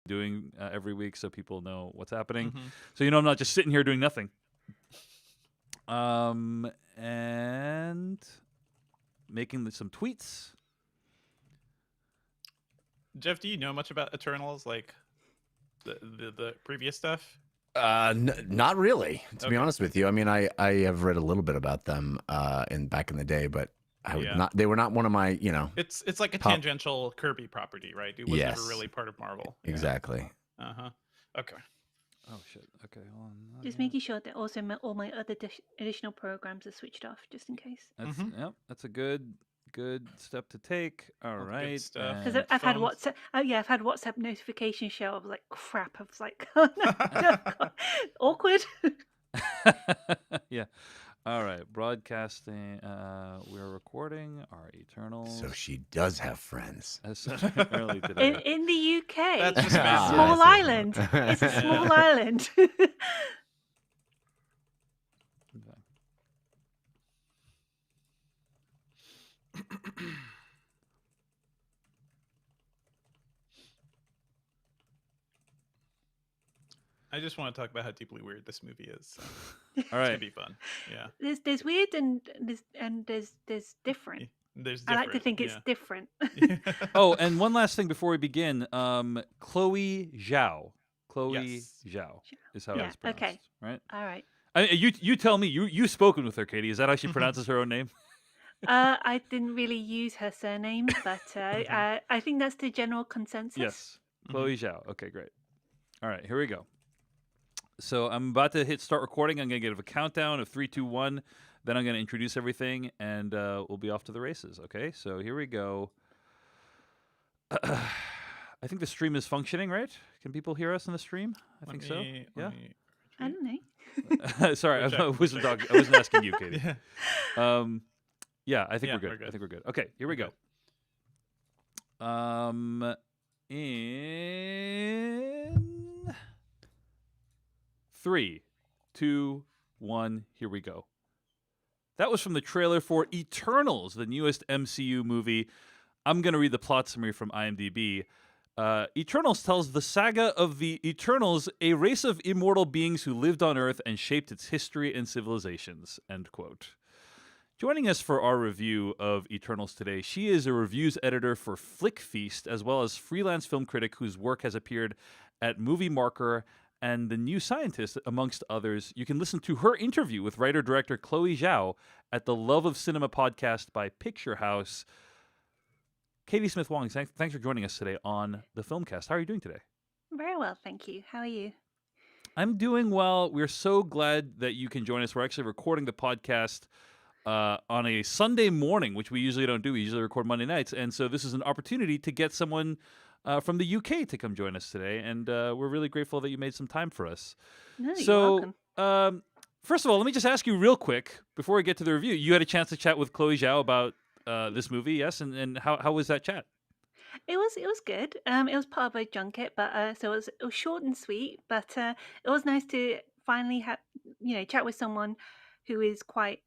doing every week, so people know what's happening. Mhm. So I'm not just sitting here doing nothing. And making some tweets. Jeff, do you know much about Eternals, like the previous stuff? Not really, to be Okay. honest with you. I mean, I have read a little bit about them back in the day, but I would Yeah. not. They were not one of my, It's like a Top- tangential Kirby property, right? It was never Yes. really part of Marvel. exactly. Uh huh. Okay. Oh shit. Okay, hold on. Not Just yet. making sure that also all my other additional programs are switched off, just in case. That's that's a good step to take. All All the good right. stuff. Because and- I've had phones. WhatsApp. Oh yeah, I've had WhatsApp notifications show. I was like, crap. I was like, oh no, God. Awkward. yeah. All right. Broadcasting. We're recording our Eternals. So she does have friends. as early today. In the UK, That's just fancy. small I see. island. It's a Yeah. small island. Okay. I just want to talk about how deeply weird this movie is. So All it's gonna right. be fun. Yeah. there's weird and there's different. There's I like to different, think it's different. yeah. Oh, and one last thing before we begin. Chloe Zhao. Chloe Yes. Zhao is how Yeah, it's pronounced. okay. Right. All right. You tell me. You've spoken with her, Katie. Is that how she pronounces her own name? I didn't really use her surname, but I think that's the general consensus. Yes. Chloe Zhao. Okay, great. All right, here we go. So I'm about to hit start recording. I'm going to give a countdown of 3, 2, 1. Then I'm going to introduce everything, and we'll be off to the races. Okay, so here we go. I think the stream is functioning, right? Can people hear us in the stream? I think so. Yeah. I don't know. Sorry, We'll check, I we'll wasn't check. talking. I wasn't asking you, Katie. Yeah. Yeah, I think Yeah, we're good. we're good. I think we're good. Okay, here we We're go. In 3, 2, 1, here we go. That was from the trailer for Eternals, the newest MCU movie. I'm going to read the plot summary from IMDb. Eternals tells the saga of the Eternals, a race of immortal beings who lived on Earth and shaped its history and civilizations. End quote. Joining us for our review of Eternals today, she is a reviews editor for Flick Feast, as well as freelance film critic whose work has appeared at Movie Marker and The New Scientist, amongst others. You can listen to her interview with writer-director Chloe Zhao at the Love of Cinema podcast by Picture House. Katie Smith-Wong, thanks for joining us today on the Filmcast. How are you doing today? Very well, thank you. How are you? I'm doing well. We're so glad that you can join us. We're actually recording the podcast on a Sunday morning, which we usually don't do. We usually record Monday nights. And so this is an opportunity to get someone from the UK to come join us today. And we're really grateful that you made some time for us. No, you're So, welcome. first of all, let me just ask you real quick, before we get to the review, you had a chance to chat with Chloe Zhao about this movie, yes? And how was that chat? It was good. It was part of a junket, but so it was short and sweet. But it was nice to finally have chat with someone who is quite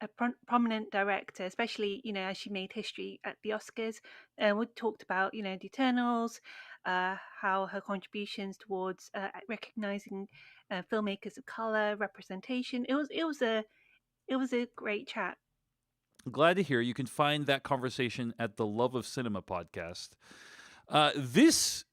a prominent director, especially as she made history at the Oscars. We talked about the Eternals, how her contributions towards recognizing filmmakers of color, representation. It was a great chat. Glad to hear. You can find that conversation at the Love of Cinema podcast. This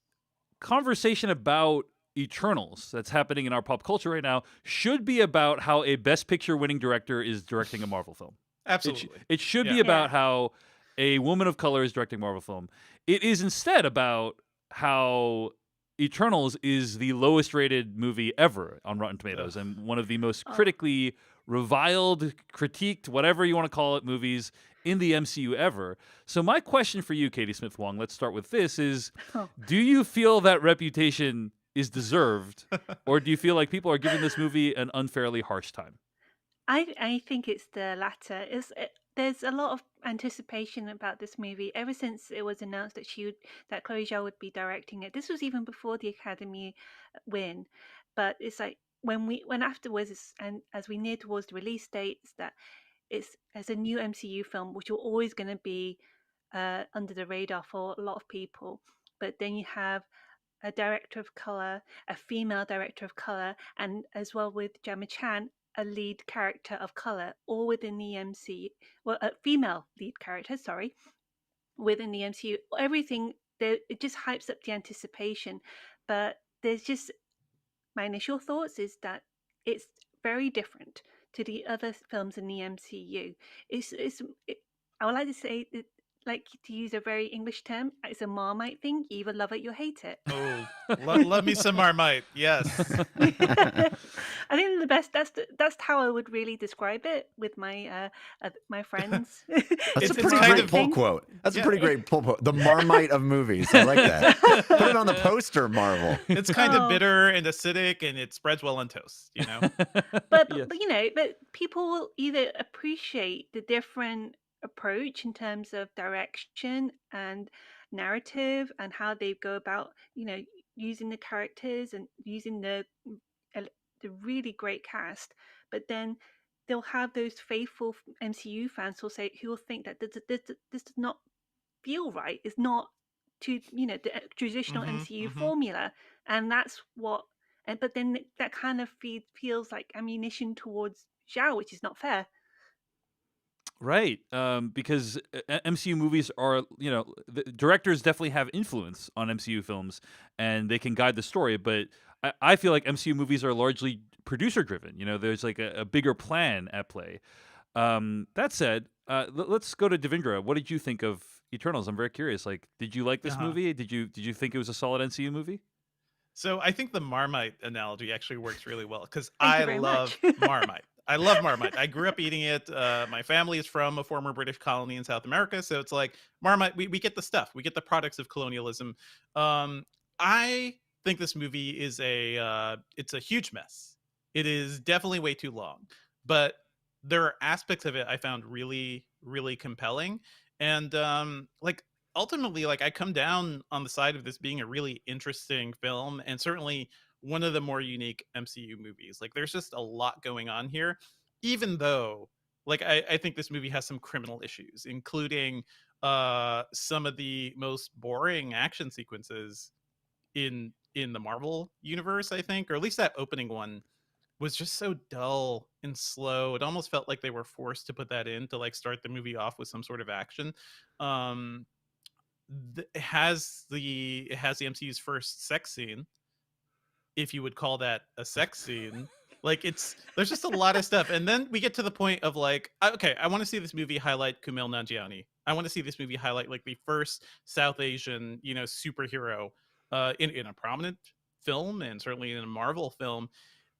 conversation about Eternals that's happening in our pop culture right now should be about how a Best Picture winning director is directing a Marvel film. Absolutely. It should be Yeah. about how a woman of color is directing a Marvel film. It is instead about how Eternals is the lowest rated movie ever on Rotten Tomatoes and one of the most critically reviled, critiqued, whatever you want to call it, movies in the MCU ever. So my question for you, Katie Smith-Wong, let's start with this, is do you feel that reputation is deserved, or do you feel like people are giving this movie an unfairly harsh time? I think it's the latter. There's a lot of anticipation about this movie ever since it was announced that Chloe Zhao would be directing it. This was even before the Academy win, but it's like when afterwards and as we near towards the release dates that it's as a new MCU film, which are always going to be under the radar for a lot of people. But then you have a director of color, a female director of color, and as well with Gemma Chan, a lead character of color, all within the MCU. Well, a female lead character, sorry, within the MCU. Everything there, it just hypes up the anticipation. But there's just my initial thoughts is that it's very different to the other films in the MCU. I would like to say that, like to use a very English term, it's a Marmite thing. You either love it, you hate it. Oh, love me some Marmite. Yes. I think the best. That's how I would really describe it with my my friends. That's It's- a it's pretty kind great of- pull quote. That's a Yeah. pretty great pull quote. The Marmite of movies. I like that. Put it on the poster, Marvel. It's kind Oh. of bitter and acidic, and it spreads well on toast. You know. But, Yes. but you know, but people will either appreciate the different approach in terms of direction and narrative and how they go about, using the characters and using the really great cast. But then they'll have those faithful MCU fans who will think that this does not feel right. It's not to the traditional Mhm, MCU mhm. formula, and that's what. And but then that kind of feels like ammunition towards Zhao, which is not fair. Right, because MCU movies are, the directors definitely have influence on MCU films, and they can guide the story. But I feel like MCU movies are largely producer driven. There's like a bigger plan at play. That said, let's go to Devindra. What did you think of Eternals? I'm very curious. Like, did you like this Uh-huh. movie? Did you think it was a solid MCU movie? So I think the Marmite analogy actually works really well because Thank you I very love much. Marmite. I love Marmite. I grew up eating it. My family is from a former British colony in South America, so it's like Marmite. We get the stuff. We get the products of colonialism. I think this movie is it's a huge mess. It is definitely way too long, but there are aspects of it I found really, really compelling, and like ultimately, like I come down on the side of this being a really interesting film and certainly one of the more unique MCU movies. Like there's just a lot going on here, even though like I think this movie has some criminal issues, including some of the most boring action sequences in the Marvel universe, I think, or at least that opening one was just so dull and slow. It almost felt like they were forced to put that in to like start the movie off with some sort of action. Um it has the MCU's first sex scene, if you would call that a sex scene. Like there's just a lot of stuff, and then we get to the point of like, okay, I want to see this movie highlight Kumail Nanjiani. I want to see this movie highlight like the first South Asian, superhero in a prominent film and certainly in a Marvel film.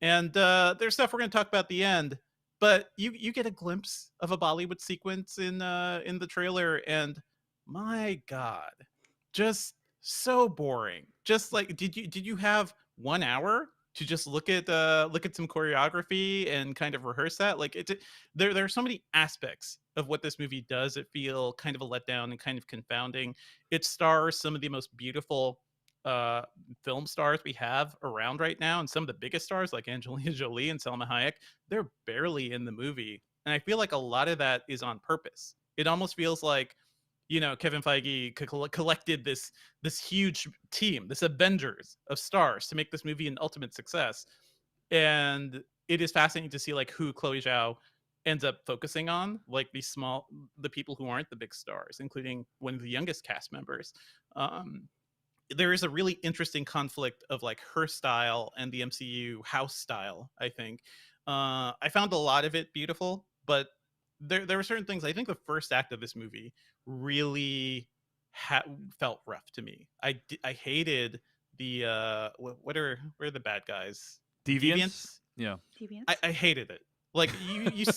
And there's stuff we're going to talk about at the end, but you get a glimpse of a Bollywood sequence in the trailer, and my God, just so boring. Just like, did you have 1 hour to just look at some choreography and kind of rehearse that? Like there are so many aspects of what this movie does that feel kind of a letdown and kind of confounding. It stars some of the most beautiful film stars we have around right now, and some of the biggest stars like Angelina Jolie and Selma Hayek. They're barely in the movie, and I feel like a lot of that is on purpose. It almost feels like Kevin Feige collected this huge team, this Avengers of stars, to make this movie an ultimate success. And it is fascinating to see like who Chloe Zhao ends up focusing on, like the people who aren't the big stars, including one of the youngest cast members. There is a really interesting conflict of like her style and the MCU house style, I think. I found a lot of it beautiful, but there were certain things. I think the first act of this movie really felt rough to me. I hated the what are the bad guys? Deviants? Yeah. Deviants. I hated it. Like you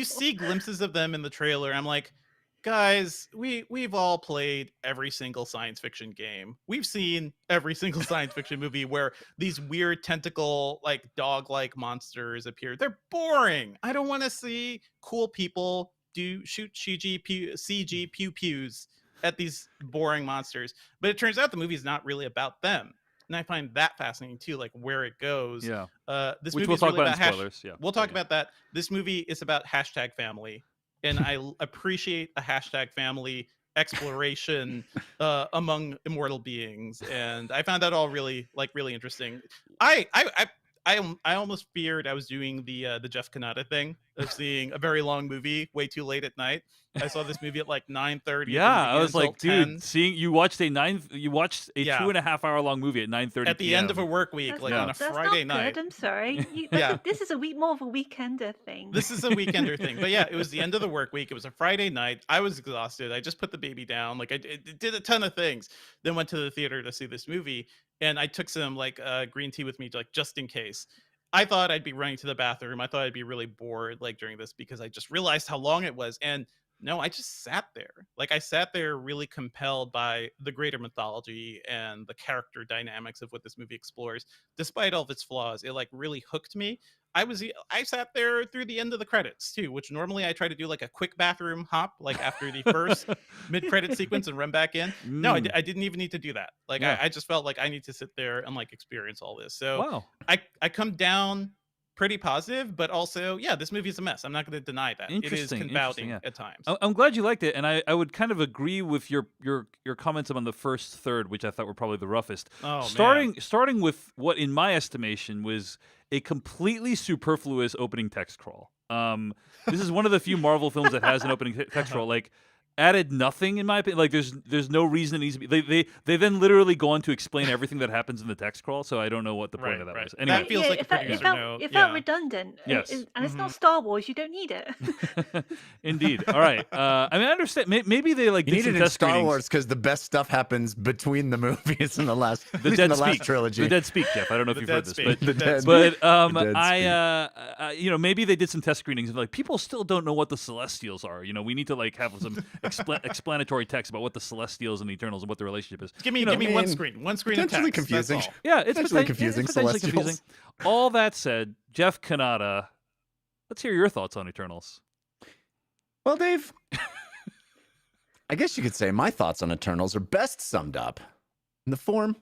see glimpses of them in the trailer. I'm like, guys, we've all played every single science fiction game. We've seen every single science fiction movie where these weird tentacle like dog-like monsters appear. They're boring. I don't want to see cool people shoot CG pew pews at these boring monsters. But it turns out the movie is not really about them. And I find that fascinating too, like where it goes. Yeah. This Which movie we'll is talk really about in spoilers. Yeah. We'll talk about that. This movie is about hashtag family, and I appreciate a hashtag family exploration among immortal beings, and I found that all really interesting. I almost feared I was doing the Jeff Kanata thing of seeing a very long movie way too late at night. I saw this movie at like 9:30. Yeah, I was like, dude, 10. seeing you watched a 2.5 hour long movie at 9:30 at the end of a work week, That's like not, on a that's Friday not night. good. I'm sorry. Yeah. This is more of a weekender thing. This is a weekender thing, but yeah, it was the end of the work week. It was a Friday night. I was exhausted. I just put the baby down. Like I did a ton of things. Then went to the theater to see this movie, and I took some like green tea with me, like just in case. I thought I'd be running to the bathroom. I thought I'd be really bored like during this because I just realized how long it was. And no, I just sat there. Like I sat there really compelled by the greater mythology and the character dynamics of what this movie explores. Despite all of its flaws, it like really hooked me. I sat there through the end of the credits too, which normally I try to do like a quick bathroom hop, like after the first mid-credit sequence and run back in. No, I didn't even need to do that. Like Yeah. I just felt like I need to sit there and like experience all this. So Wow. I come down pretty positive, but also, yeah, this movie is a mess. I'm not going to deny that. It is Interesting, confounding yeah. at times. I'm glad you liked it, and I would kind of agree with your comments on the first third, which I thought were probably the roughest. Oh, starting with what, in my estimation, was a completely superfluous opening text crawl. This is one of the few Marvel films that has an opening text crawl. Like, added nothing in my opinion. Like there's no reason it needs to be. They then literally go on to explain everything that happens in the text crawl. So I don't know what the point of that was. Anyway, That feels like a producer note. It felt redundant. Yes. And it's not Star Wars. You don't need it. Indeed. All right. I mean, I understand. Maybe they like You did need some it in test Star screenings. Wars because the best stuff happens between the movies in the last, at least in Dead the Speak last trilogy. The Dead Speak, Jeff. I don't know if The you've Dead heard this, Speak. but The Dead but The Dead you know, maybe they did some test screenings and like people still don't know what the Celestials are. You know, we need to like have some explanatory text about what the Celestials and the Eternals and what the relationship is. Give me I one mean, screen of potentially text. confusing. That's all. Yeah, it's Potentially confusing. confusing, Potentially confusing. All that said, Jeff Kanata, let's hear your thoughts on Eternals. Well, Dave, I guess you could say my thoughts on Eternals are best summed up in the form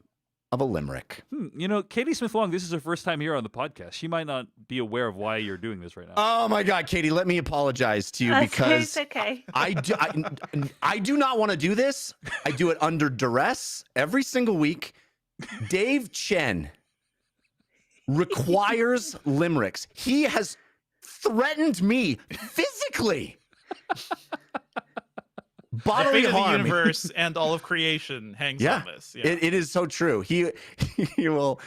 of a limerick. You know, Katie Smith-Wong, this is her first time here on the podcast. She might not be aware of why you're doing this right now. Oh my God, Katie, let me apologize to you It's because okay. I do not want to do this. I do it under duress every single week. Dave Chen requires limericks. He has threatened me physically. The Bodily fate of the harm. universe and all of creation hangs Yeah, on this. Yeah. it is so true. He will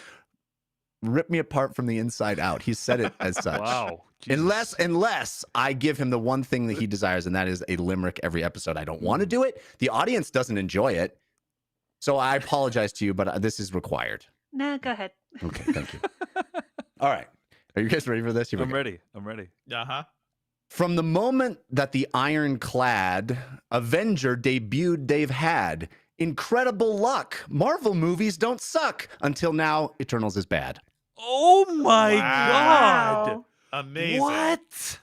rip me apart from the inside out. He said it as such. Wow. Jesus. Unless I give him the one thing that he desires, and that is a limerick every episode. I don't want to do it. The audience doesn't enjoy it. So I apologize to you, but this is required. No, go ahead. Okay, thank you. All right. Are you guys ready for this? Here we I'm go. ready. I'm ready. Uh-huh. From the moment that the ironclad Avenger debuted, they've had incredible luck. Marvel movies don't suck. Until now, Eternals is bad. Oh my Wow. God. Amazing. What?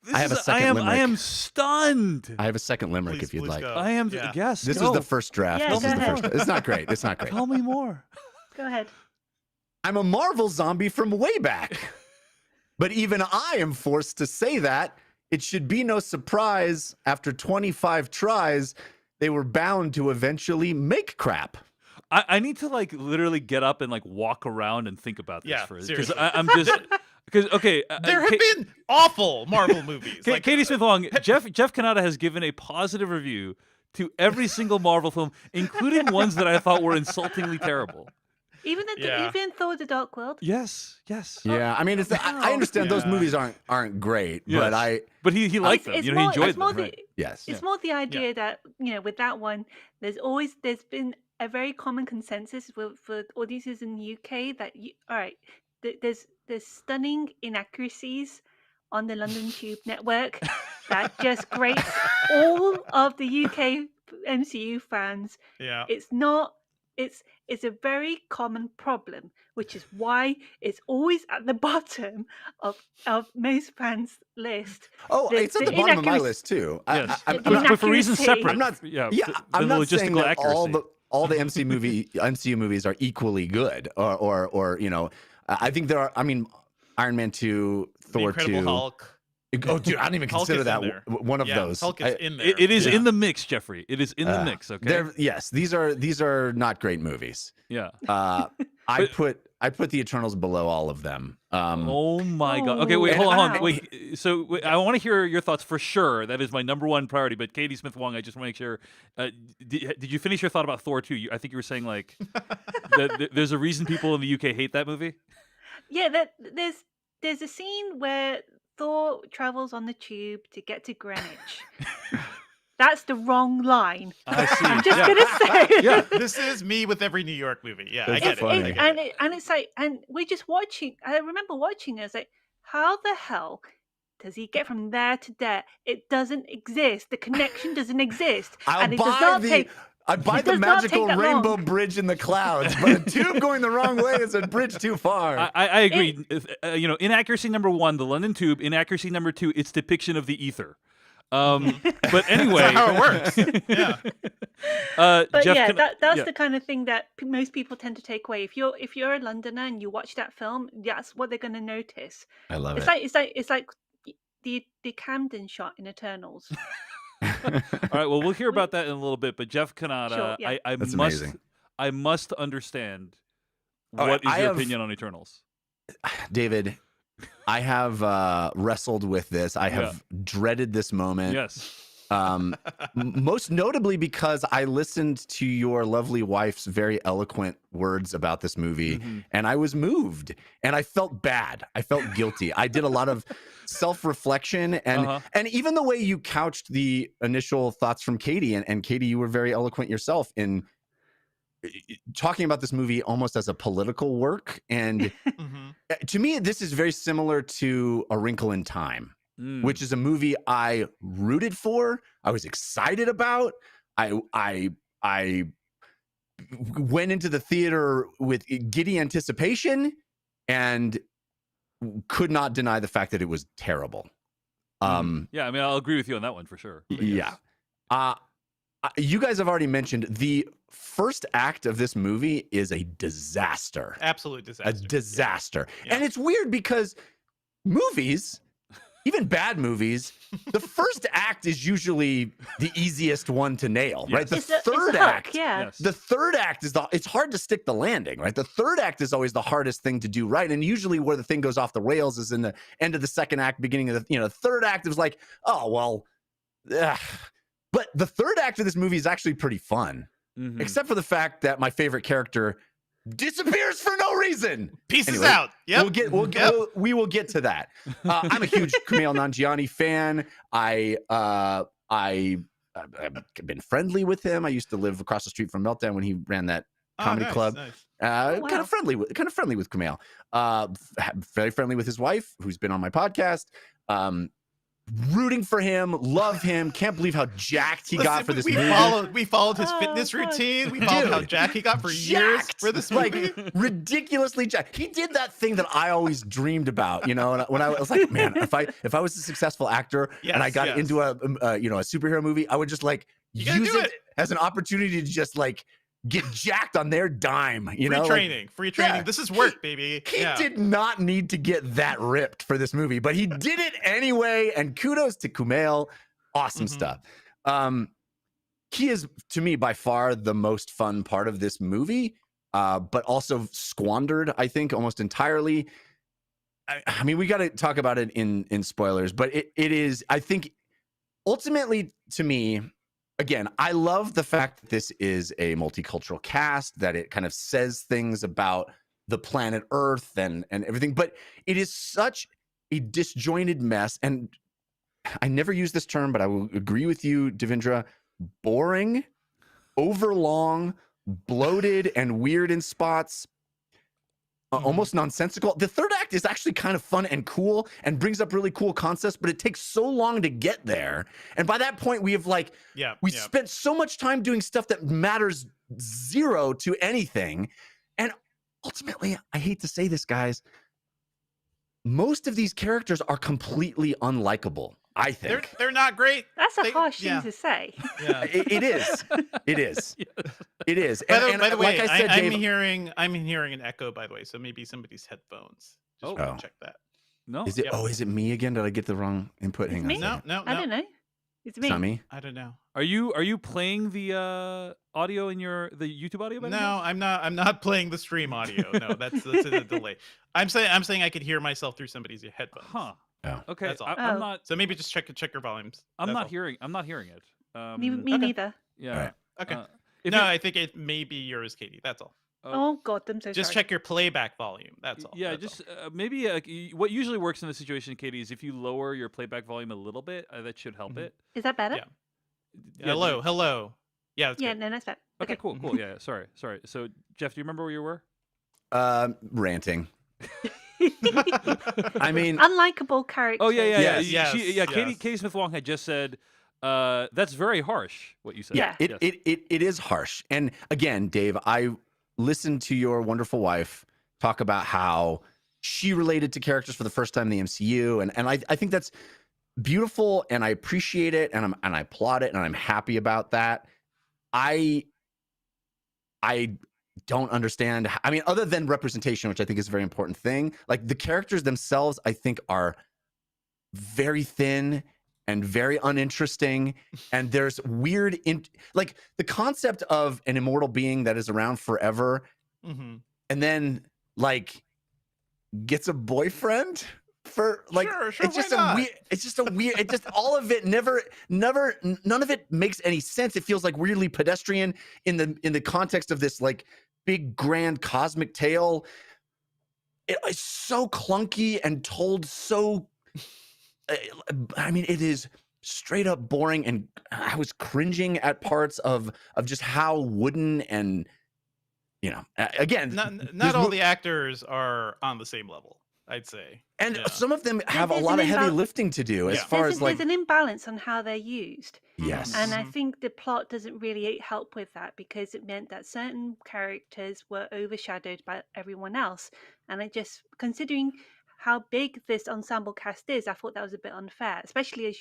This I have a is- second I limerick. am stunned. I have a second limerick Please- if you'd please like. go. I am. Yeah. Yes. This go. is the first draft. Yeah, This go is the ahead. first. It's not great. It's not great. Tell me more. Go ahead. I'm a Marvel zombie from way back. But even I am forced to say that. It should be no surprise after 25 tries, they were bound to eventually make crap. I need to like literally get up and like walk around and think about this Yeah, for because seriously. I'm just because okay. There have been awful Marvel movies. Like, Katie Smith-Wong, Jeff Kanata has given a positive review to every single Marvel film, including ones that I thought were insultingly terrible. Even Thor: The Dark World. Yes. Yeah, I mean, it's I understand those Yeah. movies aren't great, Yes. but he liked them. It's You know, he more- enjoyed it's more them. the- Right. yes. It's more the idea that, with that one, there's been a very common consensus for audiences in the UK that there's stunning inaccuracies on the London Tube network that just grates all of the UK MCU fans. yeah. It's a very common problem, which is why it's always at the bottom of most fans' list. Oh, The- it's at the the bottom of my inaccuracy- list too. Yes. I'm The not, But for reasons inaccuracy. separate. I'm not- Yeah. I'm the not saying logistical that accuracy. all the MCU movies are equally good, or I think there are. I mean, Iron Man 2, The Thor Incredible 2. Hulk. Oh, dude, I don't even Hulk consider is in that there. one of Yeah, those. Hulk is in there. It is Yeah. in the mix, Jeffrey. It is in the mix. Okay. Yes, these are not great movies. Yeah. I But- put the Eternals below all of them. Oh my god. Okay, wait, Ooh, hold on. wow. Wait. So I want to hear your thoughts for sure. That is my number one priority. But Katie Smith-Wong, I just want to make sure. Did you finish your thought about Thor 2? I think you were saying like that there's a reason people in the UK hate that movie. Yeah, there's a scene where Thor travels on the tube to get to Greenwich. That's the wrong line. I see. I'm just Yeah. gonna say. Yeah. This is me with every New York movie. Yeah, I That's get funny. it. I get it. And it's like, and we're just watching. I remember watching it. It's like, how the hell does he get from there to there? It doesn't exist. The connection doesn't exist. And it does not take. I buy it the does not take magical that rainbow long. bridge in the clouds, but a tube going the wrong way is a bridge too far. I agree. Inaccuracy number one, the London Tube. Inaccuracy number two, its depiction of the ether. But anyway, That's how it works. Yeah. But Jeff, yeah, that's yeah. the kind of thing that most people tend to take away. If you're a Londoner and you watch that film, that's what they're going to notice. I love It's like the Camden shot in Eternals. All right. Well, we'll hear about that in a little bit. But Jeff Kanata, Sure, yeah. That's amazing. I must understand All what right, is I your have- opinion on Eternals. David, I have wrestled with this. I have dreaded this moment. Yes. Most notably because I listened to your lovely wife's very eloquent words about this movie, and I was moved, and I felt bad. I felt guilty. I did a lot of self-reflection, and even the way you couched the initial thoughts from Katie, and Katie, you were very eloquent yourself in talking about this movie almost as a political work. And to me, this is very similar to A Wrinkle in Time, which is a movie I rooted for. I was excited about. I went into the theater with giddy anticipation and could not deny the fact that it was terrible. Yeah, I mean, I'll agree with you on that one for sure. But Yeah. yes. You guys have already mentioned the first act of this movie is a disaster. Absolute disaster. A disaster. Yeah. And it's weird because movies, even bad movies, the first act is usually the easiest one to nail, right? The It's the third hook, act, yeah. Yes. the third act is it's hard to stick the landing, right? The third act is always the hardest thing to do right. And usually where the thing goes off the rails is in the end of the second act, beginning of the, third act is like, oh, well, ugh. But the third act of this movie is actually pretty fun, except for the fact that my favorite character disappears for no reason. Pieces Anyway, out. Yep. We will get to that. I'm a huge Kumail Nanjiani fan. I've been friendly with him. I used to live across the street from Meltdown when he ran that comedy club. Nice. wow. Kind of friendly with Kumail. Very friendly with his wife, who's been on my podcast. Rooting for him, love him. Can't believe how jacked he got for this movie. We followed his Oh, fitness God. routine. We followed how Dude, jacked he got for years Jacked! for this movie. Like ridiculously jacked. He did that thing that I always dreamed about, and when I was like, man, if I was a successful actor and I got Yes. into a superhero movie, I would just like You gotta use do it it. as an opportunity to just like get jacked on their dime. Free training. Yeah. This is work, baby. He Yeah. did not need to get that ripped for this movie, but he did it anyway. And kudos to Kumail. Awesome stuff. He is, to me, by far the most fun part of this movie, but also squandered, I think, almost entirely. I mean, we got to talk about it in spoilers, but it is, I think, ultimately, to me, again, I love the fact that this is a multicultural cast, that it kind of says things about the planet Earth and everything, but it is such a disjointed mess. And I never use this term, but I will agree with you, Devindra, boring, overlong, bloated, and weird in spots. Almost nonsensical. The third act is actually kind of fun and cool and brings up really cool concepts, but it takes so long to get there. And by that point, we have spent so much time doing stuff that matters zero to anything. And ultimately, I hate to say this, guys, most of these characters are completely unlikable, I think. They're not great. That's a They- harsh yeah. thing to say. Yeah. It is. It is. It is. By And the way, like I said, I'm Dave, hearing an echo, by the way, so maybe somebody's headphones. Just Oh. want to check that. No. Is it? Yep. Oh, is it me again? Did I get the wrong input? It's Hang on. me. a No, second. no, I no. don't know. It's It's me. not me. I don't know. Are you playing the audio in the YouTube audio? by any No, chance? I'm not playing the stream audio. No, that's a delay. I'm saying I could hear myself through somebody's headphones. Huh. Oh. Okay. That's all. I'm Oh. not. So maybe just check your volumes. I'm That's not all. hearing. I'm not hearing it. Me Okay. neither. Yeah. Alright. Okay. If No, you- I think it may be yours, Katie. That's all. Oh God, I'm so Just sorry. check your playback volume. That's all. Yeah, That's just maybe what usually works in this situation, Katie, is if you lower your playback volume a little bit, that should help Mhm. it. Is that better? Yeah. Yeah, Hello, no- hello. Yeah, that's Yeah, good. no, that's better. Okay, cool. Yeah, sorry. So, Jeff, do you remember where you were? Ranting. I mean, Unlikable character. Oh yeah. Yes, Katie yes. Katie Smith-Wong had just said that's very harsh what you said. Yeah. Yes. it is harsh. And again, Dave, I listened to your wonderful wife talk about how she related to characters for the first time in the MCU, and I think that's beautiful, and I appreciate it, and I applaud it, and I'm happy about that. I don't understand. I mean, other than representation, which I think is a very important thing, like the characters themselves, I think are very thin and very uninteresting. And there's weird, like the concept of an immortal being that is around forever Mhm. and then like gets a boyfriend for like Sure, it's just why not? it just all of it never none of it makes any sense. It feels like weirdly pedestrian in the context of this like big grand cosmic tale. It's so clunky and told so I mean, it is straight up boring, and I was cringing at parts of just how wooden and again Not all the actors are on the same level, I'd say. and Yeah. some of them have a There's lot an of heavy imbal- lifting to do as Yeah. far There's, as like there's an imbalance on how they're used. yes And I Mhm. think the plot doesn't really help with that because it meant that certain characters were overshadowed by everyone else. And it just, considering how big this ensemble cast is, I thought that was a bit unfair, especially as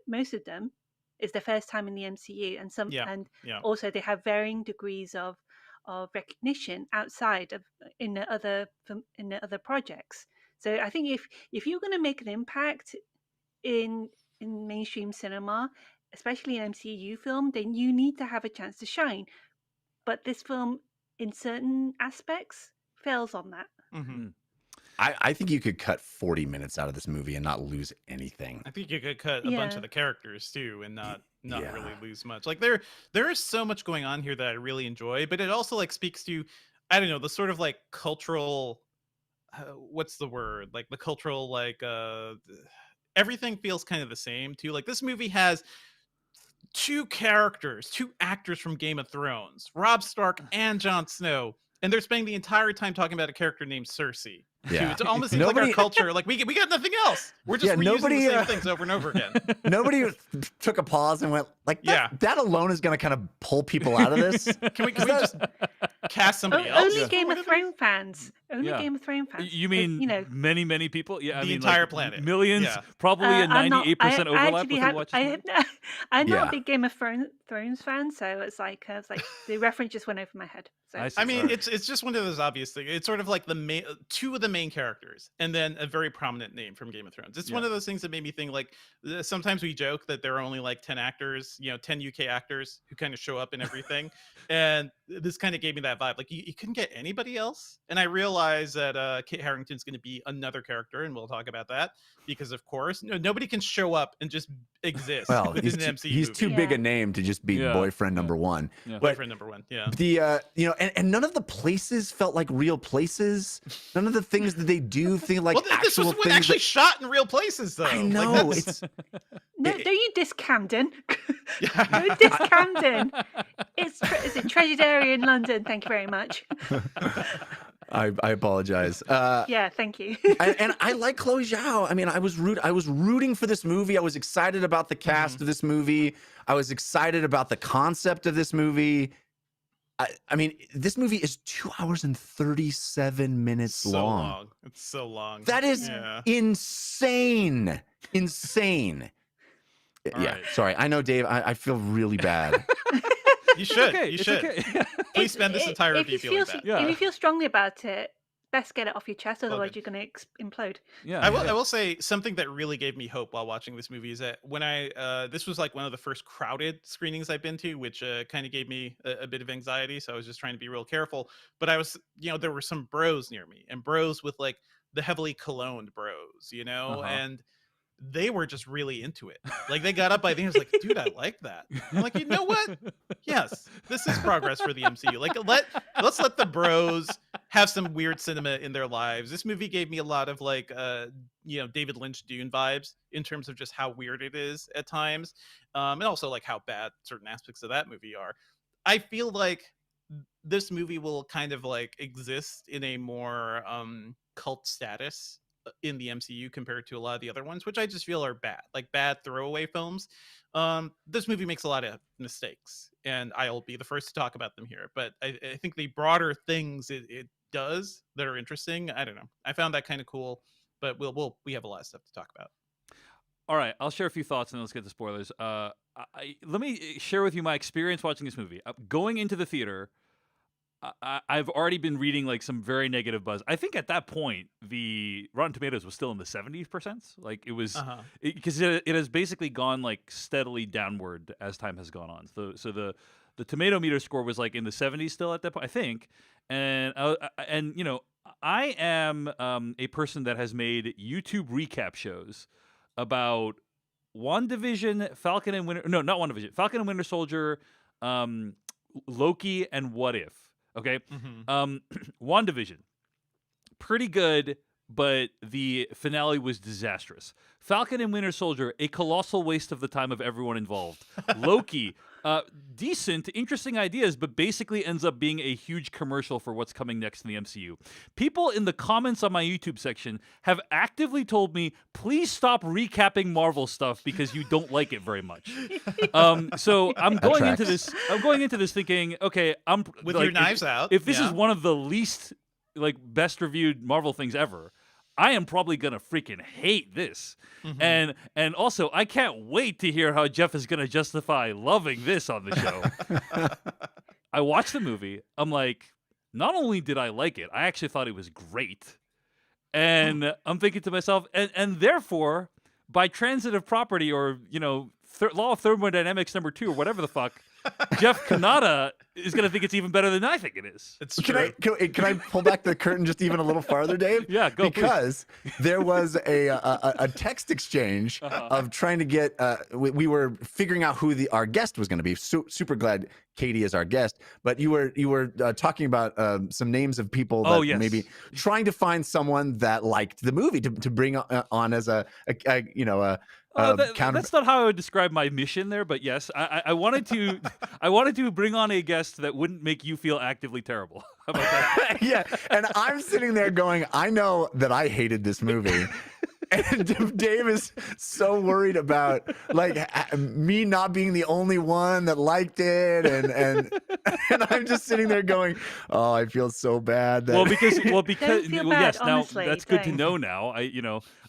most of them is their first time in the MCU, and Yeah. and Yeah. also they have varying degrees of recognition outside of in the other projects. So I think if you're going to make an impact in mainstream cinema, especially an MCU film, then you need to have a chance to shine. But this film, in certain aspects, fails on that. Mhm. I think you could cut 40 minutes out of this movie and not lose anything. I think you could cut a bunch Yeah. of the characters too, and not Yeah. really lose much. Like there is so much going on here that I really enjoy, but it also like speaks to, I don't know, the sort of like cultural, what's the word? Like the cultural like everything feels kind of the same too. Like this movie has two actors from Game of Thrones, Robb Stark and Jon Snow, and they're spending the entire time talking about a character named Cersei. Yeah. It's almost seems like our culture. Like we got nothing else. We're just Yeah, reusing nobody, the same uh, things over and over again. Nobody took a pause and went like, Yeah. that alone is going to kind of pull people out of this. Can we just cast somebody else? Only Yeah. Game for of one Thrones fans. Only Yeah. Game of Thrones fans. You mean you know, many people? Yeah, I The mean entire like, planet. millions, Yeah. probably a I'm not- 98% I overlap actually with who watches. I the have, movie? I'm not Yeah. a big Game of Thrones fan, so it's like the reference just went over my head. So I see. I mean, Alright. it's just one of those obvious things. It's sort of like two of the main characters, and then a very prominent name from Game of Thrones. It's one Yeah. of those things that made me think like sometimes we joke that there are only like 10 actors, 10 UK actors who kind of show up in everything, and this kind of gave me that vibe. Like you couldn't get anybody else, and I realized that Kit Harington's going to be another character, and we'll talk about that because of course nobody can show up and just exist Well, within an MCU he's movie. too big Yeah. a name to just be Yeah. boyfriend number one. Yeah. But Boyfriend number one, yeah. the and none of the places felt like real places. None of the things that they do feel like Well, this actual was things. actually that- shot in real places, though. I Like, know that's- it's no, it- don't you diss Camden? Yeah. Don't diss Camden. Is it Treasured Area in London? Thank you very much. I apologize. Yeah, thank you. and I like Chloe Zhao. I mean, I was rooting for this movie. I was excited about the cast of this movie. I was excited about the concept of this movie. I mean, this movie is 2 hours and 37 minutes so long. It's so long. That is Yeah. insane. Insane. All Yeah, right. sorry. I know, Dave. I feel really bad. You should. Okay, You it's should. okay. Please spend this entire if review you feeling feel bad. Yeah. if you feel strongly about it, best get it off your chest, otherwise good. you're going to implode. Yeah, I will say something that really gave me hope while watching this movie is that when this was like one of the first crowded screenings I've been to, which kind of gave me a bit of anxiety. So I was just trying to be real careful. But I was, there were some bros near me, and bros with like the heavily cologned bros, and they were just really into it. Like they got up by the end, was like, dude, I like that. I'm like, you know what? Yes, this is progress for the MCU. Like let's let the bros have some weird cinema in their lives. This movie gave me a lot of like David Lynch Dune vibes in terms of just how weird it is at times. And also like how bad certain aspects of that movie are. I feel like this movie will kind of like exist in a more cult status in the MCU compared to a lot of the other ones, which I just feel are bad throwaway films. This movie makes a lot of mistakes, and I'll be the first to talk about them here. But I think the broader things it does that are interesting, I don't know. I found that kind of cool, but we have a lot of stuff to talk about. All right, I'll share a few thoughts and then let's get to spoilers. Let me share with you my experience watching this movie. Going into the theater, I've already been reading like some very negative buzz. I think at that point the Rotten Tomatoes was still in the 70%. Like it was because it has basically gone like steadily downward as time has gone on. So the tomato meter score was like in the 70s still at that point, I think. And I am a person that has made YouTube recap shows about WandaVision, Falcon and Winter Soldier, Loki, and What If. Okay. WandaVision, pretty good, but the finale was disastrous. Falcon and Winter Soldier, a colossal waste of the time of everyone involved. Loki, decent, interesting ideas, but basically ends up being a huge commercial for what's coming next in the MCU. People in the comments on my YouTube section have actively told me, please stop recapping Marvel stuff because you don't like it very much. So I'm going into this thinking, okay, I'm with like, your knives out. If this is one of the least like best reviewed Marvel things ever, I am probably gonna freaking hate this. And also I can't wait to hear how Jeff is gonna justify loving this on the show. I watched the movie. I'm like, not only did I like it, I actually thought it was great. And I'm thinking to myself, and therefore, by transitive property or law of thermodynamics number 2 or whatever the fuck, Jeff Kanata is going to think it's even better than I think it is. It's true. Can I pull back the curtain just even a little farther, Dave? Yeah, go. Because there was a text exchange of trying to get. We were figuring out who our guest was going to be. Super glad Katie is our guest, but you were talking about some names of people that maybe trying to find someone that liked the movie to bring on as a that's not how I would describe my mission there, but yes, I wanted to bring on a guest that wouldn't make you feel actively terrible. How about that? Yeah, and I'm sitting there going, I know that I hated this movie. And Dave is so worried about like me not being the only one that liked it, and I'm just sitting there going, "Oh, I feel so bad." That... because Don't feel bad, yes, now honestly, that's good to don't. know.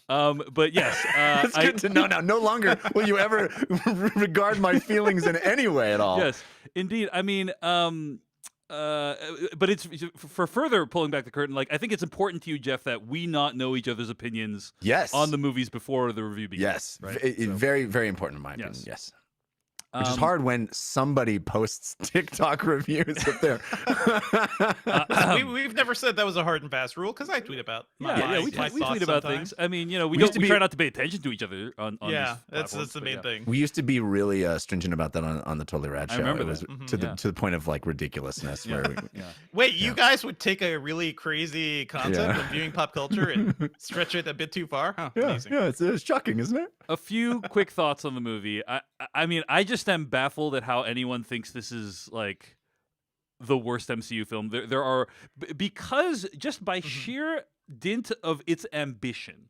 Now but yes, it's good to know now. No longer will you ever regard my feelings in any way at all. Yes, indeed. I mean, but it's for further pulling back the curtain. Like, I think it's important to you, Jeff, that we not know each other's opinions. Yes. On the movies before the review begins. Yes, right? Very, very important in my opinion. Yes. Which is hard when somebody posts TikTok reviews of their. We've never said that was a hard and fast rule because I tweet about we my tweet thoughts about sometimes. things. I mean, we try not to pay attention to each other on that's the main thing. We used to be really stringent about that on the Totally Rad show. I remember it was that. to the point of like ridiculousness. Where Wait, you guys would take a really crazy concept of viewing pop culture and stretch it a bit too far? Huh, amazing. It's shocking, isn't it? A few quick thoughts on the movie. I mean, I just am baffled at how anyone thinks this is like the worst MCU film. There are because just by sheer dint of its ambition,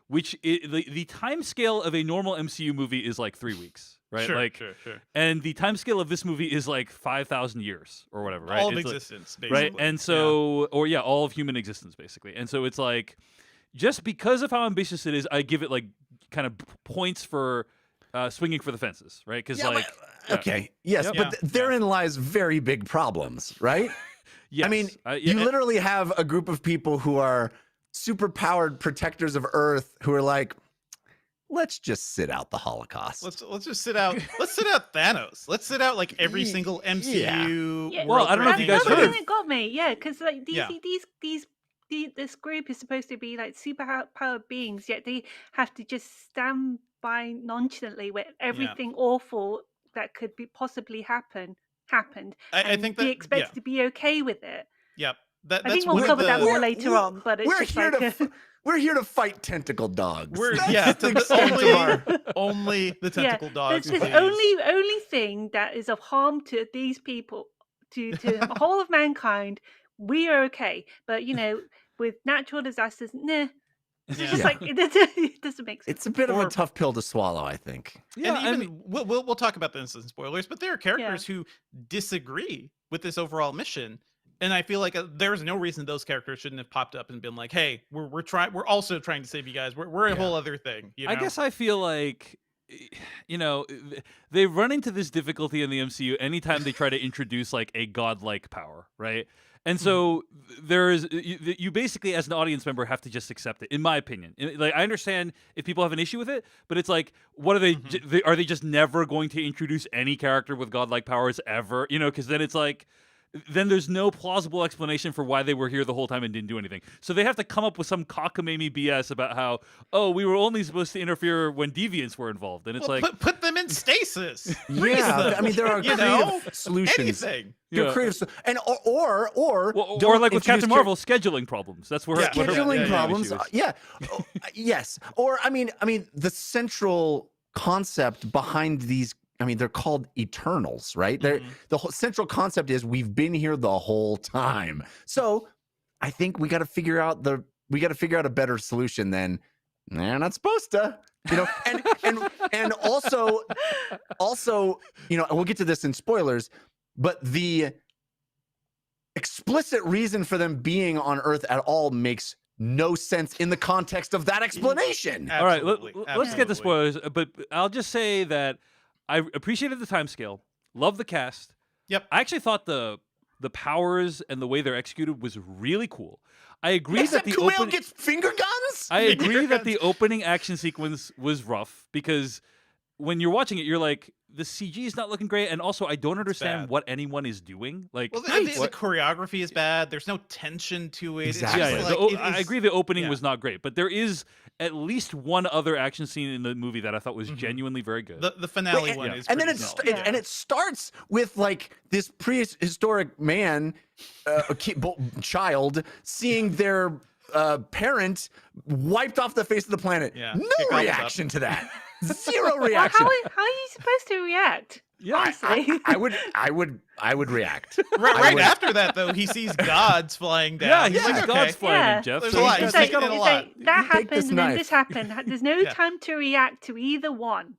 which the time scale of a normal MCU movie is like 3 weeks, right? Sure. And the time scale of this movie is like 5,000 years or whatever, right? All of it's existence, like, basically. right? And so, all of human existence, basically. And so it's like, just because of how ambitious it is, I give it like kind of points for swinging for the fences, right? Because okay, yes, but therein lies very big problems, right? Yes. I mean, yeah, you literally have a group of people who are super-powered protectors of Earth who are like, let's just sit out the Holocaust. Let's just sit out. Let's sit out Thanos. Let's sit out like every single MCU. Yeah. Well, I don't know if you guys That's the heard. thing that got me. Yeah, because like Yeah. this group is supposed to be like super powered beings, yet they have to just stand by nonchalantly with everything awful that could be possibly happened, I and think be that expected to be okay with it. Yep. I That's think we'll one cover of that the. more later on, but it's We're just here like we're here to fight tentacle dogs. We're That's the the extent of our. only the tentacle dogs. There's Please. only thing that is of harm to these people, to the whole of mankind. We are okay, but with natural disasters, nah. It's Yeah. just like it doesn't make sense. It's a bit of Or- a tough pill to swallow, I think. Yeah, and I even mean, we'll talk about this in spoilers, but there are characters who disagree with this overall mission, and I feel like there's no reason those characters shouldn't have popped up and been like, "Hey, we're also trying to save you guys. We're a whole other thing." You know? I guess I feel like, they run into this difficulty in the MCU anytime they try to introduce like a godlike power, right? And so you basically, as an audience member, have to just accept it. In my opinion, like I understand if people have an issue with it, but it's like, what are they? Are they just never going to introduce any character with godlike powers ever? Because then it's like, then there's no plausible explanation for why they were here the whole time and didn't do anything. So they have to come up with some cockamamie BS about how, we were only supposed to interfere when deviants were involved, and it's like, put them in stasis. Yeah, I mean there are creative solutions. Anything. There are Yeah. creative, and or or don't like with Captain introduce Marvel, scheduling problems. That's where Yeah. scheduling yeah, problems. issue is. Yeah, yes. Or I mean, the central concept behind these. I mean, they're called Eternals, right? The whole central concept is we've been here the whole time. So I think we got to figure out a better solution than they're not supposed to. And also, and we'll get to this in spoilers, but the explicit reason for them being on Earth at all makes no sense in the context of that explanation. All right, Absolutely, let's get to absolutely. spoilers. But I'll just say that I appreciated the timescale, love the cast. Yep. I actually thought the powers and the way they're executed was really cool. I agree Except that the Kumail opening. gets finger guns. I agree Finger that the guns. opening action sequence was rough because when you're watching it, you're like, the CG is not looking great, and also I don't understand bad. what anyone is doing. Like, Well, the what- choreography is bad. There's no tension to it. Exactly. It's yeah, just yeah. like, I agree. The opening yeah. was not great, but there is at least one other action scene in the movie that I thought was genuinely very good. The finale Wait, one and, is and then pretty it's solid. and it starts with like this prehistoric man, child, seeing their parent wiped off the face of the planet. Yeah, No kick off reaction to that. Zero Well, reaction. how are you supposed to react? yeah, Honestly. I would react. Right would- after that, though, he sees gods flying down. yeah, he He's sees like, God's okay. flying Yeah. in, Jeff. There's so a lot. he's He's got- It's like, taking it a it's lot. like, that Take happened this and then knife. this happened. There's no Yeah. time to react to either one.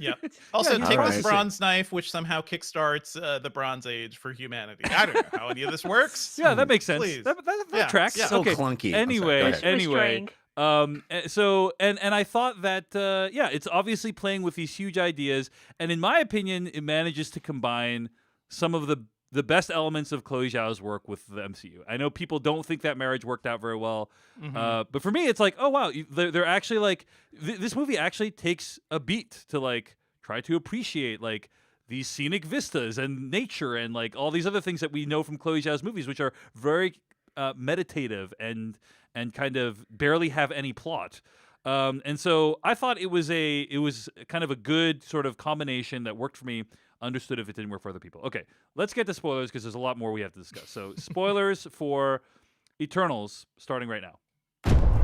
Yep. Also, he's take right. this bronze knife, which somehow kickstarts the Bronze Age for humanity. I don't know how any of this works. Yeah, that makes sense. Please. That Yeah, tracks. yeah. So okay. clunky. I'm sorry, go Anyway, ahead. anyway. Restrained. So and I thought that it's obviously playing with these huge ideas, and in my opinion, it manages to combine some of the best elements of Chloe Zhao's work with the MCU. I know people don't think that marriage worked out very well, but for me, it's like, oh wow, they're actually like this movie actually takes a beat to like try to appreciate like these scenic vistas and nature and like all these other things that we know from Chloe Zhao's movies, which are very meditative and kind of barely have any plot. And so I thought it was kind of a good sort of combination that worked for me. Understood if it didn't work for other people. Okay, let's get to spoilers because there's a lot more we have to discuss. So spoilers for Eternals starting right now.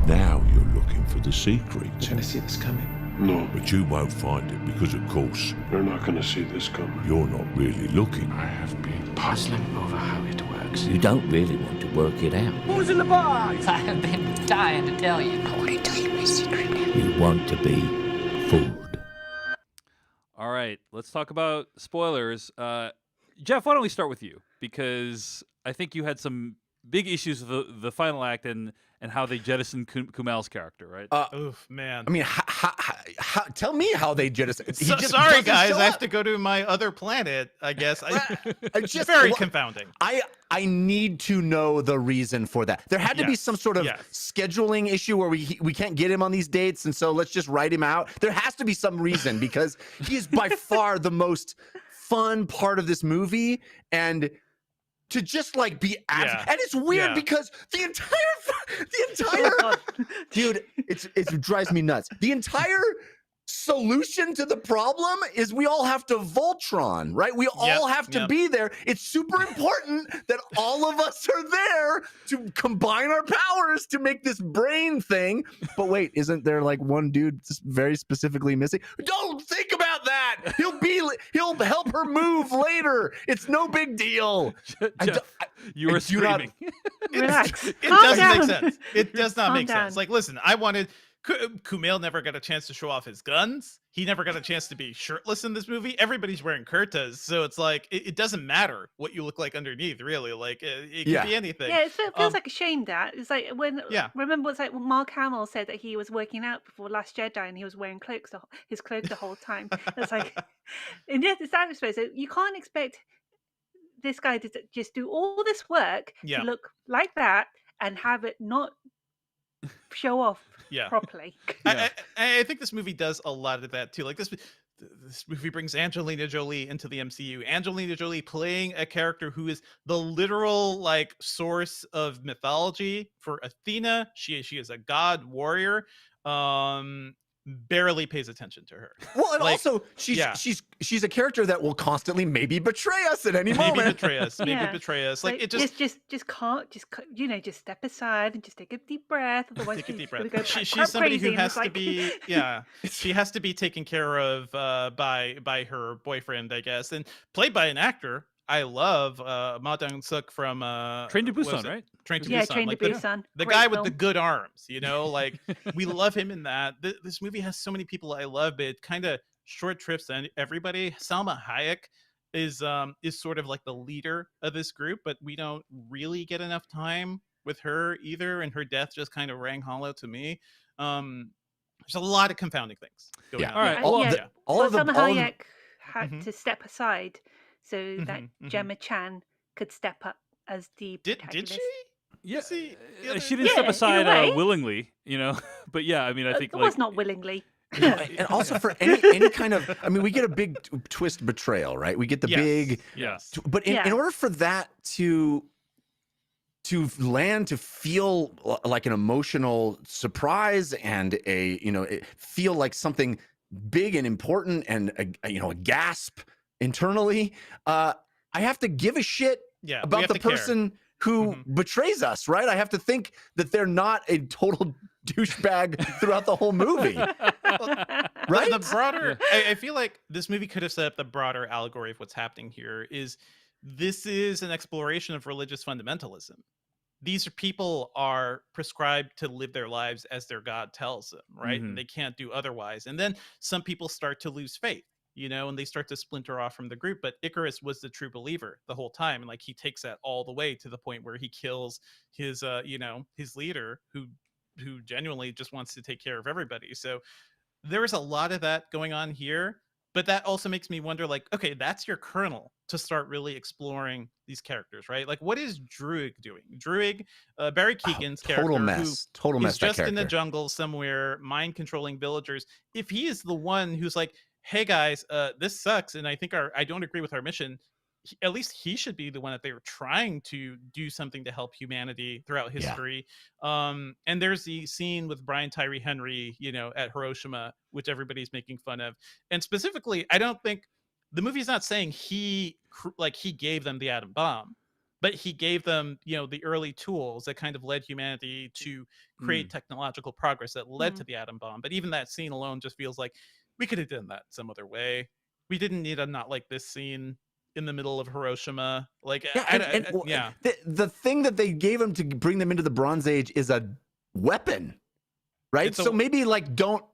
Now you're looking for the secret. You're gonna see this coming. No, But you won't find it because, of course, you're not going to see this coming. you're not really looking. I have been Puzzling over how it works. You don't really want to work it out. I have been dying to tell you. I want to tell you my secret. You want to be fooled. All right, let's talk about spoilers. Jeff, why don't we start with you? Because I think you had some big issues with the final act and how they jettisoned Kumail's character, right? Oof, man. I mean, tell me how they just. Sorry, doesn't guys. show I have up. to go to my other planet. I guess. It's just Very confounding. I need to know the reason for that. There had to be some sort of scheduling issue where we can't get him on these dates, and so let's just write him out. There has to be some reason because he is by far the most fun part of this movie, and to just like be and it's weird because the entire dude, it drives me nuts. The entire solution to the problem is we all have to Voltron, right? We all have to be there. It's super important that all of us are there to combine our powers to make this brain thing. But wait, isn't there like one dude very specifically missing? Don't think about that. He'll help her move later. It's no big deal. Jeff, you were screaming. Relax. It doesn't make sense. It does not make down. sense. Like, listen, I wanted. Kumail never got a chance to show off his guns. He never got a chance to be shirtless in this movie. Everybody's wearing kurtas, so it's like it doesn't matter what you look like underneath, really. Like it could be anything. Yeah, it feels like a shame that it's like when remember it's like when Mark Hamill said that he was working out before Last Jedi and he was wearing his cloak the whole time. It's like in that respect, so you can't expect this guy to just do all this work to look like that and have it not show off properly. I think this movie does a lot of that too. Like this movie brings Angelina Jolie into the MCU. Angelina Jolie playing a character who is the literal like source of mythology for Athena. She is a god warrior. Barely pays attention to her. Well, and also she's a character that will constantly maybe betray us at any moment. Maybe betray us. Like it just step aside and just take a deep breath. Otherwise, take a deep gonna breath. go She's somebody who crazy, has to be she has to be taken care of by her boyfriend, I guess, and played by an actor I love, Ma Dong-suk from Train to Busan, right? Train to Yeah, Busan. Train like to Busan. the Great guy with film. the good arms, you know, like we love him in that. This movie has so many people I love, but it kind of short trips and everybody. Salma Hayek is sort of like the leader of this group, but we don't really get enough time with her either, and her death just kind of rang hollow to me. There's a lot of confounding things going on. All right. Salma Hayek had Mhm. to step aside so that Mhm. Gemma Chan could step up as the Did protagonist. she? Yeah, See, she didn't step in a aside way. willingly, you know. But yeah, I mean, I think It like was not willingly. And also for any kind of, I mean, we get a big twist betrayal, right? We get the big, yes. but in order for that to land, to feel like an emotional surprise and feel like something big and important and a gasp internally, I have to give a shit about the person who betrays us, right? I have to think that they're not a total douchebag throughout the whole movie. Right? The broader, I feel like this movie could have set up the broader allegory of what's happening here. This is an exploration of religious fundamentalism. These people are prescribed to live their lives as their God tells them, right? And they can't do otherwise. And then some people start to lose faith, you know, and they start to splinter off from the group. But Icarus was the true believer the whole time. And like he takes that all the way to the point where he kills his his leader who genuinely just wants to take care of everybody. So there's a lot of that going on here. But that also makes me wonder, like, okay, that's your kernel to start really exploring these characters, right? Like, what is Druig doing? Druig, Barry Keoghan's character, total mess is that just in the character. jungle somewhere, mind controlling villagers. If he is the one who's like, hey guys, this sucks, and I think I don't agree with our mission. At least he should be the one that they were trying to do something to help humanity throughout history. And there's the scene with Brian Tyree Henry, you know, at Hiroshima, which everybody's making fun of. And specifically, I don't think the movie's not saying he gave them the atom bomb, but he gave them, you know, the early tools that kind of led humanity to create technological progress that led to the atom bomb. But even that scene alone just feels like we could have done that some other way. We didn't need a not like this scene in the middle of Hiroshima. Like, the thing that they gave him to bring them into the Bronze Age is a weapon, right? So maybe like don't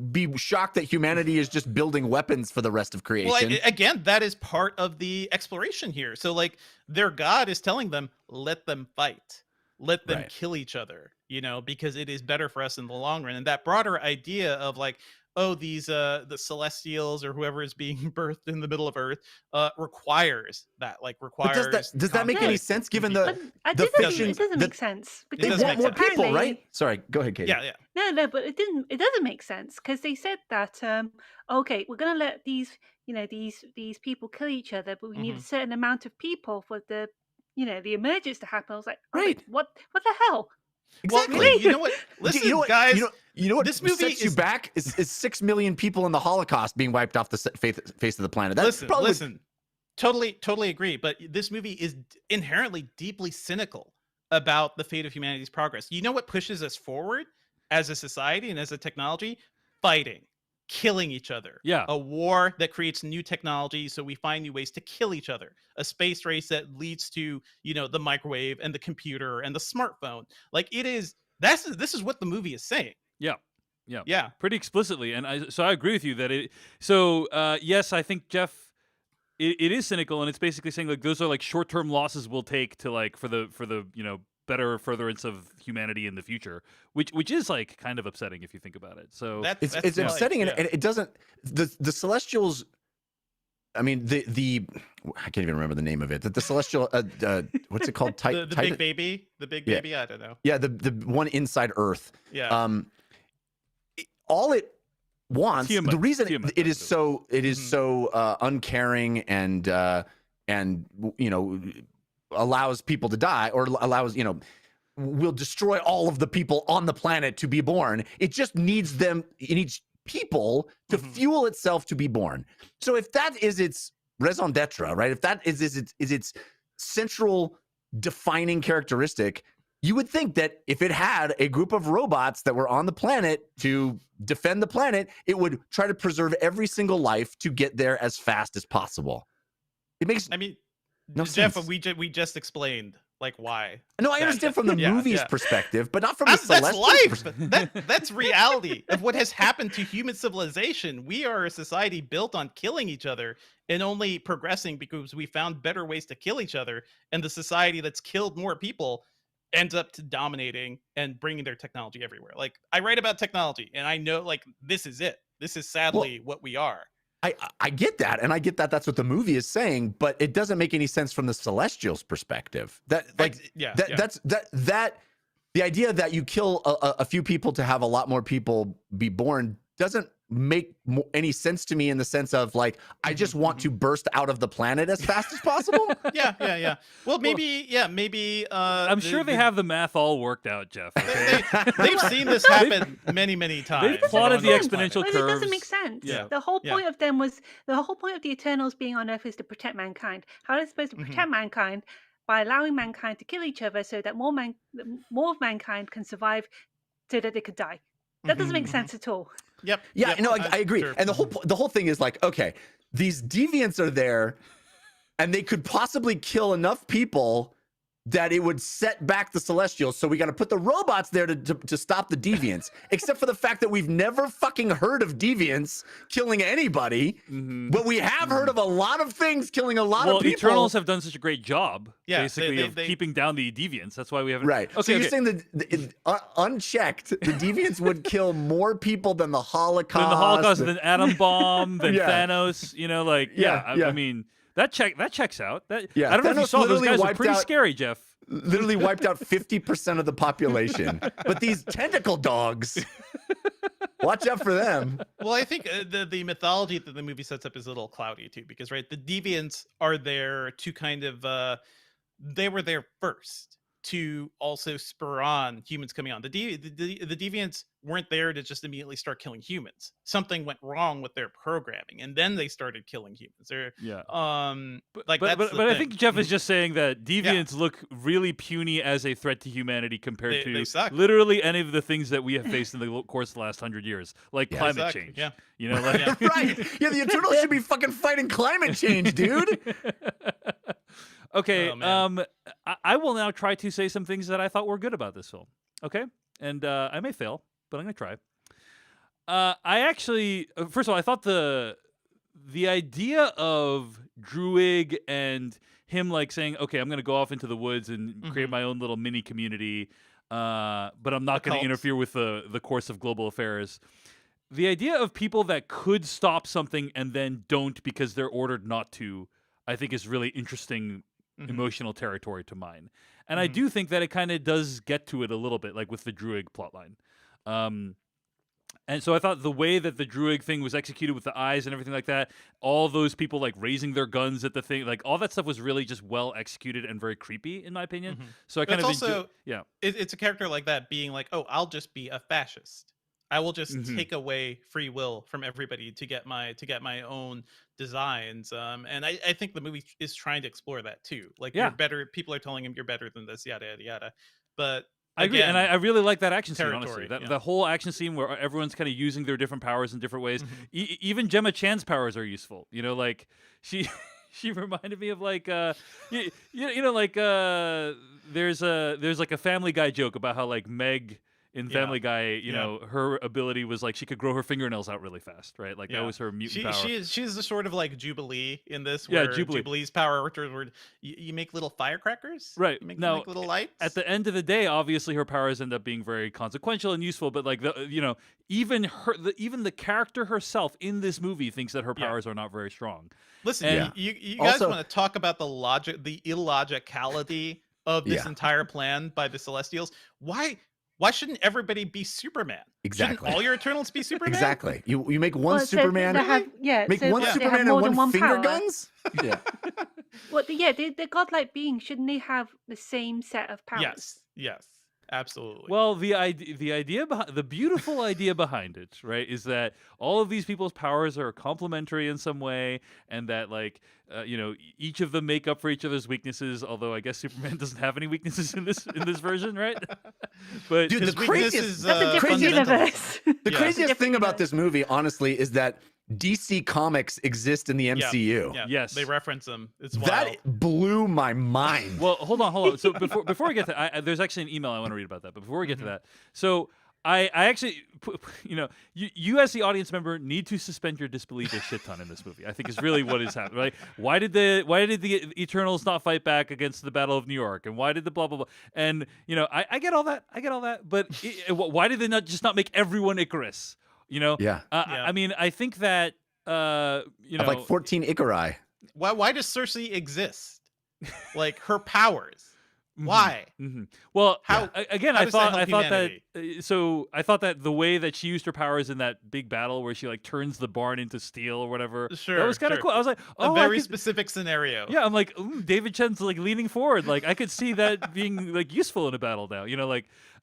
be shocked that humanity is just building weapons for the rest of creation. Well, again, that is part of the exploration here. So like their god is telling them, let them fight. let them Right. kill each other, because it is better for us in the long run. And that broader idea of like, oh, these the celestials or whoever is being birthed in the middle of Earth requires that, like But requires does that make any conflict sense between given people. But the it doesn't. fiction It doesn't that make sense It they doesn't want make more sense. people, right? apparently- Sorry, go ahead, Katie. Yeah. No, but it didn't. It doesn't make sense because they said that okay, we're gonna let these people kill each other, but we need a Mhm. certain amount of people for the the emergence to happen. I was like, oh, wait, Right. what the hell? Exactly. Well, you know what? Listen, you know what, guys. You know what this movie sets you is- back is 6 million people in the Holocaust being wiped off the face of the planet. That listen, probably would- listen. Totally agree. But this movie is inherently deeply cynical about the fate of humanity's progress. You know what pushes us forward as a society and as a technology? Fighting, killing each other. Yeah. A war that creates new technology, so we find new ways to kill each other. A space race that leads to, the microwave and the computer and the smartphone. Like this is what the movie is saying. Yeah. Pretty explicitly, and I agree with you that it. So yes, I think Jeff, it is cynical, and it's basically saying like those are like short-term losses we'll take to like for the better furtherance of humanity in the future, which is like kind of upsetting if you think about it. So it's that's like, upsetting, yeah. and it doesn't. The Celestials. I mean, the I can't even remember the name of it. The Celestial. What's it called? the big baby. The big Yeah. baby. I don't know. Yeah, the one inside Earth. Yeah. All it wants, Tiamat. the reason Tiamat, it is that's so Mhm. so uncaring and allows people to die, or allows will destroy all of the people on the planet to be born. It just needs them. It needs people to Mhm. fuel itself to be born. So if that is its raison d'etre, right? If that is its central defining characteristic, you would think that if it had a group of robots that were on the planet to defend the planet, it would try to preserve every single life to get there as fast as possible. It makes I mean, no Jeff, sense. we just explained like why. No, I that- understand from the yeah, movie's yeah. perspective, but not from the That's Celestial life. perspective. That's reality of what has happened to human civilization. We are a society built on killing each other and only progressing because we found better ways to kill each other. And the society that's killed more people ends up dominating and bringing their technology everywhere. Like I write about technology, and I know like this is it. This is sadly what we are. I get that, and I get that that's what the movie is saying, but it doesn't make any sense from the Celestials' perspective. That's the idea that you kill a few people to have a lot more people be born doesn't make any sense to me in the sense of like I just want to burst out of the planet as fast as possible. Yeah. Well, maybe. I'm sure they have the math all worked out, Jeff. Okay? They've seen this happen many times. They've plotted on the the exponential planet. But it doesn't curves. make sense. Yeah. The whole Yeah. point of them was the whole point of the Eternals being on Earth is to protect mankind. How are they supposed to protect mankind? By allowing mankind to kill each other so that more of mankind can survive so that they could die. That doesn't make sense at all. Yep. Yeah, yep, no, I agree. sure. And the whole thing is like, okay, these deviants are there, and they could possibly kill enough people that it would set back the Celestials. So we got to put the robots there to stop the deviants. Except for the fact that we've never fucking heard of deviants killing anybody, but we have heard of a lot of things killing a lot Well, of people. Eternals have done such a great job, Yeah, basically, they- of they- keeping down the deviants. That's why we haven't. Right. Okay. So you're okay. saying that unchecked, the deviants would kill more people than the Holocaust. Than the Holocaust, than atom bomb, than Yeah. Thanos. Yeah, I yeah. mean that checks out. I don't know if you Thanos saw those literally guys. Are wiped pretty out- scary, Jeff. Literally wiped out 50% of the population. But these tentacle dogs, watch out for them. Well, I think the mythology that the movie sets up is a little cloudy too, because right, the deviants are there to kind of they were there first to also spur on humans coming on. The deviants weren't there to just immediately start killing humans. Something went wrong with their programming, and then they started killing humans. They're Yeah. like But that's the I thing. think Jeff is just saying that deviants look really puny as a threat to humanity compared They to suck. literally any of the things that we have faced in the course of the last 100 years, like Yeah. climate Exactly, change. yeah. You know, like Yeah. Right. Yeah, the Eternals should be fucking fighting climate change, dude. Okay, Oh, man. I will now try to say some things that I thought were good about this film. Okay, and I may fail, but I'm gonna try. I actually, first of all, I thought the the idea of Druig and him like saying, "Okay, I'm going to go off into the woods and create my own little mini community, but I'm not going to cult. interfere with the course of global affairs." The idea of people that could stop something and then don't because they're ordered not to, I think, is really interesting emotional territory to mine. And I do think that it kind of does get to it a little bit, like with the Druig plotline. And so I thought the way that the Druig thing was executed with the eyes and everything like that, all those people like raising their guns at the thing, like all that stuff was really just well executed and very creepy, in my opinion. So I kind of also yeah. it's a character like that being like, oh, I'll just be a fascist. I will just take away free will from everybody to get my own designs. And I think the movie is trying to explore that too. Like you're better. People are telling him you're better than this, yada yada yada. But I agree, and I really like that action scene, territory, honestly. The whole action scene where everyone's kind of using their different powers in different ways. Even Gemma Chan's powers are useful. You know, like she reminded me of like like there's like a Family Guy joke about how like Meg in Family Guy, you know, her ability was like she could grow her fingernails out really fast, right? Like that was her mutant power. She's the sort of like Jubilee in this. Where Jubilee's power, where you make little firecrackers, right? You make little lights. At the end of the day, obviously her powers end up being very consequential and useful. But like even the character herself in this movie thinks that her powers are not very strong. Listen, you guys want to talk about the illogicality of this entire plan by the Celestials? Why shouldn't everybody be Superman? Exactly. Shouldn't all your Eternals be Superman? Exactly. You make one Superman. Make one Superman and one finger guns. Yeah. Well, the godlike beings, shouldn't they have the same set of powers? Yes. Absolutely. Well, the beautiful idea behind it, right, is that all of these people's powers are complementary in some way, and that like each of them make up for each other's weaknesses. Although I guess Superman doesn't have any weaknesses in this version, right? But dude, the craziest, that's a different universe. The craziest thing about this movie, honestly, is that DC Comics exist in the MCU. Yeah. Yes, they reference them. It's wild. That blew my mind. Well, hold on. So before we get to that, there's actually an email I want to read about that. But before we get to that, so I actually, you as the audience member need to suspend your disbelief a shit ton in this movie. I think is really what is happening. Right? Why did the Eternals not fight back against the Battle of New York? And why did the blah blah blah? And I get all that. But why did they not make everyone Icarus? I mean, I think that Of like 14 Icari. Why does Cersei exist? Like her powers. Why? Well, how again? How I does thought that help that. humanity? I thought that the way that she used her powers in that big battle, where she like turns the barn into steel or whatever, that was kind of cool. I was like, a very specific scenario. Yeah, I'm like, David Chen's like leaning forward. Like I could see that being like useful in a battle now.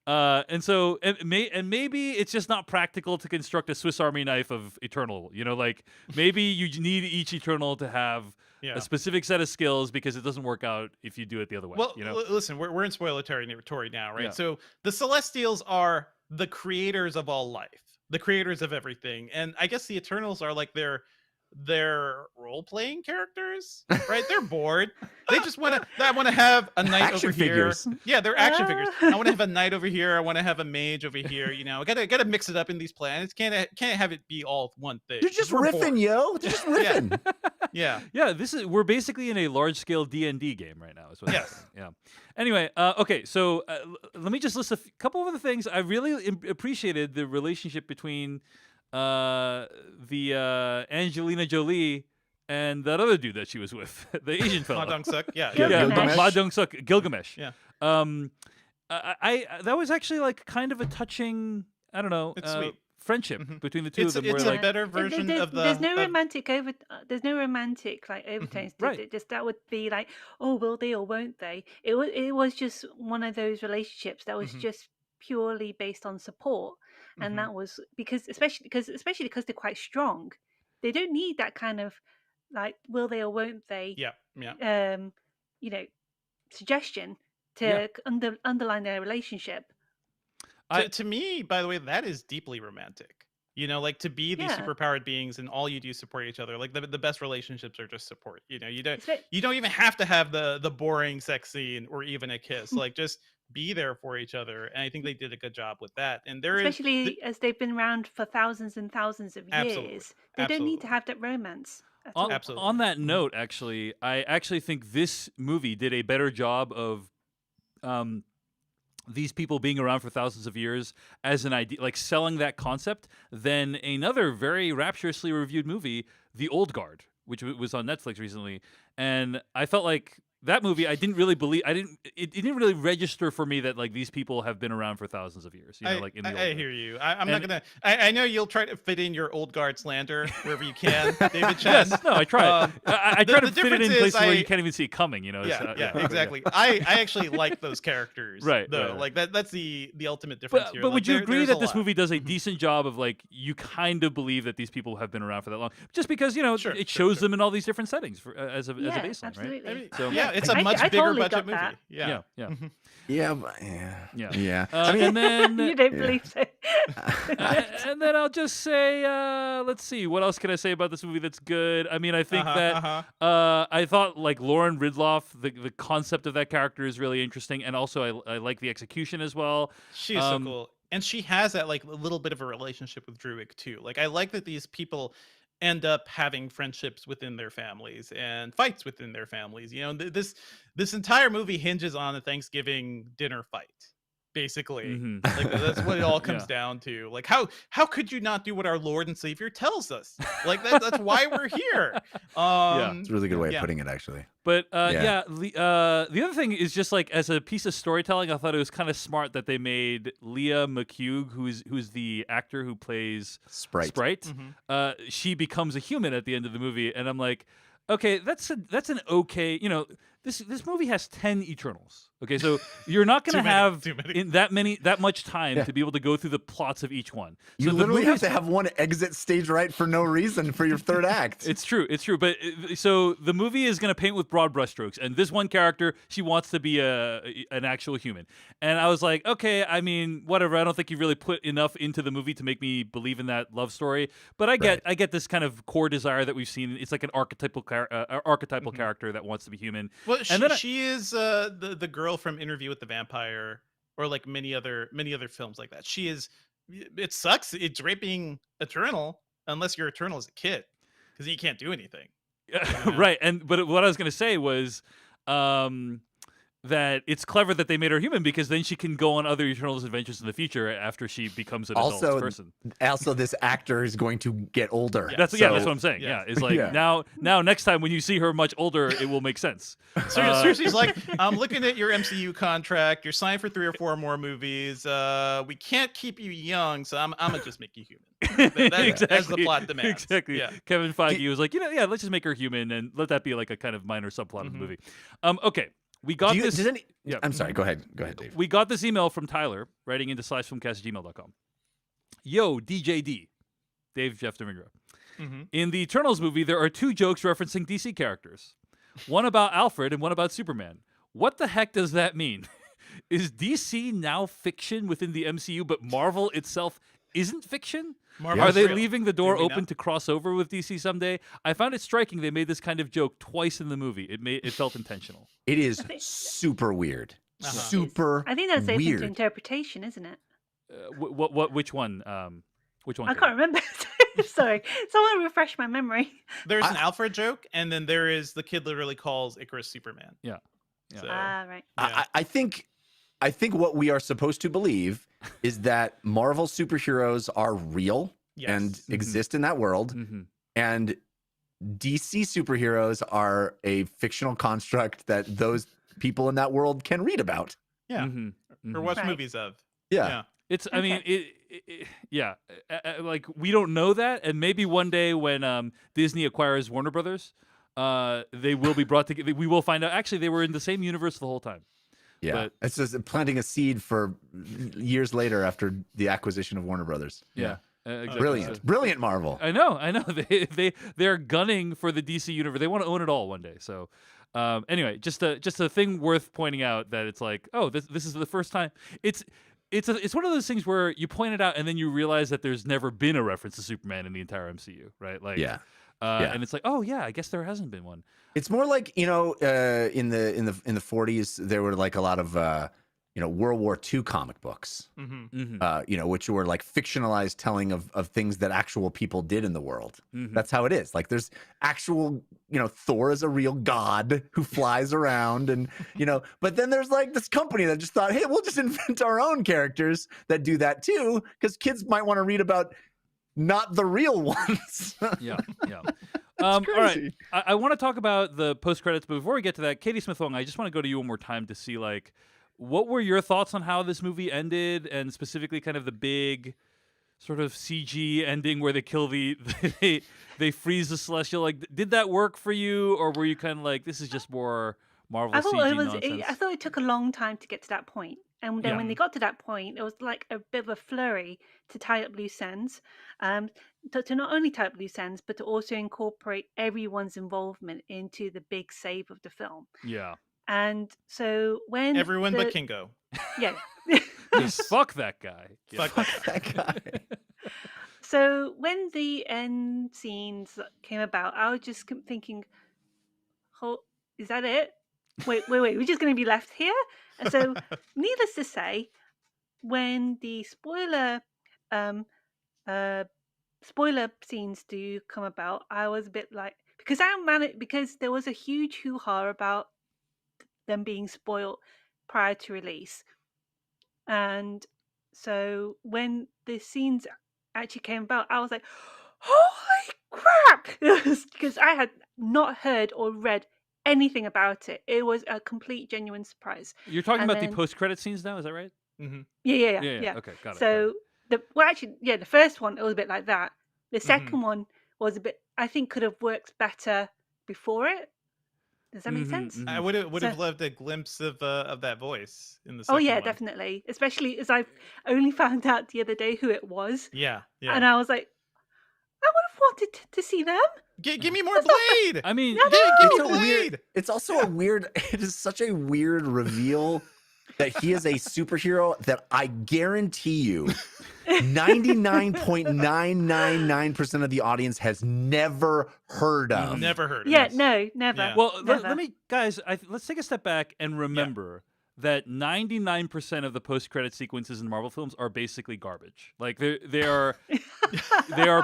And maybe it's just not practical to construct a Swiss Army knife of Eternal. Like maybe you need each Eternal to have a specific set of skills because it doesn't work out if you do it the other way. Well, listen, we're in spoiler territory now, right? Yeah. So the Celestials are the creators of all life, the creators of everything, and I guess the Eternals are like their role-playing characters, right? They're bored. They just want to have a knight action over figures. here. Yeah, they're action figures. I want to have a knight over here. I want to have a mage over here. I gotta mix it up in these planets. Can't have it be all one thing. They're just We're riffing, bored. yo. They're just riffing. Yeah. We're basically in a large-scale D&D game right now. Is what I'm saying. Yeah. Anyway, okay, so let me just list a couple of other things. I really appreciated the relationship between the Angelina Jolie and that other dude that she was with, the Asian fella. Ma Dong-suk. Yeah. Gilgamesh. Ma Dong-suk, Gilgamesh. Yeah. I that was actually like kind of a touching, I don't know, It's sweet. Friendship between the two of them. It's where, a like, better version of the. There's no romantic like overtones. Right. It just that would be like, oh, will they or won't they? It was just one of those relationships that was just purely based on support, and that was especially because they're quite strong. They don't need that kind of like will they or won't they? Yeah. Suggestion to underline their relationship. To me, by the way, that is deeply romantic. Like to be these Yeah. superpowered beings and all you do is support each other. Like the best relationships are just support. You don't It's ve- you don't even have to have the boring sex scene or even a kiss. Like just be there for each other. And I think they did a good job with that. And there is Especially as they've been around for thousands and thousands of Absolutely. years. They don't need to Absolutely. have that romance at On, all. Absolutely. on that note, actually, I actually think this movie did a better job of these people being around for thousands of years as an idea, like selling that concept, than another very rapturously reviewed movie, The Old Guard, which was on Netflix recently. And I felt like that movie, I didn't really believe. It didn't really register for me that like these people have been around for thousands of years. Like in the Old I Guard. hear you. I'm not And- gonna. I know you'll try to fit in your old guard slander wherever you can, David Chen. Yes, no, I try. I the- try to the fit it in difference is places where I- you can't even see it coming. Yeah, so, exactly. I actually like those characters, Right, Though, right. like that's the ultimate difference But, here. but Like, would you there- agree there's that a this lot. movie does a decent job of like you kind of believe that these people have been around for that long, just because Sure, it sure, shows sure. them in all these different settings as a Yeah, baseline, absolutely. right? I mean, So- yeah, it's a I- much I bigger totally budget got movie. that. Yeah. Yeah. Yeah, but, yeah. Yeah. Yeah. And then You don't yeah. believe so. and then I'll just say, let's see, what else can I say about this movie that's good? I mean, I think that I thought like Lauren Ridloff, the concept of that character is really interesting, and also I like the execution as well. She is so cool. And she has that like a little bit of a relationship with Druig too. Like I like that these people end up having friendships within their families and fights within their families. This entire movie hinges on a Thanksgiving dinner fight. Basically, Mhm. like that's what it all comes Yeah. down to. Like how could you not do what our Lord and Savior tells us? Like that's why we're here. It's a really good way yeah. of putting it, actually. But Yeah. the other thing is just like as a piece of storytelling, I thought it was kind of smart that they made Leah McHugh, who's the actor who plays Sprite. Mhm. She becomes a human at the end of the movie, and I'm like, okay, that's an okay, this movie has 10 Eternals. Okay, so you're not going Too to many, have too many. that much time Yeah. to be able to go through the plots of each one. So You the literally have movies- to have one exit stage right for no reason for your third act. It's true. But so the movie is going to paint with broad brushstrokes, and this one character, she wants to be an actual human. And I was like, okay, I mean, whatever. I don't think you really put enough into the movie to make me believe in that love story. But I get this kind of core desire that we've seen. It's like an archetypal character that wants to be human. Well, And then she is the girl from Interview with the Vampire, or like many other films like that. She is. It sucks. It's great being eternal unless you're eternal as a kid, because you can't do anything. Right. But what I was going to say was that it's clever that they made her human, because then she can go on other Eternals adventures in the future after she becomes an adult person. Also, this actor is going to get older. That's so- what I'm saying. yeah. Yeah, it's like Yeah. now next time when you see her much older, it will make sense. Seriously, he's like, I'm looking at your MCU contract. You're signed for 3 or 4 more movies. We can't keep you young, so I'm gonna just make you human. As the plot demands. Exactly. Yeah. Kevin Feige was like, let's just make her human and let that be like a kind of minor subplot of the movie. Okay, we got this. Yeah. I'm sorry. Go ahead, Dave. We got this email from Tyler writing into /filmcast@gmail.com. Yo, DJD, Dave Jeff Domingo. Mhm. In the Eternals movie, there are 2 jokes referencing DC characters. One about Alfred and one about Superman. What the heck does that mean? Is DC now fiction within the MCU, but Marvel itself isn't fiction? Marvel's Are they real. leaving the door Maybe open not. to cross over with DC someday? I found it striking they made this kind of joke twice in the movie. It felt intentional. It is think- super weird. Uh-huh. Super. I think that's open weird. to interpretation, isn't it? Which one? Which one? I Kevin? can't remember. Sorry. Someone refresh my memory. There's an Alfred joke, and then there is the kid literally calls Icarus Superman. Yeah. Yeah. So, Right. yeah. I think what we are supposed to believe is that Marvel superheroes are real Yes. and Mhm. exist in that world, Mhm. and DC superheroes are a fictional construct that those people in that world can read about. Yeah. Mhm. or Mhm. watch Right. movies of. Yeah. It's. I mean, Okay. yeah. Like we don't know that, and maybe one day when Disney acquires Warner Brothers, they will be brought together. We will find out. Actually, they were in the same universe the whole time. Yeah, But- it's just planting a seed for years later after the acquisition of Warner Brothers. Yeah. Exactly. Brilliant, So- brilliant Marvel. I know. They're gunning for the DC universe. They want to own it all one day. So, anyway, just a thing worth pointing out that it's like, oh, this is the first time. it's one of those things where you point it out and then you realize that there's never been a reference to Superman in the entire MCU, right? Like, Yeah. And it's like, oh yeah, I guess there hasn't been one. It's more like, in the 40s there were like a lot of World War II comic books. Which were like fictionalized telling of things that actual people did in the world. That's how it is. Like there's actual, Thor is a real god who flies around and, but then there's like this company that just thought, hey, we'll just invent our own characters that do that too, because kids might want to read about not the real ones. Yeah. All right. crazy. I want to talk about the post credits, but before we get to that, Katie Smith-Wong, I just want to go to you one more time to see like, what were your thoughts on how this movie ended, and specifically kind of the big sort of CG ending where they kill they freeze the Celestial? Like, did that work for you, or were you kind of like, this is just more Marvel I thought CG it was. nonsense? I thought it took a long time to get to that point, and then when they got to that point, it was like a bit of a flurry to tie up loose ends, to not only tie up loose ends, but to also incorporate everyone's involvement into the big save of the film. Yeah. And so when Everyone but Kingo. yeah. Just fuck that guy. Yeah. Fuck that guy. That guy. So when the end scenes came about, I was just thinking, is that it? Wait, we're just going to be left here? And so, needless to say, when the spoiler scenes do come about, I was a bit like, because there was a huge hoo-ha about them being spoiled prior to release. And so when the scenes actually came about, I was like, holy crap! Because I had not heard or read anything about it. It was a complete genuine surprise. You're talking And about the then- post-credit scenes now, is that right? Yeah. Okay, got it. So the first one, it was a bit like that. The second one was a bit, I think, could have worked better before it. Does that make sense? I would have loved a glimpse of that voice in the Oh second yeah, one. definitely. Especially as I only found out the other day who it was, Yeah. and I was like, I would have wanted to see them. Give me more Blade. I mean, Give me It's a Blade. weird. It's also it is such a weird reveal that he is a superhero that I guarantee you 99.999% of the audience has never heard of. Never heard of Yeah, this. no, never. Yeah. well, never. let me, guys, let's take a step back and remember that 99% of the post-credit sequences in Marvel films are basically garbage. Like they are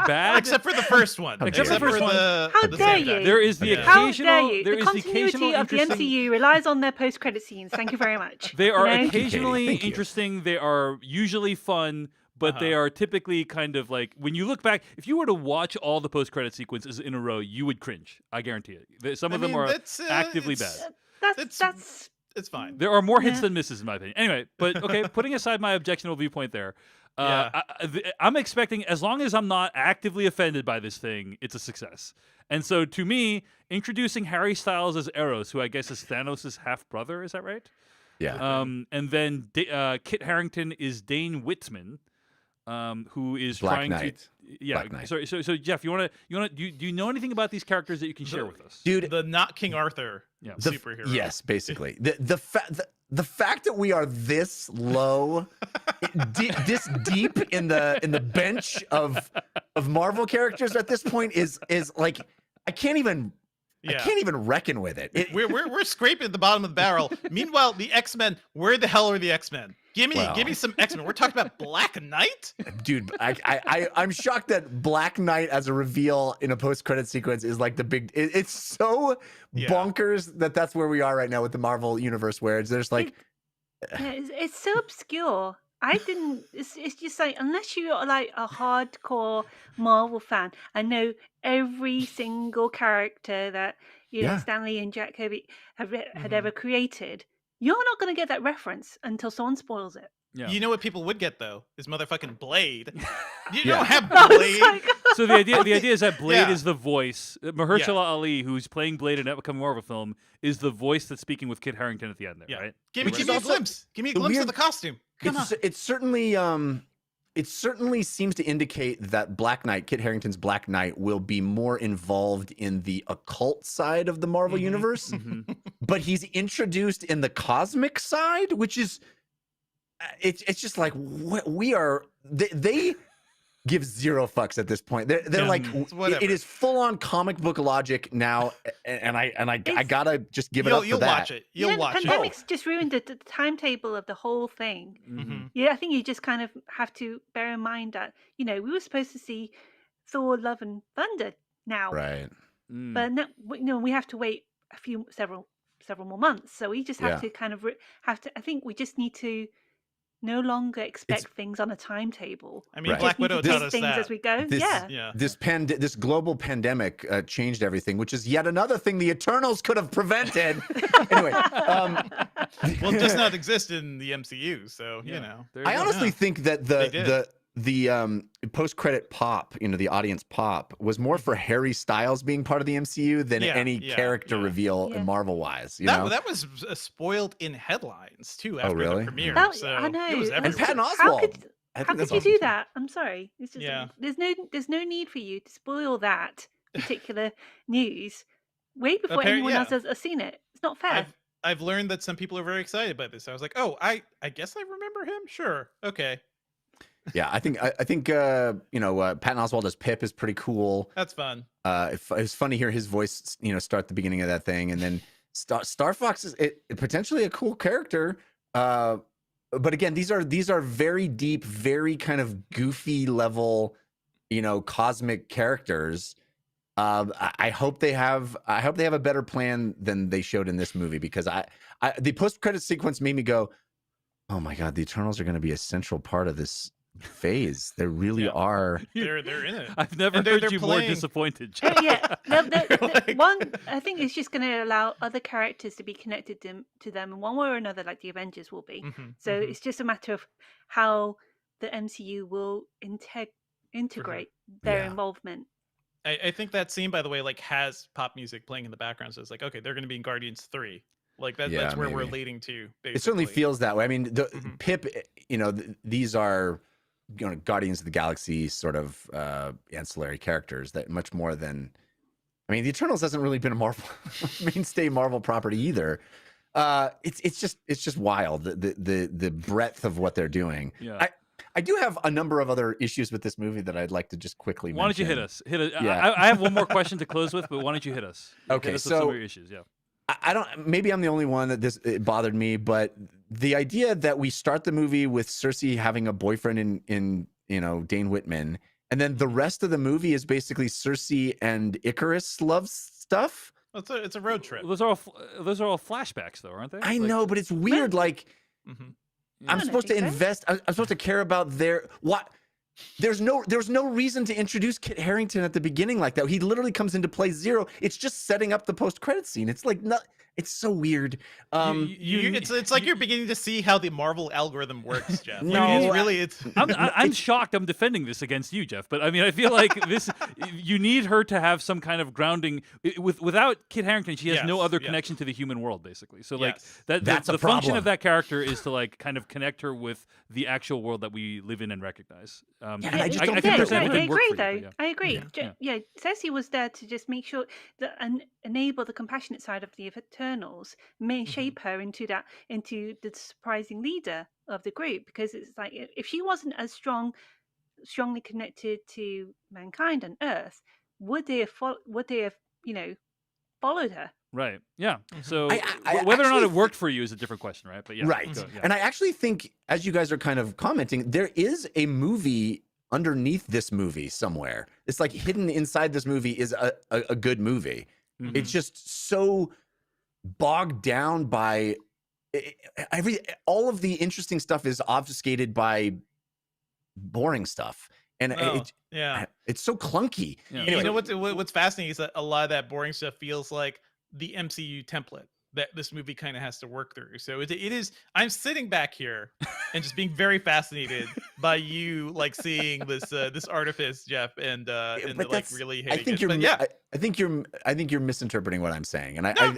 bad. Except for the first one. Except for the first one. How the dare same guy. you? There is the Yeah. How occasional. dare you? There The is the occasional continuity of the interesting. MCU relies on their post-credit scenes. Thank you very much. They are You know? occasionally Thank you. interesting. They are usually fun, but they are typically kind of like, when you look back, if you were to watch all the post-credit sequences in a row, you would cringe. I guarantee it. Some of them are that's, actively it's- bad. That's It's fine. There are more hits Yeah. than misses, in my opinion. Anyway, but okay, putting aside my objectionable viewpoint there, Yeah. I'm expecting, as long as I'm not actively offended by this thing, it's a success. And so, to me, introducing Harry Styles as Eros, who I guess is Thanos' half-brother, is that right? Yeah. And then Kit Harington is Dane Whitman, who is Black trying Knight. to. Yeah. Black Knight. So Jeff, do you know anything about these characters that you can share with us? Dude, The not King Arthur Yeah. superhero. Yes, basically. The fact that we are this low, this deep in the bench of Marvel characters at this point is like I can't even reckon with it. We're scraping at the bottom of the barrel. Meanwhile, the X-Men, where the hell are the X-Men? Give me some X-Men. We're talking about Black Knight? Dude, I'm shocked that Black Knight as a reveal in a post-credit sequence is like the big. It's so bonkers that's where we are right now with the Marvel universe, where there's like, it's so obscure. I didn't. It's just like, unless you're like a hardcore Marvel fan, I know every single character that Stanley and Jack Kirby had ever created. You're not going to get that reference until someone spoils it. Yeah. You know what people would get though? Is motherfucking Blade. You Yeah. don't have I was Blade. like, So the idea is that Blade Yeah. is the voice. Mahershala Yeah. Ali, who's playing Blade in an upcoming Marvel film, is the voice that's speaking with Kit Harington at the end there, Yeah. right? Give Which me is a also glimpse. Give me a the glimpse weird- of the costume. Come on. it certainly seems to indicate that Black Knight, Kit Harington's Black Knight, will be more involved in the occult side of the Marvel universe, but he's introduced in the cosmic side, which is it's just like we are. They give zero fucks at this point. They're Yeah, like it's whatever. it is full on comic book logic now, and I gotta just give it up for You'll that. watch it. You'll watch it. Pandemic's just ruined the timetable of the whole thing. Mhm. Yeah, I think you just kind of have to bear in mind that we were supposed to see Thor: Love and Thunder now, Right. but now, we have to wait several more months. So we just have Yeah. to kind of have to. I think we just need to no longer expect things on a timetable. I mean, Right. Black Just need to Widow take taught us things that. as we go. This, Yeah. This global pandemic changed everything, which is yet another thing the Eternals could have prevented. Anyway, Well, it does not exist in the MCU, so you know. There you I go. honestly think that They did. the post credit pop, the audience pop, was more for Harry Styles being part of the MCU than Yeah, any yeah, character yeah. reveal Yeah. Marvel wise. That was spoiled in headlines too after really? the premiere. That, So I know. it was And everywhere. Patton How Oswalt. could I how think could that's you awesome do too. that? I'm sorry. It's just Yeah. there's no need for you to spoil that particular news way before anyone else has seen it. It's not fair. I've learned that some people are very excited about this. I was like, oh, I guess I remember him. Sure, okay, Yeah, I think Patton Oswalt as Pip is pretty cool. that's fun. It's fun to hear his voice, start the beginning of that thing, and then Star Fox is potentially a cool character. But again, these are very deep, very kind of goofy level, cosmic characters. I hope they have a better plan than they showed in this movie, because the post credit sequence made me go, oh my god, the Eternals are going to be a central part of this phase. They really are. They're in it. I've never And they're heard you more playing- disappointed. Oh, Jeff. yeah, Like- one I think it's just going to allow other characters to be connected to them in one way or another, like the Avengers will be. Mhm, So mhm. it's just a matter of how the MCU will integrate their Yeah. involvement. I think that scene, by the way, like has pop music playing in the background. So it's like, okay, they're going to be in Guardians 3. Like that's Yeah, where we're maybe. leading to. Basically. It certainly feels that way. I mean, Mhm. Pip, these are Guardians of the Galaxy sort of ancillary characters that much more than. I mean, the Eternals hasn't really been a Marvel mainstay Marvel property either. It's just wild, the breadth of what they're doing. Yeah. I do have a number of other issues with this movie that I'd like to just quickly mention. Why don't you hit us? Yeah. I have one more question to close with, but why don't you hit us? Okay, hit us with some so- of your issues. Yeah. I don't. Maybe I'm the only one that it bothered me, but the idea that we start the movie with Cersei having a boyfriend in Dane Whitman, and then the rest of the movie is basically Cersei and Icarus love stuff. It's a road trip. Those are all flashbacks, though, aren't they? I Like- know, but it's weird. Like Mhm. Yeah. I'm don't supposed to think so. invest. I'm supposed to care about their what. There's no reason to introduce Kit Harington at the beginning like that. He literally comes into play zero. It's just setting up the post credit scene. It's like it's so weird. It's like you're beginning to see how the Marvel algorithm works, Jeff. Like, No, it's I'm shocked. I'm defending this against you, Jeff. But I mean, I feel like you need her to have some kind of grounding. Without Kit Harington, she has no Yes, other yes. connection to the human world, basically. So like Yes. That's a the function problem. of that character is to like kind of connect her with the actual world that we live in and recognize. Yeah, and I just don't I think can there's understand if it any- I didn't work agree, for though. you, but I agree. Yeah. Cersei was there to just make sure that enable the compassionate side of the Eternals, may shape her into the surprising leader of the group. Because it's like if she wasn't as strongly connected to mankind and Earth, would they have followed her? Right. Yeah. So I whether or not actually it worked for you is a different question, right? But yeah. Right. go, yeah. And I actually think, as you guys are kind of commenting, there is a movie underneath this movie somewhere. It's like hidden inside this movie is a good movie. Mhm. It's just so bogged down by all of the interesting stuff is obfuscated by boring stuff. And yeah. it's so clunky. Yeah. You Anyway. know what's fascinating is that a lot of that boring stuff feels like the MCU template that this movie kind of has to work through. So it is. I'm sitting back here and just being very fascinated by you, like seeing this artifice, Jeff, and But like that's- really I hating think it. you're But yeah, I think you're misinterpreting what I'm saying. And No,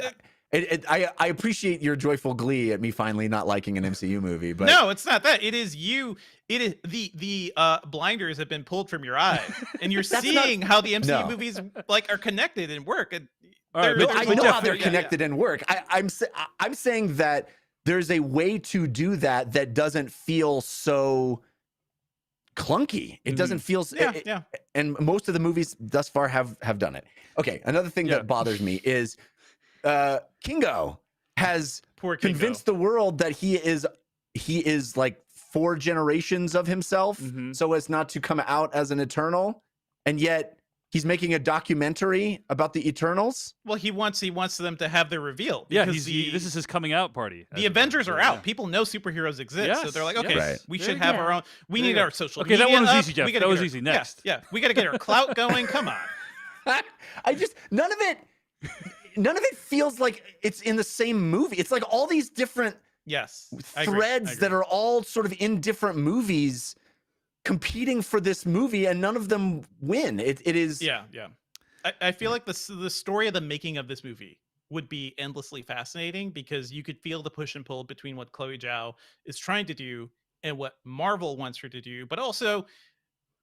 I appreciate your joyful glee at me finally not liking an MCU movie, but no, it's not that. It is you. It is the blinders have been pulled from your eye, and you're That's not- seeing how the MCU No. movies like are connected and work. And All right, they're- no, but I there's know a- how they're yeah, connected and work. I'm saying that there's a way to do that that doesn't feel so clunky. It doesn't feel Yeah. and most of the movies thus far have done it. Okay, another thing that bothers me is Kingo has Poor Kingo. convinced the world that he is like 4 generations of himself so as not to come out as an Eternal, and yet he's making a documentary about the Eternals. Well, he wants them to have their reveal. Yeah, because this is his coming out party. The Avengers are out. People know superheroes exist, so they're like, okay, Right. we There should you have go. our own. We need our social. Okay, that media one was up. easy, Jeff. We gotta That was get our- easy. Next. Yeah, we got to get our clout going. Come on. I just none of it feels like it's in the same movie. It's like all these different Yes. I agree. threads that are all sort of in different movies competing for this movie, and none of them win. It is Yeah. I feel like the story of the making of this movie would be endlessly fascinating because you could feel the push and pull between what Chloe Zhao is trying to do and what Marvel wants her to do, but also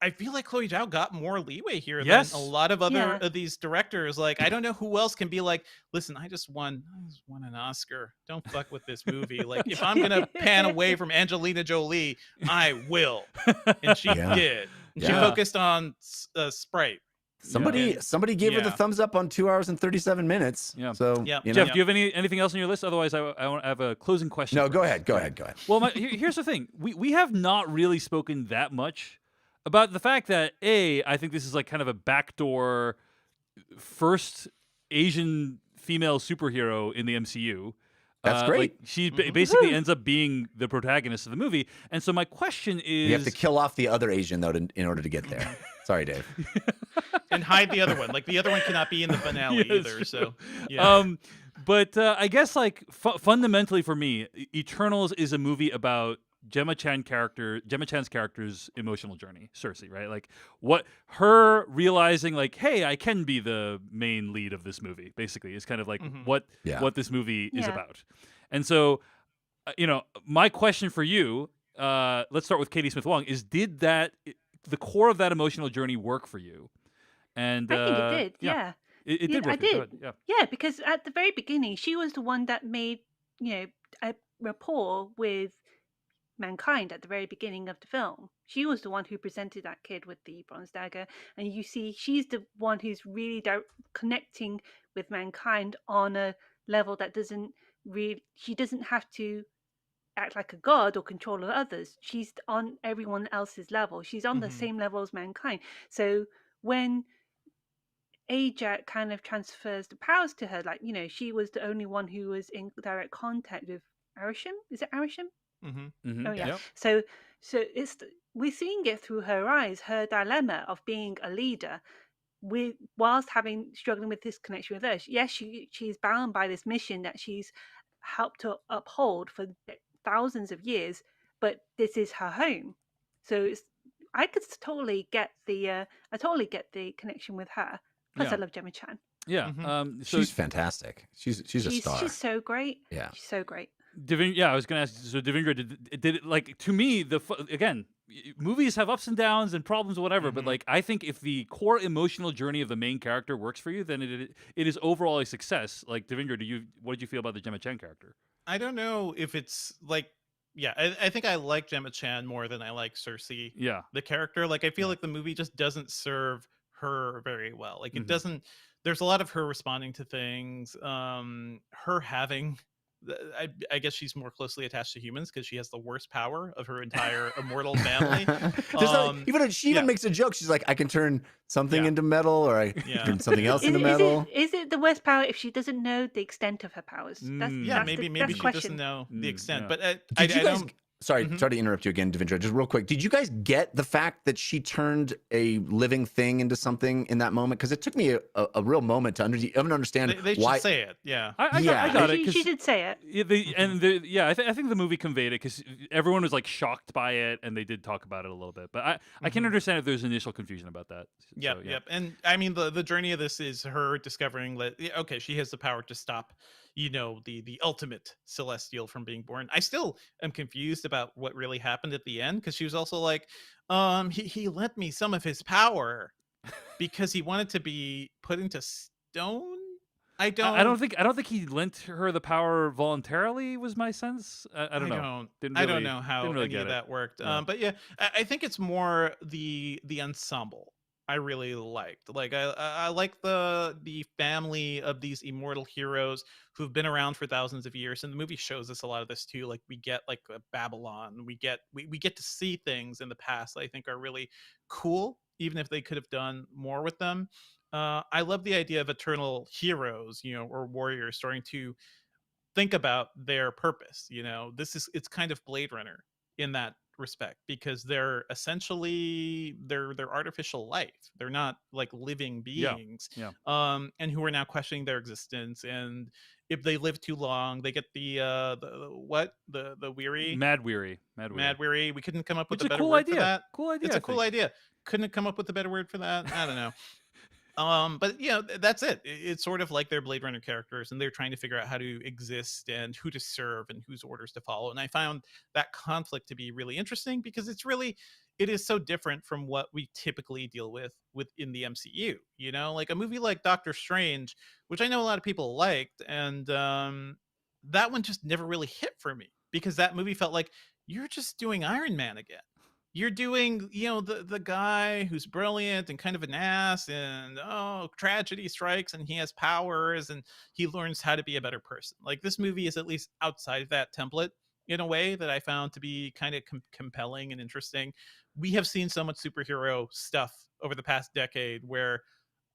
I feel like Chloe Zhao got more leeway here than a lot of other of these directors. Like, I don't know who else can be like, listen, I just won an Oscar. Don't fuck with this movie. Like, if I'm gonna pan away from Angelina Jolie, I will. And she did. And she focused on Sprite. Somebody gave her the thumbs up on 2 hours and 37 minutes. Yeah. So Jeff, do you have anything else on your list? Otherwise, I have a closing question. No, go ahead. Go ahead. Well, here's the thing: we have not really spoken that much about the fact that I think this is like kind of a backdoor first Asian female superhero in the MCU. That's great. Like she basically ends up being the protagonist of the movie. And so my question is, you have to kill off the other Asian though in order to get there. Sorry, Dave. And hide the other one. Like the other one cannot be in the finale either. True. So yeah. But I guess like fundamentally for me, Eternals is a movie about Gemma Chan's character's emotional journey, Cersei, right? Like what her realizing, like, hey, I can be the main lead of this movie. Basically, is kind of like what this movie is about. And so, my question for you, let's start with Katie Smith-Wong, is did the core of that emotional journey work for you? And I think it did. Yeah. It did work. I did. Yeah, because at the very beginning, she was the one that made a rapport with mankind at the very beginning of the film. She was the one who presented that kid with the bronze dagger, and you see she's the one who's really connecting with mankind on a level that she doesn't have to act like a god or control others. She's on everyone else's level. She's on the same level as mankind. So when Ajak kind of transfers the powers to her, like, she was the only one who was in direct contact with Arishem. Is it Arishem? Mm-hmm. Oh yeah. Yep. So we're seeing it through her eyes, her dilemma of being a leader, whilst struggling with this connection with us. Yes, she's bound by this mission that she's helped to uphold for thousands of years, but this is her home. So I could totally get the connection with her. Plus, I love Gemma Chan. Yeah. So she's fantastic. She's a star. She's so great. Yeah. She's so great. I was going to ask. So Devindra, did it, like, to me, again, movies have ups and downs and problems or whatever, but like I think if the core emotional journey of the main character works for you, then it is overall a success. Like, Devindra, what did you feel about the Gemma Chan character? I don't know if it's like, I think I like Gemma Chan more than I like Cersei. Yeah. The character, like, I feel like the movie just doesn't serve her very well. Like, it doesn't. There's a lot of her responding to things. Her having. I guess she's more closely attached to humans because she has the worst power of her entire immortal family. She even makes a joke. She's like, I can turn something into metal, or I can turn something else into metal. Is it the worst power if she doesn't know the extent of her powers? Maybe she doesn't know the extent. But Did you guys? Sorry to interrupt you again, Devindra. Just real quick, did you guys get the fact that she turned a living thing into something in that moment? Because it took me a real moment to understand they why. should say it. Yeah, I got it. She did say it. I think the movie conveyed it because everyone was like shocked by it, and they did talk about it a little bit. But I can understand if there's initial confusion about that. Yep. And I mean, the journey of this is her discovering that she has the power to stop the ultimate celestial from being born. I still am confused about what really happened at the end, because she was also like, he lent me some of his power because he wanted to be put into stone. I don't. I don't think he lent her the power voluntarily. Was my sense. I don't know. I don't know how didn't really any get of it. that worked. Yeah. But yeah, I think it's more the ensemble. I really liked. Like I like the family of these immortal heroes who've been around for thousands of years, and the movie shows us a lot of this too. Like we get like Babylon, we get to see things in the past that I think are really cool, even if they could have done more with them. I love the idea of eternal heroes, or warriors starting to think about their purpose. It's kind of Blade Runner in that respect, because they're essentially they're artificial life. They're not like living beings. Yeah. And who are now questioning their existence, and if they live too long they get the weary. Mad weary. We couldn't come up with It's a a better cool word idea. for that. Cool idea. It's I a cool think. idea. Couldn't come up with a better word for that. I don't know. But that's it. It's sort of like they're Blade Runner characters, and they're trying to figure out how to exist and who to serve and whose orders to follow. And I found that conflict to be really interesting, because it is so different from what we typically deal with within the MCU. Like a movie like Doctor Strange, which I know a lot of people liked, and that one just never really hit for me, because that movie felt like you're just doing Iron Man again. You're doing, the guy who's brilliant and kind of an ass, and tragedy strikes and he has powers and he learns how to be a better person. Like, this movie is at least outside of that template in a way that I found to be kind of compelling and interesting. We have seen so much superhero stuff over the past decade where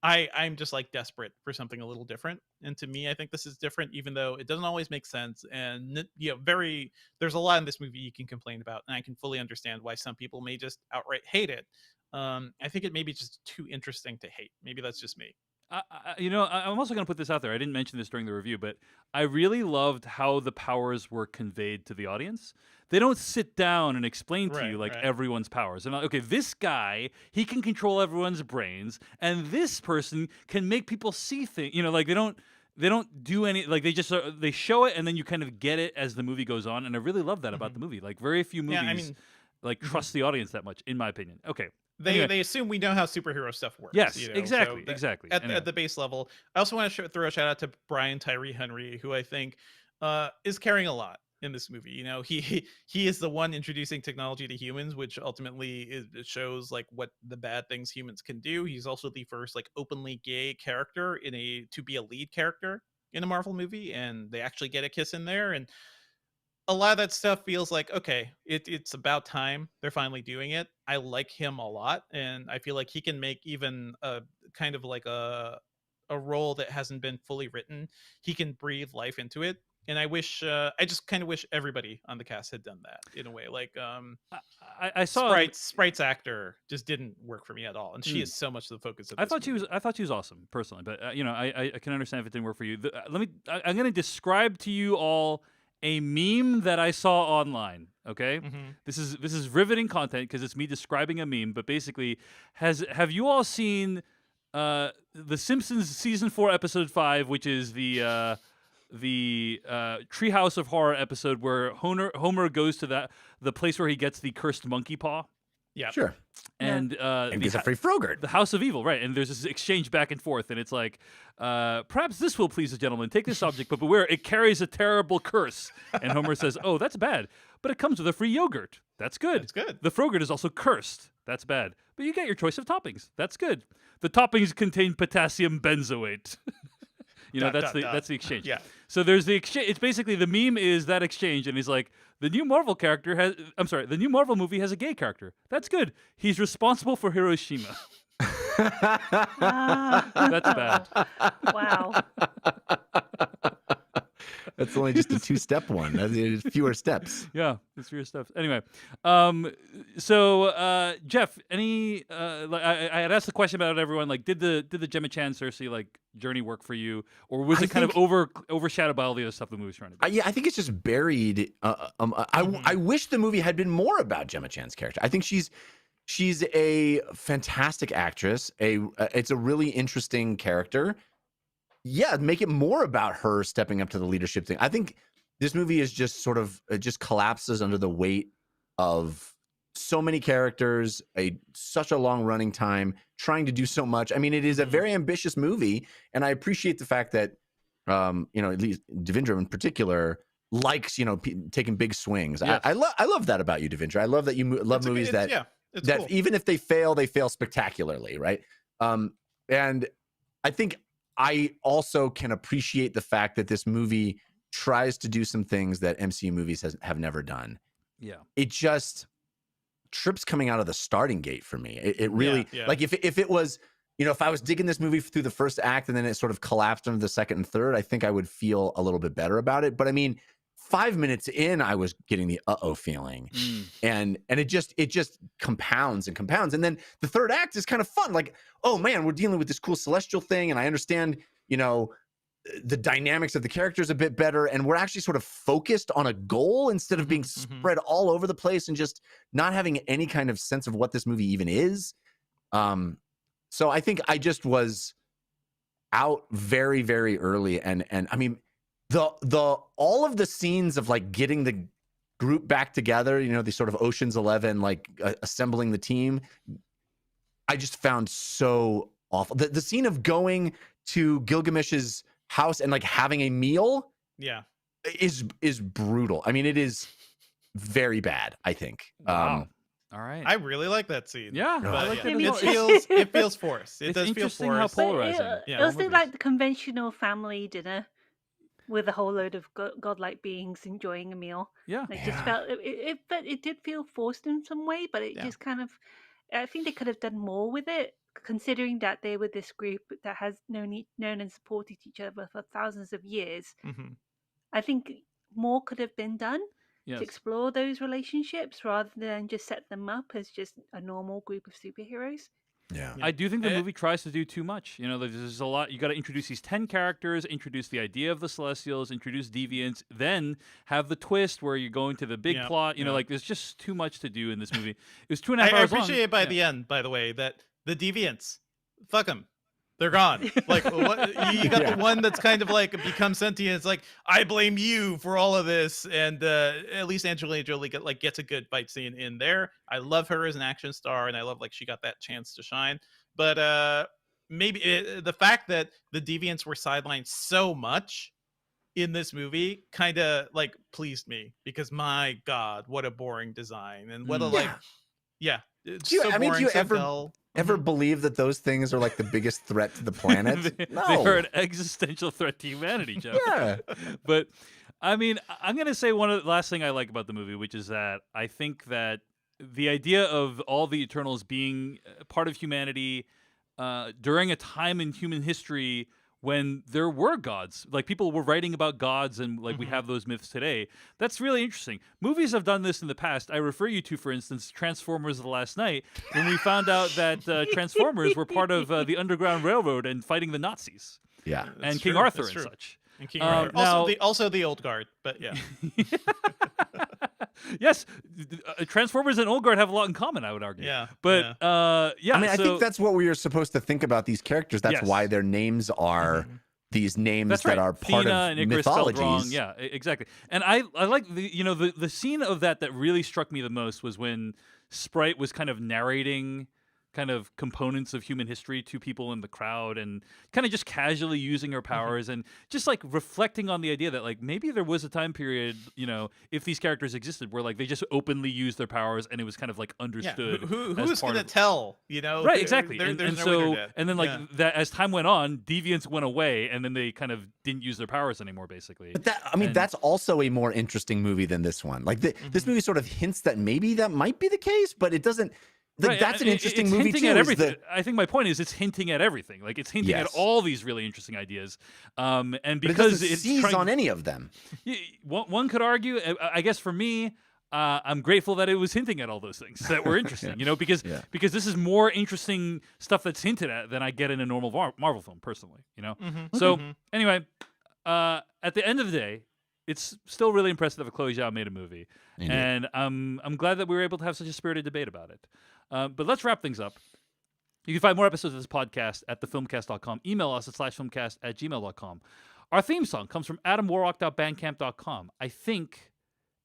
I'm just like desperate for something a little different. And to me, I think this is different, even though it doesn't always make sense. And there's a lot in this movie you can complain about, and I can fully understand why some people may just outright hate it. I think it may be just too interesting to hate. Maybe that's just me. I'm also going to put this out there. I didn't mention this during the review, but I really loved how the powers were conveyed to the audience. They don't sit down and explain to you like everyone's powers. And okay, this guy, he can control everyone's brains, and this person can make people see things. Like they don't do any, like they just they show it, and then you kind of get it as the movie goes on. And I really love that about the movie. Like very few movies trust the audience that much, in my opinion. Okay. They assume we know how superhero stuff works. Yes, exactly. At the base level. I also want to throw a shout out to Brian Tyree Henry, who I think is carrying a lot in this movie. He is the one introducing technology to humans, which ultimately it shows like what the bad things humans can do. He's also the first like openly gay character to be a lead character in a Marvel movie, and they actually get a kiss in there. And a lot of that stuff feels like, okay, it's about time they're finally doing it. I like him a lot, and I feel like he can make even a kind of like a role that hasn't been fully written. He can breathe life into it, and I just kind of wish everybody on the cast had done that in a way. Like, I saw Sprite's actor just didn't work for me at all, and she is so much the focus of this movie. I thought she was awesome personally, but I can understand if it didn't work for you. I'm going to describe to you all a meme that I saw online. Okay, this is riveting content because it's me describing a meme. But basically, have you all seen The Simpsons season 4 episode 5, which is the Treehouse of Horror episode where Homer goes to the place where he gets the cursed monkey paw? Yeah, sure. And gets a free Frogurt. The House of Evil, right? And there's this exchange back and forth, and it's like, perhaps this will please the gentleman. Take this object, but beware, it carries a terrible curse. And Homer says, "Oh, that's bad, but it comes with a free yogurt. That's good. That's good. The Frogurt is also cursed. That's bad, but you get your choice of toppings. That's good. The toppings contain potassium benzoate." That's the exchange. Yeah. So there's the exchange. It's basically the meme is that exchange, and he's like, the new Marvel movie has a gay character. That's good. He's responsible for Hiroshima. That's bad. Wow. That's only just a 2-step one. There's fewer steps. Yeah, it's fewer steps. Anyway, so Jeff, any I had asked the question about everyone. Like, did the Gemma Chan Cersei like journey work for you, or was it kind of overshadowed by all the other stuff the movie's trying to do? Yeah, I think it's just buried. I wish the movie had been more about Gemma Chan's character. I think she's a fantastic actress. It's a really interesting character. Yeah, make it more about her stepping up to the leadership thing. I think this movie is just sort of, it just collapses under the weight of so many characters, such a long running time, trying to do so much. I mean, it is a very ambitious movie, and I appreciate the fact that at least Devindra in particular, likes taking big swings. Yes. I love that about you, Devindra. I love that you love movies that cool. even if they fail spectacularly, right? And I think I also can appreciate the fact that this movie tries to do some things that MCU movies have never done. Yeah. It just trips coming out of the starting gate for me. It really like if it was, if I was digging this movie through the first act and then it sort of collapsed into the second and third, I think I would feel a little bit better about it. But I mean, 5 minutes in, I was getting the feeling, and it just compounds and compounds. And then the third act is kind of fun. Like, oh man, we're dealing with this cool celestial thing, and I understand, the dynamics of the characters a bit better, and we're actually sort of focused on a goal instead of being spread all over the place and just not having any kind of sense of what this movie even is. So I think I just was out very, very early, and I mean, the all of the scenes of like getting the group back together, the sort of Ocean's 11, like assembling the team, I just found so awful. The scene of going to Gilgamesh's house and like having a meal is brutal. I mean, it is very bad, I think. Wow. All right. I really like that scene. Yeah, but I like that as it feels forced. It does feel interesting how forced. polarizing. It was like the conventional family dinner with a whole load of godlike beings enjoying a meal. Yeah. It just felt it did feel forced in some way, but it just kind of, I think they could have done more with it, considering that they were this group that has known and supported each other for thousands of years. I think more could have been done to explore those relationships rather than just set them up as just a normal group of superheroes. Yeah. I do think the movie tries to do too much. There's a lot. You got to introduce these 10 characters, introduce the idea of the Celestials, introduce deviants, then have the twist where you're going to the big plot. Like there's just too much to do in this movie. It was 2.5 hours long. I appreciate it by the end, by the way, that the deviants, fuck them. They're gone. Like you got the one that's kind of like become sentient. It's like, I blame you for all of this. And at least Angelina Jolie gets a good fight scene in there. I love her as an action star, and I love she got that chance to shine. But maybe the fact that the deviants were sidelined so much in this movie kind of pleased me, because my God, what a boring design, and what a it's so boring, do you so dull. Ever believe that those things are like the biggest threat to the planet? They are an existential threat to humanity, Jeff. Yeah. But I mean, I'm going to say one of the last thing I like about the movie, which is that I think that the idea of all the Eternals being part of humanity during a time in human history when there were gods, like people were writing about gods, and we have those myths today. That's really interesting. Movies have done this in the past. I refer you to, for instance, Transformers: The Last Night, when we found out that Transformers were part of the Underground Railroad and fighting the Nazis. Yeah, and King Arthur and such. And King Arthur. Also the Old Guard, but yeah. Yes, Transformers and Old Guard have a lot in common, I would argue. Yeah, but I mean, I think that's what we are supposed to think about these characters. That's why their names are these names that are part Thena of and Icarus mythologies. Wrong. Yeah, exactly. And I like the scene of that really struck me the most was when Sprite was kind of narrating kind of components of human history to people in the crowd, and kind of just casually using her powers, and just reflecting on the idea that maybe there was a time period, if these characters existed, where they just openly used their powers, and it was kind of understood. Who's going to tell? Right, exactly. There's and no so internet. and then that as time went on, deviants went away, and then they kind of didn't use their powers anymore, basically. But that's also a more interesting movie than this one. This movie sort of hints that maybe that might be the case, but it doesn't. That's an interesting movie too. At everything. I think my point is it's hinting at everything. It's hinting at all these really interesting ideas. And because it seize on any of them. One could argue, I guess for me, I'm grateful that it was hinting at all those things that were interesting. Because this is more interesting stuff that's hinted at than I get in a normal Marvel film, personally. So anyway, at the end of the day, it's still really impressive that Chloe Zhao made a movie. Indeed. And I'm glad that we were able to have such a spirited debate about it. But let's wrap things up. You can find more episodes of this podcast at thefilmcast.com. Email us at /filmcast@gmail.com. Our theme song comes from adamwarrock.bandcamp.com. I think,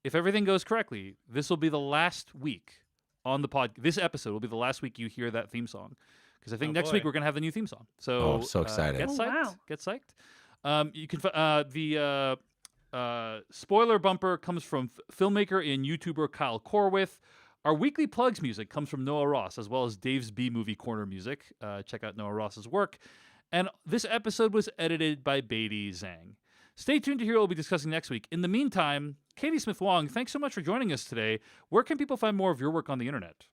if everything goes correctly, this will be the last week on the pod. This episode will be the last week you hear that theme song. Because I think next week we're going to have the new theme song. So, so excited. Get psyched. Wow. Get psyched. You can the spoiler bumper comes from filmmaker and YouTuber Kyle Corwith. Our weekly plugs music comes from Noah Ross, as well as Dave's B Movie Corner music. Check out Noah Ross's work. And this episode was edited by Beatty Zhang. Stay tuned to hear what we'll be discussing next week. In the meantime, Katie Smith-Wong, thanks so much for joining us today. Where can people find more of your work on the internet?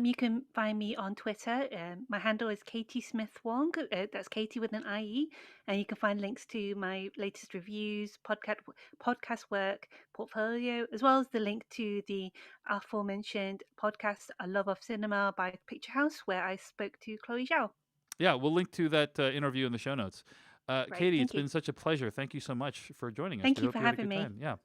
You can find me on Twitter. My handle is Katie Smith-Wong. That's Katie with an IE. And you can find links to my latest reviews, podcast work, portfolio, as well as the link to the aforementioned podcast, A Love of Cinema by Picture House, where I spoke to Chloe Zhao. Yeah, we'll link to that interview in the show notes. Katie, it's thank you. been such a pleasure. Thank you so much for joining us. Thank We you hope for had a having good me. time. Yeah.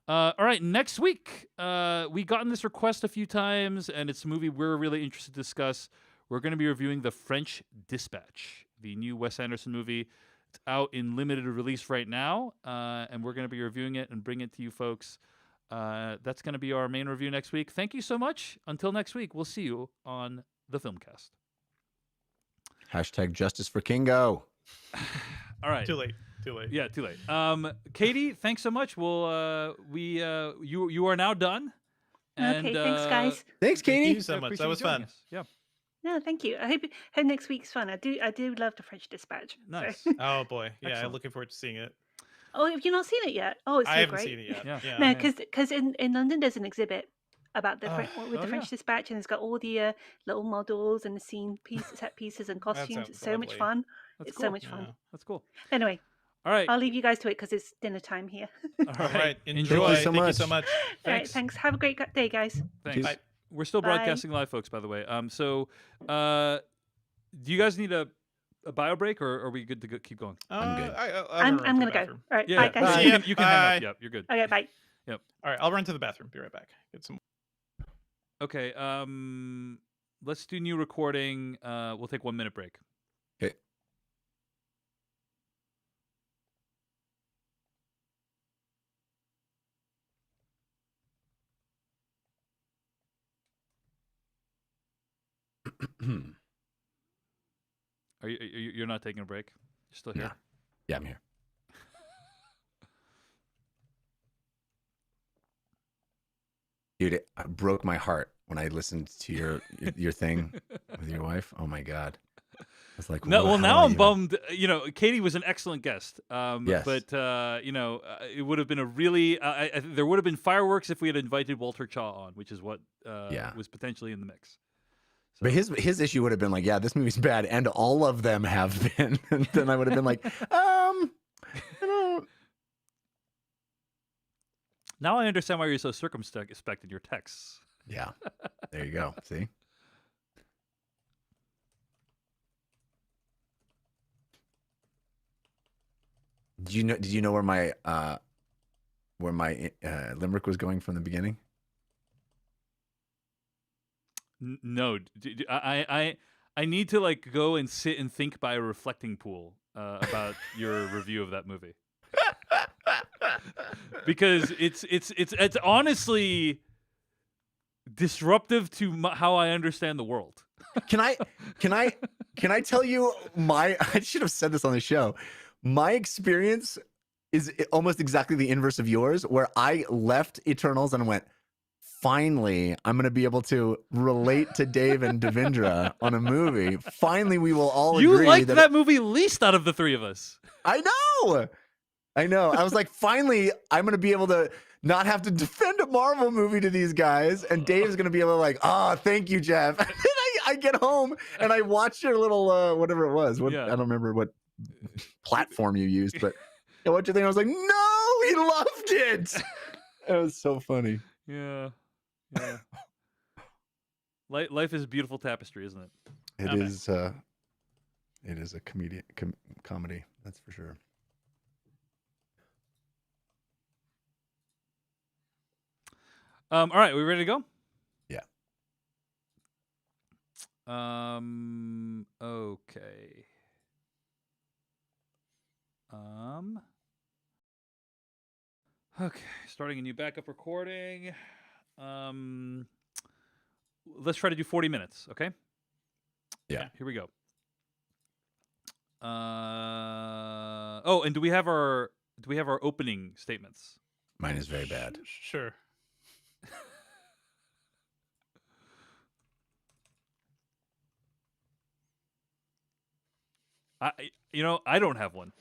All right, next week, we gotten this request a few times, and it's a movie we're really interested to discuss. We're going to be reviewing The French Dispatch, the new Wes Anderson movie. It's out in limited release right now, and we're going to be reviewing it and bring it to you folks. That's going to be our main review next week. Thank you so much. Until next week, we'll see you on the Filmcast. Hashtag justice for Kingo. All right. Too late. Yeah, too late. Katie, thanks so much. We'll you are now done. And, Okay, thanks, guys. Thanks, Thank Katie. you so much. appreciate That you was joining fun. us. Yeah, No, thank you. I hope next week's fun. I do love The French Dispatch. so- nice. Oh boy, yeah, I'm Excellent. looking forward to seeing it. Oh, have you not seen it yet? Oh, it's so I haven't great. seen it yet. Yeah. Yeah. No, because in London there's an exhibit about the Oh. with Oh, the French yeah. Dispatch, and it's got all the little models and the set pieces and costumes. sounds It's so much lovely. fun. That's It's cool. so much fun. Yeah. That's cool. Anyway, All right. I'll leave you guys to it because it's dinner time here. All All right. Enjoy. Thank you so Thank you so much. much. All right, thanks. Have a great day, guys. Thanks. Bye. We're still Bye. broadcasting live, folks. By the way. Do you guys need a bio break, or are we good to keep going? I'm good. I'm gonna go. bathroom. All right, Yeah. bye, guys. See You ya. can hang up. Bye. Yep, you're good. Okay, bye. All right, I'll run to the bathroom. Be right back. Get some. Okay. Let's do new recording. We'll take 1 minute break. Okay. You're not taking a break? You're still here? No. Yeah, I'm here. Dude, it broke my heart when I listened to your thing with your wife. Oh my god. I was like, No, "Wha- well, how now do I I'm even-" bummed. Katie was an excellent guest. Yes. But it would have been a really. There would have been fireworks if we had invited Walter Chaw on, which is what Yeah. was potentially in the mix. So, But his issue would have been like, yeah, this movie's bad, and all of them have been. And then I would have been like, I don't. now I understand why you're so circumspect in your texts. Yeah. There you go. See. Did you know where my limerick was going from the beginning? No, I need to like go and sit and think by a reflecting pool about your review of that movie. Because it's honestly disruptive to how I understand the world. Can I tell you I should have said this on the show. My experience is almost exactly the inverse of yours, where I left Eternals and went, finally, I'm going to be able to relate to Dave and Devindra on a movie. Finally, we will all You agree liked that movie least out of the three of us. I know. I was like, finally, I'm going to be able to not have to defend a Marvel movie to these guys. And Dave's going to be able to like, thank you, Jeff. And then I get home and I watch your little, whatever it was. Yeah. I don't remember what platform you used, but I watched your thing. I was like, no, he loved it. It was so funny. Yeah. Life is a beautiful tapestry, isn't it? It Okay. is. It is a comedy. That's for sure. All right, we ready to go? Yeah. Okay. Okay, starting a new backup recording. Let's try to do 40 minutes, okay? Yeah. Here we go. Oh, and do we have our opening statements? Mine is very bad. Sure. I don't have one.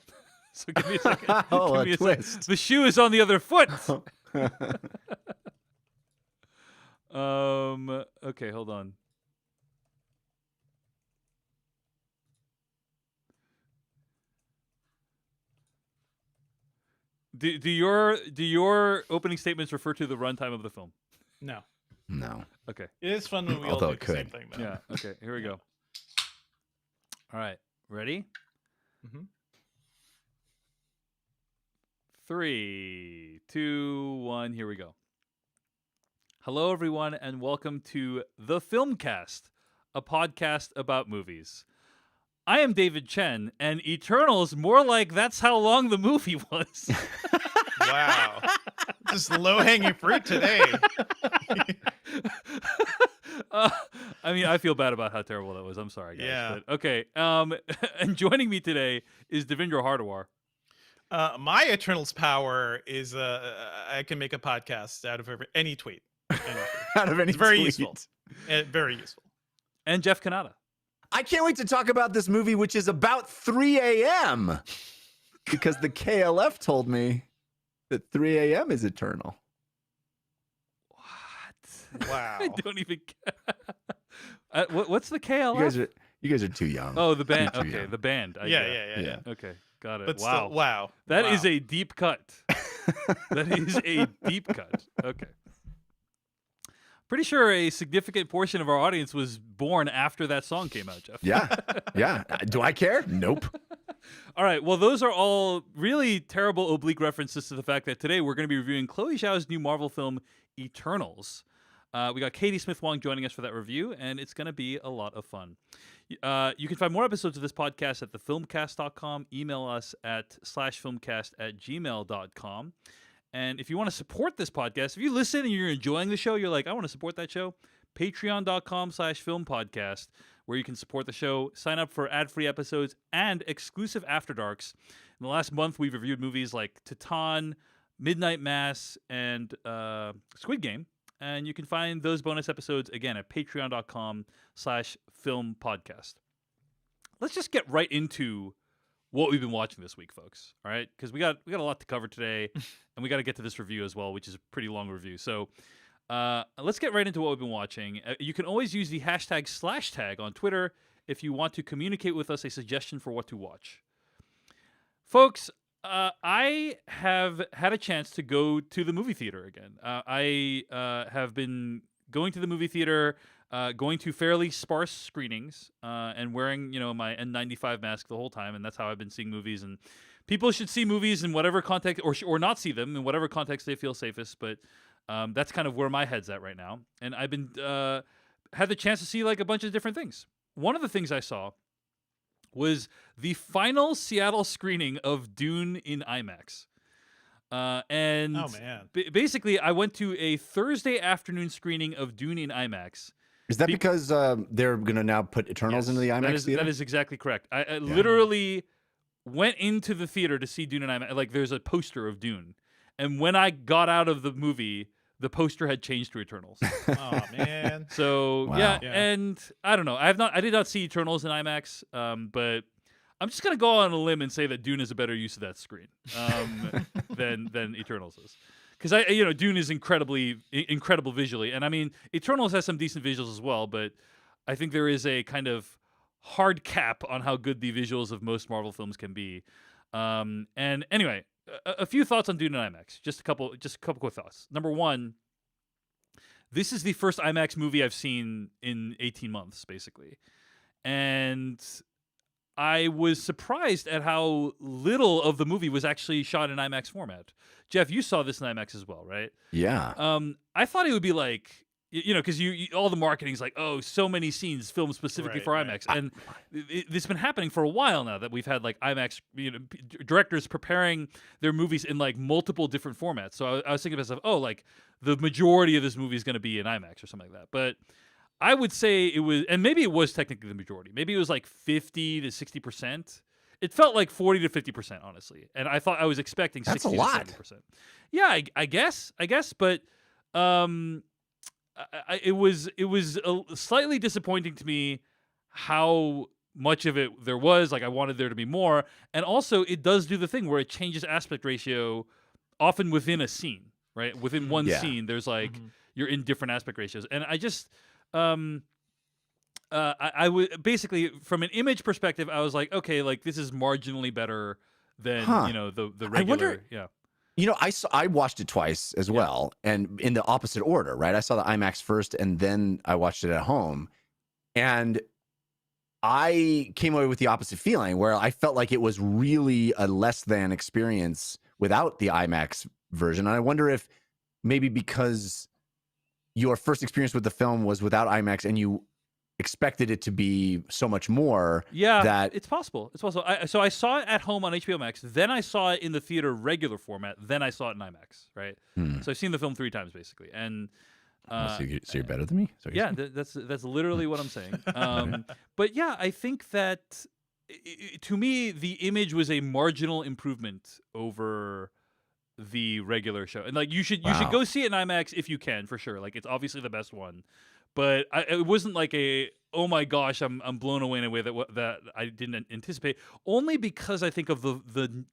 So give me a second. Oh, Give a me twist. The shoe is on the other foot. Okay, hold on. Do your opening statements refer to the runtime of the film? No. No. Okay. It is fun when we all Although do it the same could. thing, though. Yeah. Okay. Here we go. All right. Ready? Mhm. 3, 2, 1. Here we go. Hello, everyone, and welcome to The Filmcast, a podcast about movies. I am David Chen, and Eternals more like that's how long the movie was. Wow. Just low-hanging fruit today. I mean, I feel bad about how terrible that was. I'm sorry, guys. Yeah. But, okay. And joining me today is Devindra Hardawar. My Eternals power is I can make a podcast out of any tweet. Any tweet. Out of any It's very tweet. useful. Very useful. And Jeff Kanata. I can't wait to talk about this movie, which is about 3 a.m. because the KLF told me that 3 a.m. is eternal. What? Wow. I don't even what's the KLF? You guys are too young. Oh, the band. Too Okay, young. the band. I Yeah, get yeah, it. yeah. Yeah. Okay, got it. But wow. still, wow. That Wow. is a deep cut. That is a deep cut. Okay. Pretty sure a significant portion of our audience was born after that song came out, Jeff. Yeah. Yeah. Do I care? Nope. All right. Well, those are all really terrible oblique references to the fact that today we're going to be reviewing Chloe Zhao's new Marvel film, Eternals. We got Katie Smith-Wong joining us for that review, and it's going to be a lot of fun. You can find more episodes of this podcast at thefilmcast.com. Email us at /filmcast@gmail.com. And if you want to support this podcast, if you listen and you're enjoying the show, you're like, I want to support that show, patreon.com/filmpodcast, where you can support the show, sign up for ad-free episodes and exclusive After Darks. In the last month, we've reviewed movies like Titan, Midnight Mass, and Squid Game. And you can find those bonus episodes, again, at patreon.com/filmpodcast. Let's just get right into what we've been watching this week, folks. All right, because we got a lot to cover today, and we got to get to this review as well, which is a pretty long review. So let's get right into what we've been watching. You can always use the #/tag on Twitter if you want to communicate with us a suggestion for what to watch. Folks, I have had a chance to go to the movie theater again. I have been going to the movie theater, going to fairly sparse screenings, and wearing, my N95 mask the whole time, and that's how I've been seeing movies. And people should see movies in whatever context, or not see them in whatever context they feel safest. But that's kind of where my head's at right now. And I've been had the chance to see like a bunch of different things. One of the things I saw was the final Seattle screening of Dune in Imax. And Oh, man. Basically, I went to a Thursday afternoon screening of Dune in IMAX. Is that because they're going to now put Eternals into the IMAX theater? That is exactly correct. I literally went into the theater to see Dune in IMAX. Like, there's a poster of Dune. And when I got out of the movie, the poster had changed to Eternals. Oh, man. So Wow. yeah, Yeah. and I don't know. I did not see Eternals in IMAX, but I'm just gonna go on a limb and say that Dune is a better use of that screen than Eternals is, because Dune is incredible visually, and I mean Eternals has some decent visuals as well, but I think there is a kind of hard cap on how good the visuals of most Marvel films can be. And anyway, a few thoughts on Dune in IMAX. Just a couple quick thoughts. Number one, this is the first IMAX movie I've seen in 18 months, basically. And I was surprised at how little of the movie was actually shot in IMAX format. Jeff, you saw this in IMAX as well, right? Yeah. I thought it would be like, because you all the marketing's like, oh, so many scenes filmed specifically Right, for right. IMAX, and it's been happening for a while now that we've had like IMAX, directors preparing their movies in like multiple different formats. So I was thinking to myself, oh, like the majority of this movie is going to be in IMAX or something like that. But I would say it was, and maybe it was technically the majority. Maybe it was like 50 to 60%. It felt like 40 to 50%, honestly, and I was expecting That's 60 a lot. to 70%. Yeah, I guess, but it was slightly disappointing to me how much of it there was. Like I wanted there to be more, and also it does do the thing where it changes aspect ratio often within a scene, right? Within one Yeah. scene, there's like Mhm. you're in different aspect ratios, and I just I would basically from an image perspective, I was like, okay, like this is marginally better than Huh. the I regular. wonder- Yeah, I watched it twice as well, and in the opposite order, right? I saw the IMAX first, and then I watched it at home, and I came away with the opposite feeling, where I felt like it was really a less than experience without the IMAX version. And I wonder if maybe because your first experience with the film was without IMAX, and you expected it to be so much more. yeah, that it's possible. It's possible. So I saw it at home on HBO Max, then I saw it in the theater regular format, then I saw it in IMAX. Right. So I've seen the film 3 times basically, and. So you're better than me. So Yeah, that's literally what I'm saying. But yeah, I think that to me the image was a marginal improvement over the regular show, and like you should Wow. go see it in IMAX if you can, for sure. Like it's obviously the best one, but it wasn't like a oh my gosh, I'm blown away in a way that I didn't anticipate. Only because I think of the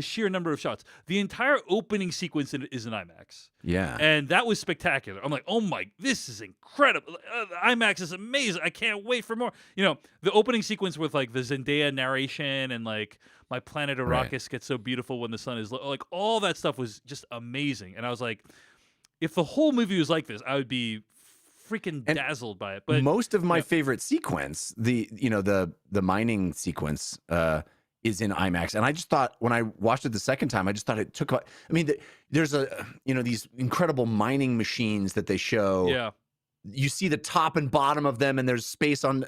sheer number of shots. The entire opening sequence is in IMAX. Yeah. And that was spectacular. I'm like, oh my, this is incredible. IMAX is amazing. I can't wait for more. The opening sequence with like the Zendaya narration and like my planet Arrakis gets so beautiful when the sun is like all that stuff was just amazing. And I was like, if the whole movie was like this, I would be freaking And dazzled by it. But most of my favorite sequence, the mining sequence, is in IMAX, and I just thought when I watched it the second time, I just thought it took. I mean, there's these incredible mining machines that they show. yeah, You see the top and bottom of them, and there's space on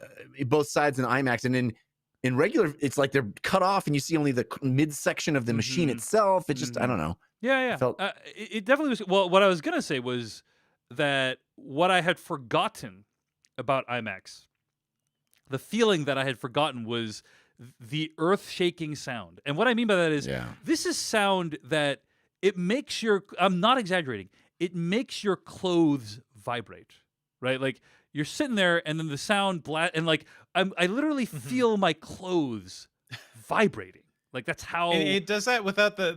both sides in IMAX, and in regular, it's like they're cut off, and you see only the midsection of the machine itself. It just, I don't know. yeah. felt- It definitely was. Well, what I was gonna say was that what I had forgotten about IMAX, the feeling that I had forgotten was the earth-shaking sound. And what I mean by that is this is sound that it makes I'm not exaggerating, it makes your clothes vibrate, right? Like you're sitting there and then the sound and like I literally feel my clothes vibrating. Like that's how And it does that without the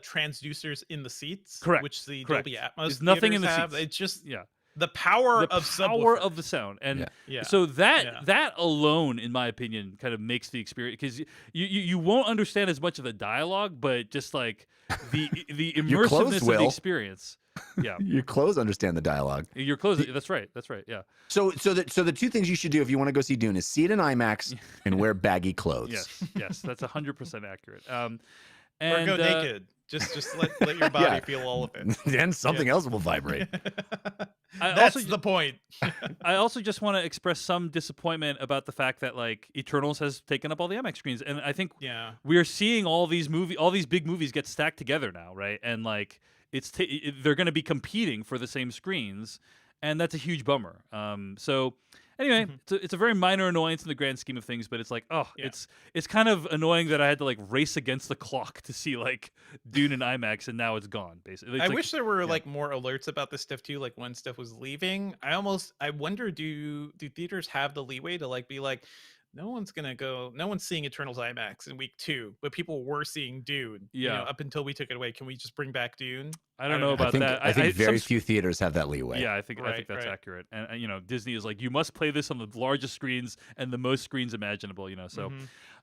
transducers in the seats, Correct, which the correct. Dolby Atmos There's nothing in the theaters have. seats. It's just yeah. the power The of power subwoofer. of the sound, and Yeah. so that alone, in my opinion, kind of makes the experience, because you won't understand as much of the dialogue, but just like the Your clothes immersiveness of will. the experience. Yeah, Your clothes understand the dialogue. your clothes. That's right. Yeah. So the two things you should do if you want to go see Dune is see it in IMAX and wear baggy clothes. Yes, that's 100% accurate. Or And go naked. Just let your body Yeah. feel all of it. Then something else will vibrate. That's also the point. I also just want to express some disappointment about the fact that like Eternals has taken up all the IMAX screens, and I think Yeah. we are seeing all these big movies get stacked together now, right? And like they're going to be competing for the same screens, and that's a huge bummer. So anyway, it's a very minor annoyance in the grand scheme of things, but it's like, it's kind of annoying that I had to like race against the clock to see like Dune and IMAX, and now it's gone. Basically, I wish there were like more alerts about this stuff too, like when stuff was leaving. I wonder, do theaters have the leeway to like be like, no one's seeing Eternals IMAX in week 2, but people were seeing Dune. Up until we took it away. Can we just bring back Dune? I don't know about that. I think very some few theaters have that leeway. Yeah, I think that's accurate. And Disney is like, you must play this on the largest screens and the most screens imaginable. So,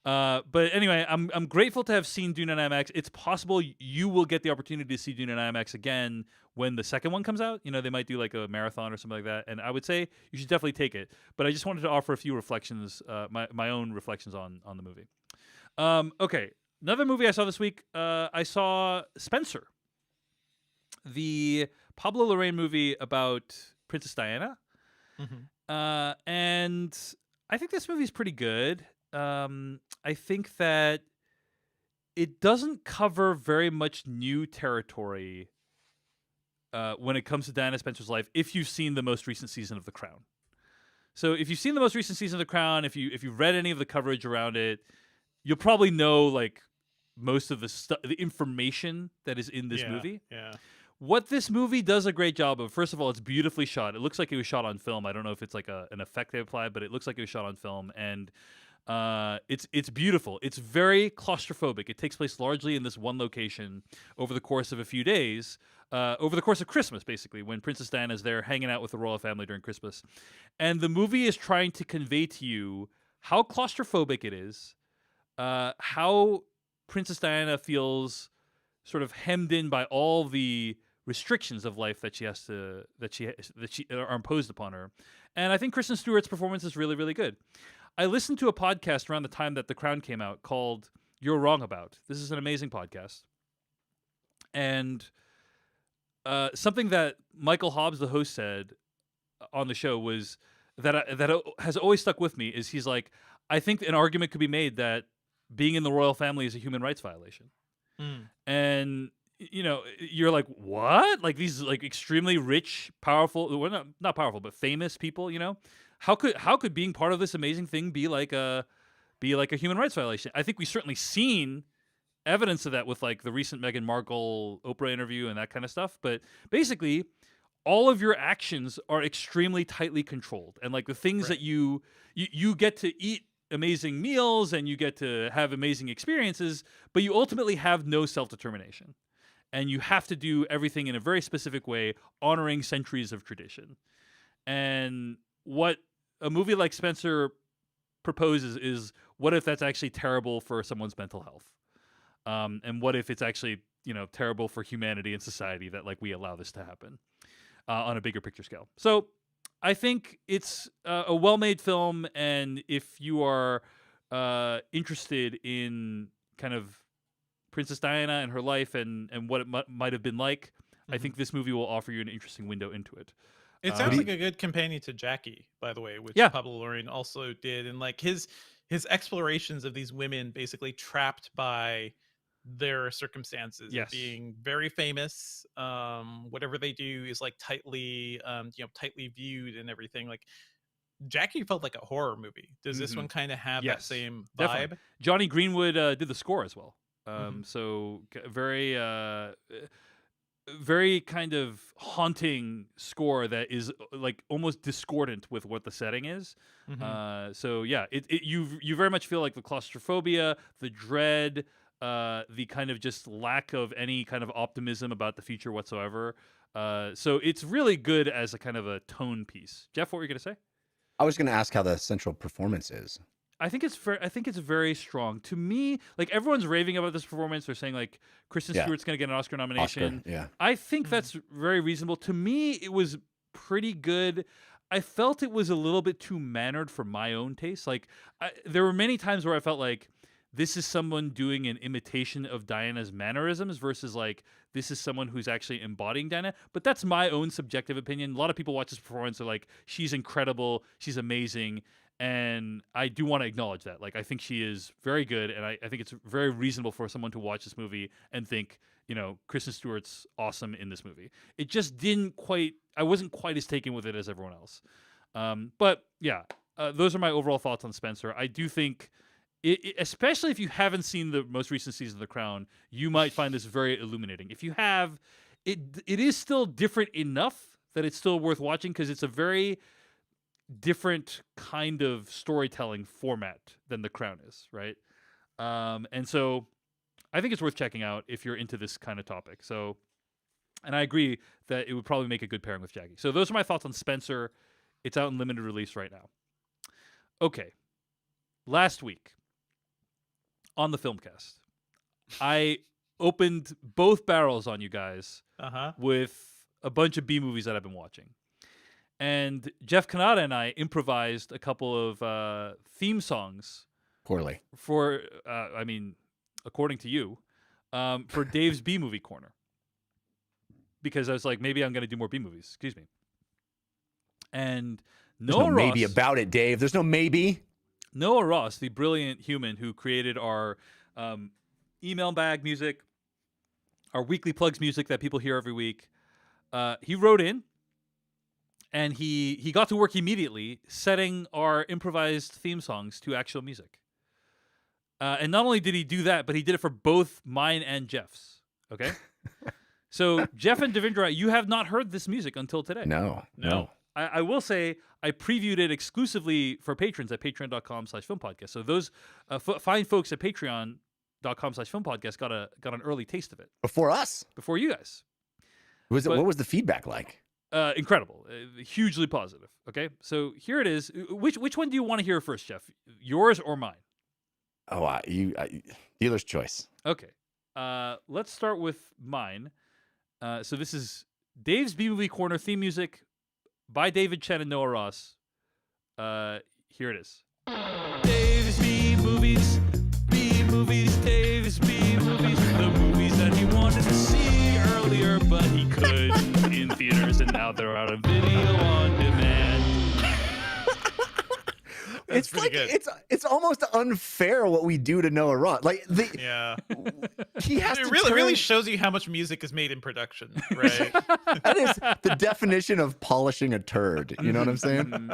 but anyway, I'm grateful to have seen Dune on IMAX. It's possible you will get the opportunity to see Dune on IMAX again when the second one comes out. They might do like a marathon or something like that. And I would say you should definitely take it. But I just wanted to offer a few reflections, my own reflections on the movie. Okay, another movie I saw this week. I saw Spencer, the Pablo Larraín movie about Princess Diana. And I think this movie is pretty good. I think that it doesn't cover very much new territory when it comes to Diana Spencer's life if you've seen the most recent season of The Crown. So if you've seen the most recent season of The Crown, if you've read any of the coverage around it, you'll probably know like most of the information that is in this movie. Yeah. What this movie does a great job of, first of all, it's beautifully shot. It looks like it was shot on film. I don't know if it's like an effect they applied, but it looks like it was shot on film, and it's beautiful. It's very claustrophobic. It takes place largely in this one location over the course of a few days, over the course of Christmas, basically, when Princess Diana is there hanging out with the royal family during Christmas. And the movie is trying to convey to you how claustrophobic it is, how Princess Diana feels sort of hemmed in by all the restrictions of life that she are imposed upon her. And I think Kristen Stewart's performance is really, really good. I listened to a podcast around the time that The Crown came out called You're Wrong About. This is an amazing podcast. And something that Michael Hobbs, the host, said on the show was that has always stuck with me is he's like, I think an argument could be made that being in the royal family is a human rights violation. And you know, you're like, what? Like these like extremely rich, powerful, well, not powerful, but famous people, you know? How could being part of this amazing thing be like a human rights violation? I think we've certainly seen evidence of that with like the recent Meghan Markle Oprah interview and that kind of stuff. But basically, all of your actions are extremely tightly controlled, and like the things that you get to eat amazing meals and you get to have amazing experiences, but you ultimately have no self-determination. And you have to do everything in a very specific way, honoring centuries of tradition. And what a movie like Spencer proposes is, what if that's actually terrible for someone's mental health? And what if it's actually, you know, terrible for humanity and society that like we allow this to happen on a bigger picture scale? So I think it's a well-made film, and if you are interested in kind of Princess Diana and her life and what it might have been like, I think this movie will offer you an interesting window into it. It sounds like a good companion to Jackie, by the way, which Pablo Larraín also did, and like his explorations of these women basically trapped by their circumstances, of being very famous. Whatever they do is like tightly viewed and everything. Like Jackie felt like a horror movie. Does this one kind of have that same vibe? Definitely. Johnny Greenwood did the score as well. So very very kind of haunting score that is like almost discordant with what the setting is. So yeah, you very much feel like the claustrophobia, the dread, the kind of just lack of any kind of optimism about the future whatsoever. So it's really good as a kind of a tone piece. Jeff, what were you gonna say? I was going to ask how the central performance is. I think it's very strong. To me, like everyone's raving about this performance. They're saying like Kristen Stewart's going to get an Oscar nomination. I think that's very reasonable. To me, it was pretty good. I felt it was a little bit too mannered for my own taste. Like there were many times where I felt like this is someone doing an imitation of Diana's mannerisms versus like this is someone who's actually embodying Diana. But that's my own subjective opinion. A lot of people watch this performance and are like, she's incredible, she's amazing. And I do want to acknowledge that. Like, I think she is very good, and I think it's very reasonable for someone to watch this movie and think, you know, Kristen Stewart's awesome in this movie. It just I wasn't quite as taken with it as everyone else. But yeah, those are my overall thoughts on Spencer. I do think, especially if you haven't seen the most recent season of The Crown, you might find this very illuminating. If you have, it is still different enough that it's still worth watching because it's a very different kind of storytelling format than The Crown is, right? And so I think it's worth checking out if you're into this kind of topic. So, and I agree that it would probably make a good pairing with Jackie. So those are my thoughts on Spencer. It's out in limited release right now. Okay. Last week on the Filmcast, I opened both barrels on you guys with a bunch of B movies that I've been watching. And Jeff Kanata and I improvised a couple of theme songs. Poorly. For, according to you, for Dave's B Movie Corner. Because I was like, maybe I'm going to do more B movies. Excuse me. And There's no maybe about it, Dave. There's no maybe. Noah Ross, the brilliant human who created our email bag music, our weekly plugs music that people hear every week, he wrote in and he got to work immediately setting our improvised theme songs to actual music. And not only did he do that, but he did it for both mine and Jeff's. Okay? So, Jeff and Devindra, you have not heard this music until today. No. I will say I previewed it exclusively for patrons at patreon.com/filmpodcast. So those fine folks at patreon.com/filmpodcast got an early taste of it. Before us. Before you guys. What was the feedback like? Incredible. Hugely positive. Okay? So here it is. Which one do you want to hear first, Jeff? Yours or mine? Oh, dealer's choice. Okay. Let's start with mine. So this is Dave's B-Movie Corner theme music by David Chen and Noah Ross. Here it is. Dave's B-Movies, Dave's B-Movies, the movies that he wanted to see earlier, but he could in theaters, and now they're out of video on demand. It's like good. it's almost unfair what we do to Noah Ross. Like Yeah. he has It to really shows you how much music is made in production, right? That is the definition of polishing a turd. You know what I'm saying?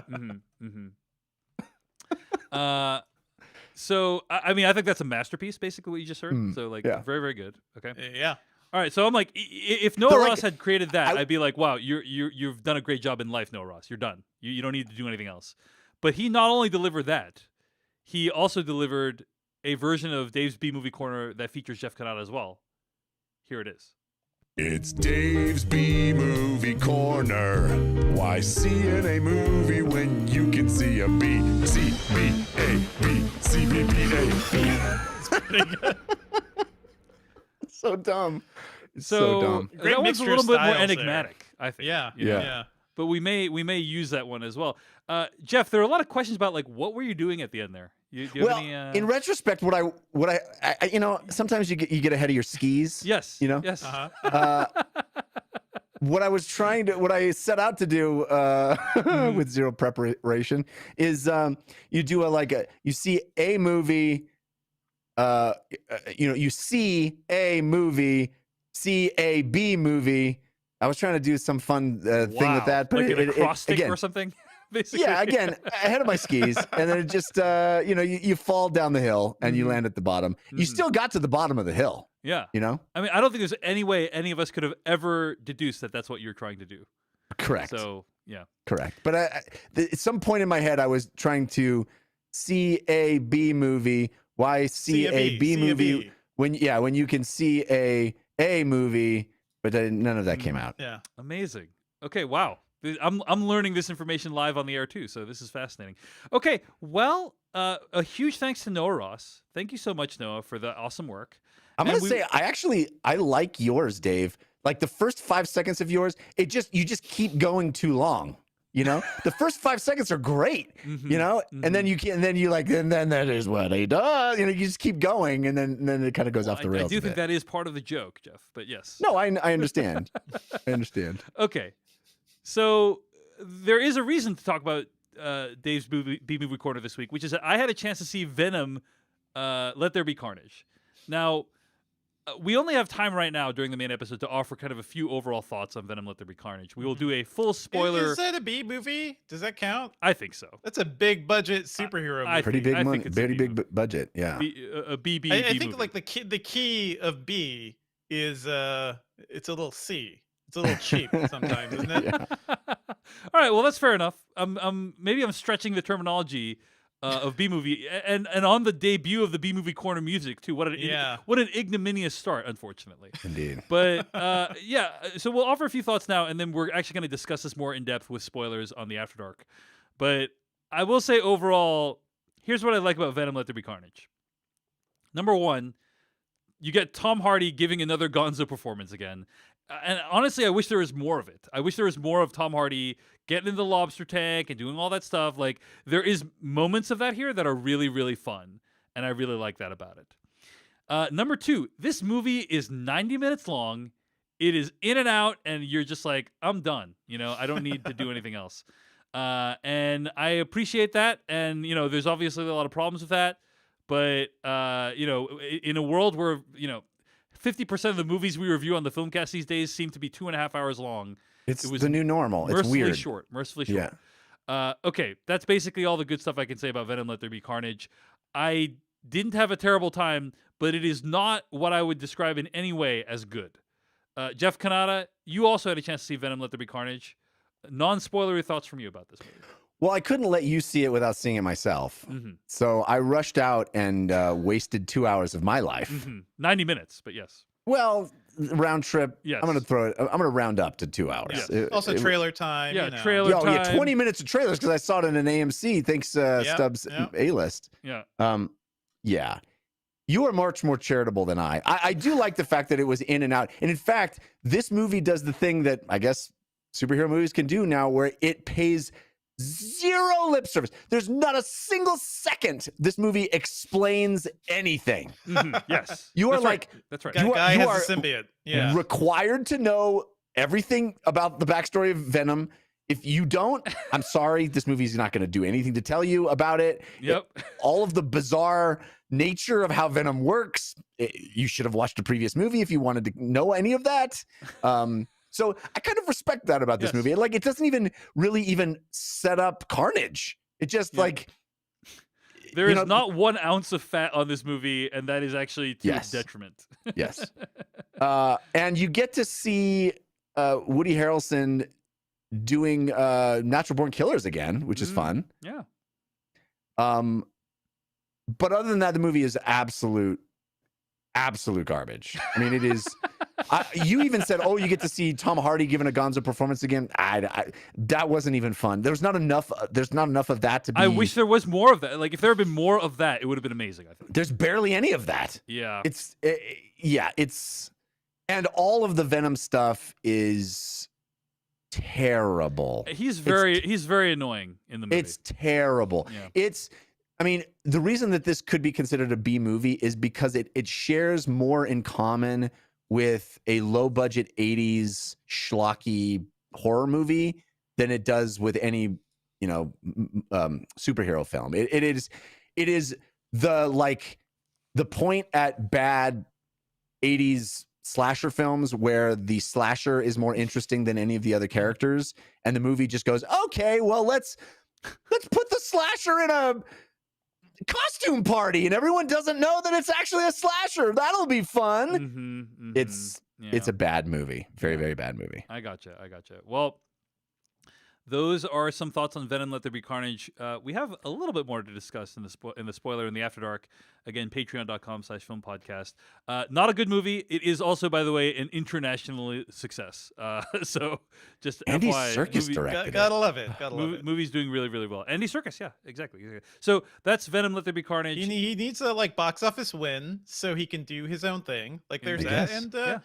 So I mean, I think that's a masterpiece, basically what you just heard. So like, yeah. very, very good. Okay. Yeah. All right. So I'm like, if Noah like, Ross had created that, I'd be like, wow, you've done a great job in life, Noah Ross. You're done. You don't need to do anything else. But he not only delivered that, he also delivered a version of Dave's B-Movie Corner that features Jeff Kanata as well. Here it is. It's Dave's B-Movie Corner. Why see in a movie when you can see a B? C, B, A, B, C, B, B, A, B. So dumb. It's So so dumb. Great that one's a mixture little of bit more styles there. enigmatic, I think. Yeah. you know? Yeah. But we may use that one as well. Jeff, there are a lot of questions about like what were you doing at the end there? Do you Well, have any, in retrospect, what I you know, sometimes you get ahead of your skis. yes, You know? yes. What I set out to do with zero preparation is you do you see a movie, you see a movie, see a B movie. I was trying to do some fun thing with that, but like an acrostic again, or something. Basically. yeah, again, ahead of my skis, and then it just you fall down the hill and you land at the bottom. You still got to the bottom of the hill. Yeah. You know? I mean, I don't think there's any way any of us could have ever deduced that that's what you're trying to do. Correct. So, yeah. Correct. But at some point in my head, I was trying to see a B movie. Why see a B movie when you can see a movie, but none of that came out. Yeah. Amazing. Okay, wow. I'm learning this information live on the air too, so this is fascinating. Okay, well, a huge thanks to Noah Ross. Thank you so much, Noah, for the awesome work. I'm gonna say I like yours, Dave. Like the first 5 seconds of yours, you just keep going too long. You know, the first 5 seconds are great. You know, and then and then that is what he does. You know, you just keep going, and then it kind of goes off the rails. I do think that is part of the joke, Jeff. But yes. No, I understand. I understand. Okay, so there is a reason to talk about Dave's B-Movie Corner this week, which is that I had a chance to see Venom, Let There Be Carnage. Now, we only have time right now during the main episode to offer kind of a few overall thoughts on Venom, Let There Be Carnage. We will do a full spoiler. Is that a B movie? Does that count? I think so. That's a big budget superhero movie. Pretty big money, very big budget. Yeah. A B I think movie. like the key of B is it's a little C. It's a little cheap sometimes, isn't it? Yeah. All right, well that's fair enough. Maybe I'm stretching the terminology of B movie, and on the debut of the B Movie Corner music too. What an ignominious start, unfortunately. Indeed. But yeah, so we'll offer a few thoughts now, and then we're actually going to discuss this more in depth with spoilers on the After Dark. But I will say overall, here's what I like about Venom: Let There Be Carnage. Number one, you get Tom Hardy giving another Gonzo performance again. And honestly, I wish there was more of it. I wish there was more of Tom Hardy getting in the lobster tank and doing all that stuff. Like, there is moments of that here that are really, really fun. And I really like that about it. Number two, this movie is 90 minutes long. It is in and out, and you're just like, I'm done. You know, I don't need to do anything else. And I appreciate that. And, you know, there's obviously a lot of problems with that. But, you know, in a world where, you know, 50% of the movies we review on the Filmcast these days seem to be 2.5 hours long. It's It was the new normal. It's mercifully weird. short. Mercifully Yeah. short. Okay, that's basically all the good stuff I can say about Venom: Let There Be Carnage. I didn't have a terrible time, but it is not what I would describe in any way as good. Jeff Kanata, you also had a chance to see Venom: Let There Be Carnage. Non-spoilery thoughts from you about this movie? Well, I couldn't let you see it without seeing it myself. Mm-hmm. So I rushed out and wasted 2 hours of my life. Mm-hmm. 90 minutes, but yes. Well, round trip. Yes. I'm going to round up to 2 hours. Yeah. Also, trailer time. Yeah, you know. trailer time. Yeah, 20 minutes of trailers because I saw it in an AMC. Thanks, Stubbs A-list. Yeah. Yeah. You are much more charitable than I. I do like the fact that it was in and out. And in fact, this movie does the thing that I guess superhero movies can do now where it pays zero lip service. There's not a single second this movie explains anything. Mm-hmm. Yes. You are That's right. You Guy are has a symbiote. Yeah. required to know everything about the backstory of Venom. If you don't, I'm sorry, this movie is not going to do anything to tell you about it. Yep. All of the bizarre nature of how Venom works, you should have watched a previous movie if you wanted to know any of that. So I kind of respect that about this movie. Like, it doesn't even really set up Carnage. It just there is not 1 ounce of fat on this movie, and that is actually to its detriment. Yes. And you get to see Woody Harrelson doing Natural Born Killers again, which is fun. Yeah. But other than that, the movie is absolute garbage. I mean, it is. You even said, "Oh, you get to see Tom Hardy giving a Gonzo performance again." That wasn't even fun. There's not enough. There's not enough of that to be. I wish there was more of that. Like, if there had been more of that, it would have been amazing. I think there's barely any of that. Yeah. It's and all of the Venom stuff is terrible. He's very annoying in the movie. It's terrible. Yeah. I mean, the reason that this could be considered a B movie is because it shares more in common with a low budget 80s schlocky horror movie than it does with any, superhero film. It is the point at bad 80s slasher films where the slasher is more interesting than any of the other characters, and the movie just goes, okay, well, let's put the slasher in a costume party and everyone doesn't know that it's actually a slasher. That'll be fun. Mm-hmm, mm-hmm. It's a bad movie. Very, very bad movie. I gotcha. Well, those are some thoughts on Venom: Let There Be Carnage. We have a little bit more to discuss in the spoiler in the After Dark. Again, patreon.com/filmpodcast. Not a good movie. It is also, by the way, an international success. So just Andy FYI, Serkis directed Gotta love it. Movie's doing really, really well. Andy Serkis, yeah, exactly. So that's Venom: Let There Be Carnage. He needs a box office win so he can do his own thing. Like, there's that, and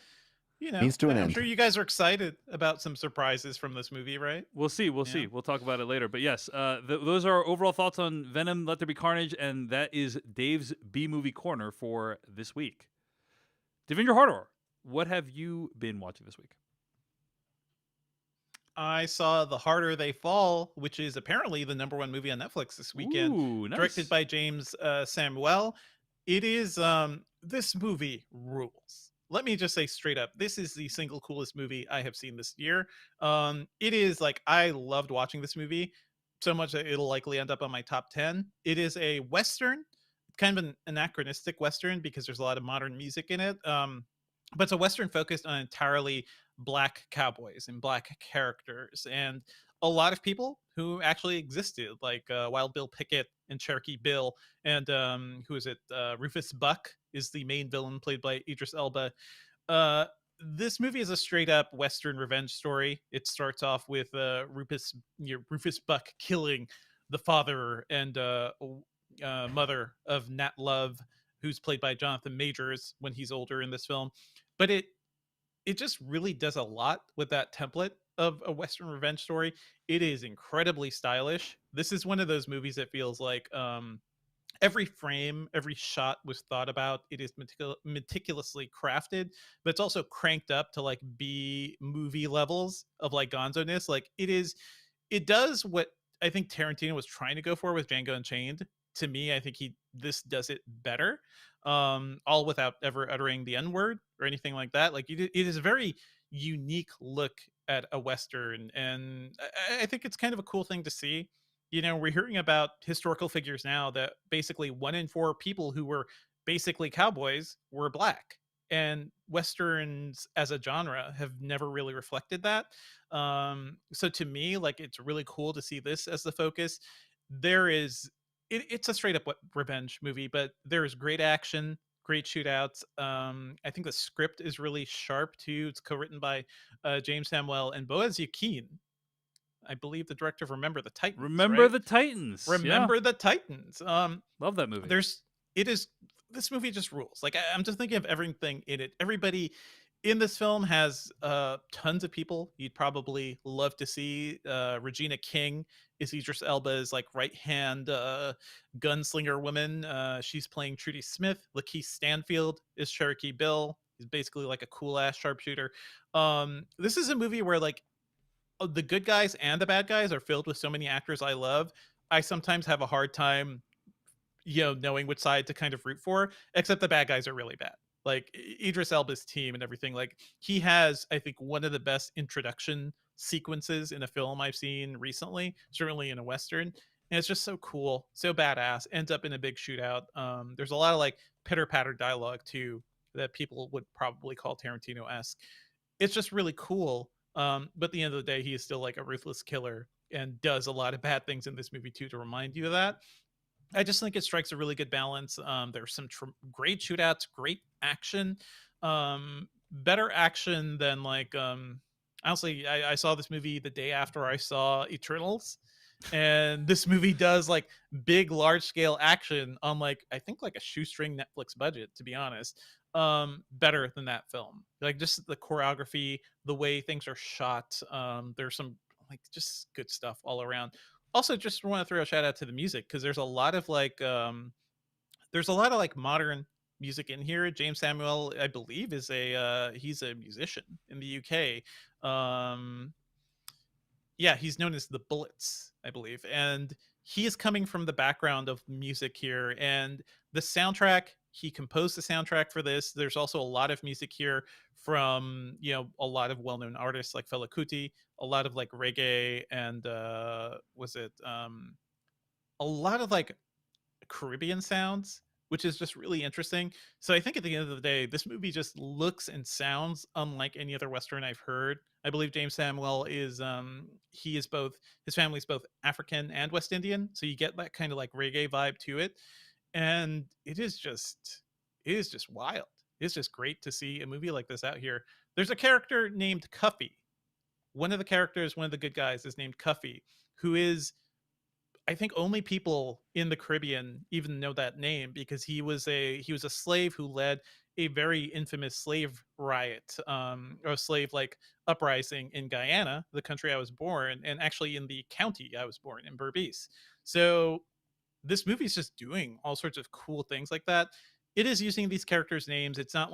means to an I'm end. sure you guys are excited about some surprises from this movie, right? We'll see. We'll talk about it later. But yes, those are our overall thoughts on Venom: Let There Be Carnage, and that is Dave's B Movie Corner for this week. Devendra Hardor, what have you been watching this week? I saw The Harder They Fall, which is apparently the #1 movie on Netflix this weekend. Ooh, nice. Directed by James Samuel. It is this movie rules. Let me just say straight up, this is the single coolest movie I have seen this year. It is I loved watching this movie so much that it'll likely end up on my top 10. It is a Western, kind of an anachronistic Western because there's a lot of modern music in it. But it's a Western focused on entirely Black cowboys and Black characters, and a lot of people who actually existed, like Wild Bill Pickett and Cherokee Bill, and who is it? Rufus Buck is the main villain, played by Idris Elba. This movie is a straight up Western revenge story. It starts off with Rufus Buck killing the father and mother of Nat Love, who's played by Jonathan Majors when he's older in this film. But it just really does a lot with that template of a Western revenge story. It is incredibly stylish. This is one of those movies that feels like every frame, every shot was thought about. It is meticulously crafted, but it's also cranked up to B movie levels of gonzo-ness. It does what I think Tarantino was trying to go for with Django Unchained. To me, I think this does it better, all without ever uttering the N-word or anything like that. It is a very unique look at a Western. And I think it's kind of a cool thing to see. We're hearing about historical figures now that basically 1 in 4 people who were basically cowboys were black. And Westerns as a genre have never really reflected that. So to me, like, it's really cool to see this as the focus. It's a straight up revenge movie, but there's great action, great shootouts. I think the script is really sharp too. It's co-written by James Samuel and Boaz Yakin, I believe, the director of Remember the Titans. Remember right? the Titans. Remember the Titans. Love that movie. This movie just rules. Like, I'm just thinking of everything in it. Everybody in this film has tons of people you'd probably love to see. Regina King is Idris Elba's like right hand gunslinger woman. She's playing Trudy Smith. Lakeith Stanfield is Cherokee Bill. He's basically like a cool ass sharpshooter. This is a movie where like the good guys and the bad guys are filled with so many actors I love. I sometimes have a hard time knowing which side to kind of root for, except the bad guys are really bad. Like Idris Elba's team and everything, like he has, I think, one of the best introduction sequences in a film I've seen recently, certainly in a Western. And it's just so cool, so badass, ends up in a big shootout. There's a lot of like pitter patter dialogue too that people would probably call Tarantino-esque. It's just really cool. But at the end of the day, he is still like a ruthless killer and does a lot of bad things in this movie too, to remind you of that. I just think it strikes a really good balance. There's some great shootouts, great action, better action than like, honestly, I saw this movie the day after I saw Eternals. And this movie does like big, large scale action on like, I think like a shoestring Netflix budget, to be honest. Better than that film. Like just the choreography, the way things are shot. There's some like just good stuff all around. Also, just want to throw a shout out to the music, because there's a lot of like modern music in here. James Samuel, I believe, is he's a musician in the UK. Yeah, he's known as the Bullets, I believe, and he is coming from the background of music here. And the soundtrack, he composed the soundtrack for this. There's also a lot of music here from a lot of well-known artists like Fela Kuti, a lot of like reggae, and a lot of like Caribbean sounds, which is just really interesting. So I think at the end of the day, this movie just looks and sounds unlike any other Western I've heard. I believe James Samuel is his family's both African and West Indian, so you get that kind of like reggae vibe to it. And it is just wild. It's just great to see a movie like this out here. There's a character named Cuffy. One of the good guys is named Cuffy, who is, I think, only people in the Caribbean even know that name, because he was a slave who led a very infamous slave riot, or slave like uprising in Guyana, the country I was born, and actually in the county I was born in, Berbice. So this movie's just doing all sorts of cool things like that. It is using these characters' names. It's not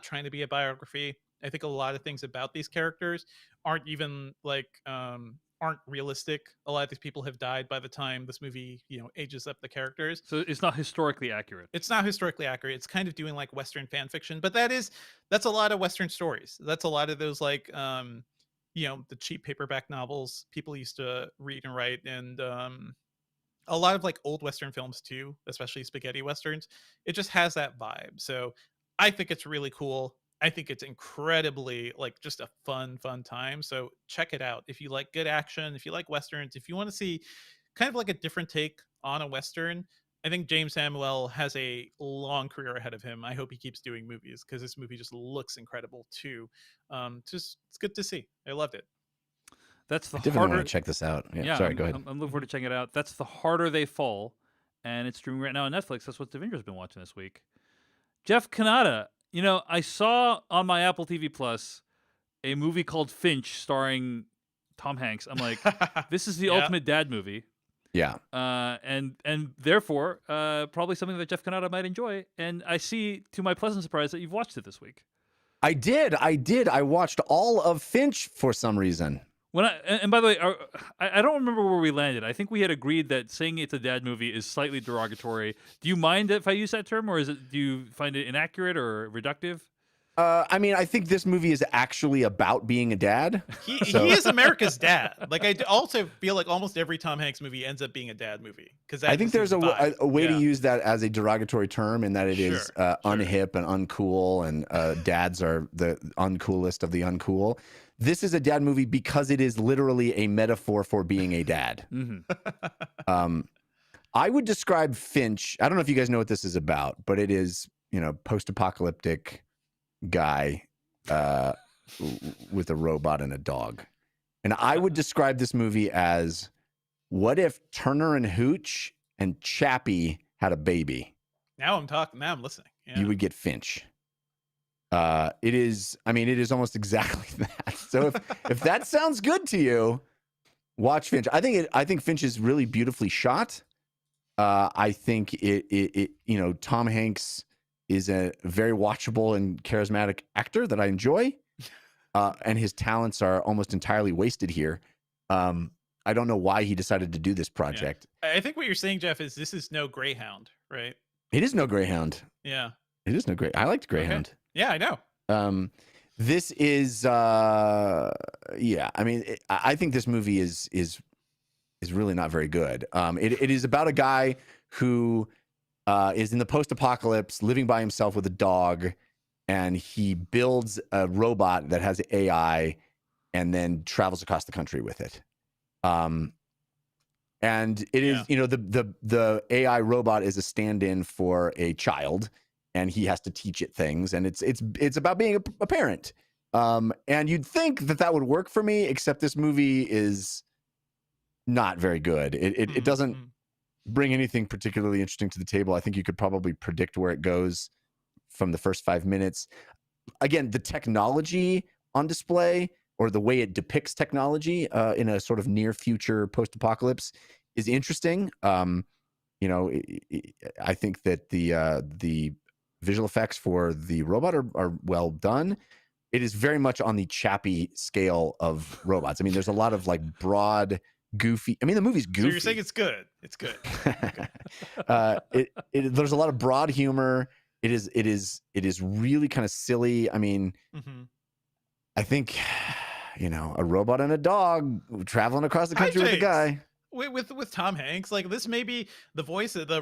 trying to be a biography. I think a lot of things about these characters aren't even like aren't realistic. A lot of these people have died by the time this movie ages up the characters. So it's not historically accurate. It's not historically accurate. It's kind of doing like Western fan fiction, but that's a lot of Western stories. That's a lot of those like the cheap paperback novels people used to read and write, and a lot of like old Western films too, especially spaghetti Westerns. It just has that vibe. So I think it's really cool. I think it's incredibly like just a fun time. So check it out. If you like good action, if you like Westerns, if you want to see kind of like a different take on a Western, I think James Samuel has a long career ahead of him. I hope he keeps doing movies, because this movie just looks incredible too. It's good to see. I loved it. That's the I definitely harder. want to check this out. Yeah, Sorry, go ahead. I'm looking forward to checking it out. That's The Harder They Fall, and it's streaming right now on Netflix. That's what Devindra's been watching this week. Jeff Kanata, I saw on my Apple TV Plus a movie called Finch starring Tom Hanks. I'm like, this is the ultimate dad movie. Yeah. And therefore, probably something that Jeff Kanata might enjoy. And I see, to my pleasant surprise, that you've watched it this week. I did. I watched all of Finch for some reason. And by the way, I don't remember where we landed. I think we had agreed that saying it's a dad movie is slightly derogatory. Do you mind if I use that term, or do you find it inaccurate or reductive? I mean, I think this movie is actually about being a dad. He So- is America's dad. Like, I also feel like almost every Tom Hanks movie ends up being a dad movie because I think there's a way to Yeah. use that as a derogatory term, in that it is Sure. unhip and uncool, and dads are the uncoolest of the uncool. This is a dad movie because it is literally a metaphor for being a dad. I would describe Finch. I don't know if you guys know what this is about, but it is, post-apocalyptic guy with a robot and a dog. And I would describe this movie as, what if Turner and Hooch and Chappie had a baby? Now I'm talking. Now I'm listening. Yeah. You would get Finch. It is almost exactly that. So if that sounds good to you, watch Finch. I think Finch is really beautifully shot. I think Tom Hanks is a very watchable and charismatic actor that I enjoy. And his talents are almost entirely wasted here. I don't know why he decided to do this project. Yeah. I think what you're saying, Jeff, is this is no Greyhound, right? It is no Greyhound. Yeah. It is no Greyhound. I liked Greyhound. Okay. Yeah, I know. This is I mean, I think this movie is really not very good. It is about a guy who is in the post-apocalypse, living by himself with a dog, and he builds a robot that has AI and then travels across the country with it. And it is, the AI robot is a stand-in for a child, and he has to teach it things, and it's about being a parent. And you'd think that would work for me, except this movie is not very good. It doesn't bring anything particularly interesting to the table. I think you could probably predict where it goes from the first 5 minutes. Again, the technology on display, or the way it depicts technology in a sort of near future post-apocalypse, is interesting. I think that the visual effects for the robot are well done. It is very much on the Chappie scale of robots. I mean, there's a lot of like broad, goofy. I mean, the movie's goofy. So you're saying it's good. It's good. There's a lot of broad humor. It is really kind of silly. I mean, I think, a robot and a dog traveling across the country with a guy. With Tom Hanks, like, this may be the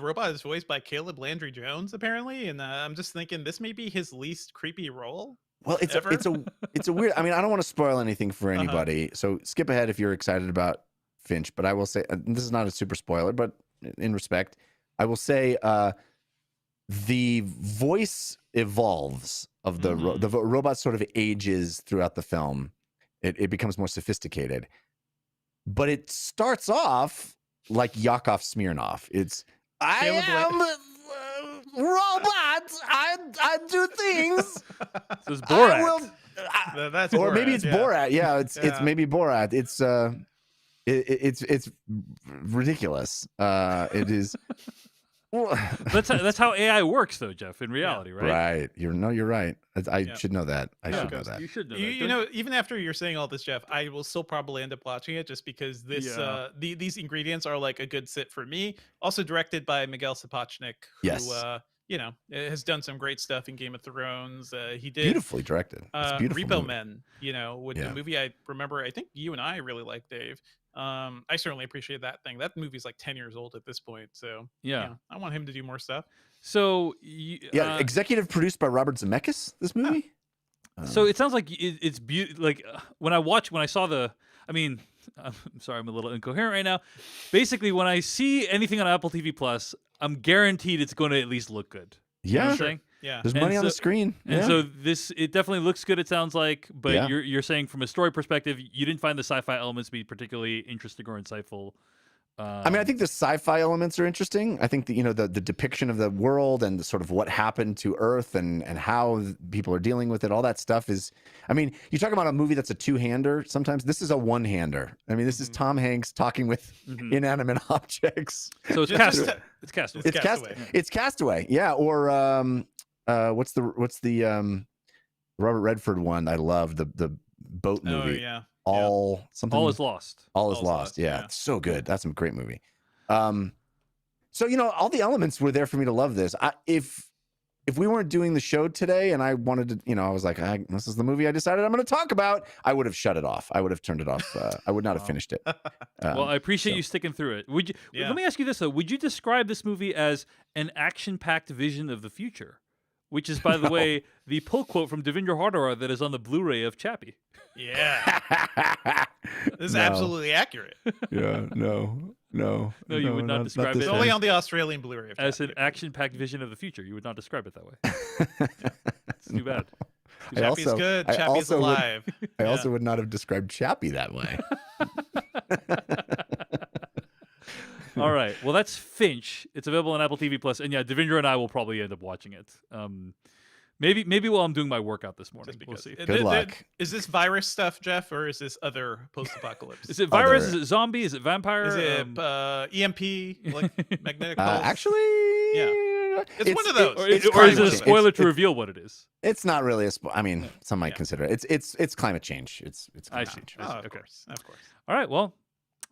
robot is voiced by Caleb Landry Jones, apparently, and I'm just thinking this may be his least creepy role. Well, it's a weird. I mean, I don't want to spoil anything for anybody, so skip ahead if you're excited about Finch. But I will say, this is not a super spoiler, but in respect, I will say the voice evolves of the robot sort of ages throughout the film. It becomes more sophisticated, but it starts off like Yakov Smirnoff. It's I am a robot. I do things. So it's Borat. That's or Borat, maybe it's Borat. Yeah, it's maybe Borat. It's ridiculous. It is. That's how AI works, though, Jeff. In reality, right? Right. You're right. I should know that. I should know that. You should know. You know, even after you're saying all this, Jeff, I will still probably end up watching it just because this these ingredients are like a good sit for me. Also directed by Miguel Sapochnik, who has done some great stuff in Game of Thrones. He did beautifully directed. It's beautiful Repo movie. Men, with the movie I remember. I think you and I really like, Dave. I certainly appreciate that thing. That movie's like 10 years old at this point, so I want him to do more stuff. So executive produced by Robert Zemeckis. This movie. So it sounds like it's beautiful. Like when I saw the. I mean, I'm sorry, I'm a little incoherent right now. Basically, when I see anything on Apple TV Plus, I'm guaranteed it's going to at least look good. You know what I'm saying? Yeah, there's money on the screen. And so it definitely looks good, it sounds like, but you're saying from a story perspective, you didn't find the sci-fi elements to be particularly interesting or insightful. I mean, I think the sci-fi elements are interesting. I think the depiction of the world and the sort of what happened to Earth and how people are dealing with it, all that stuff is. I mean, you talk about a movie that's a two-hander. Sometimes this is a one-hander. I mean, this is Tom Hanks talking with inanimate objects. So it's Castaway. It's Castaway. It's Castaway. Yeah, or what's the Robert Redford one I love, the boat movie. Oh yeah. All is lost. All is lost. Yeah, it's so good. That's a great movie. So all the elements were there for me to love this. If if we weren't doing the show today and I wanted to, I was like, this is the movie I decided I'm going to talk about, I would have shut it off. I would have turned it off. I would not have finished it. Well, I appreciate you sticking through it. Would you? Yeah. Let me ask you this though: would you describe this movie as an action-packed vision of the future? Which is, by the way, the pull quote from Devendra Hardawar that is on the Blu-ray of Chappie. Yeah. This is absolutely accurate. Yeah, no, you would not describe It's it only on the Australian Blu-ray. Of as Chappie. an action-packed vision of the future. You would not describe it that way. It's too bad. Chappie's good. Chappie's alive. I also would not have described Chappie that way. All right. Well, that's Finch. It's available on Apple TV Plus, and yeah, Devendra and I will probably end up watching it. Maybe while I'm doing my workout this morning. We'll see. Good luck. Is this virus stuff, Jeff, or is this other post-apocalypse? Is it virus? Is it zombie? Is it vampire? Is it EMP? Like magnetic pulse? Actually, yeah, it's one of those. Or is it a spoiler to reveal what it is? It's not really a spoiler. I mean, some might consider it. It's climate change. It's I climate see. change. Of Okay. course. All right. Well,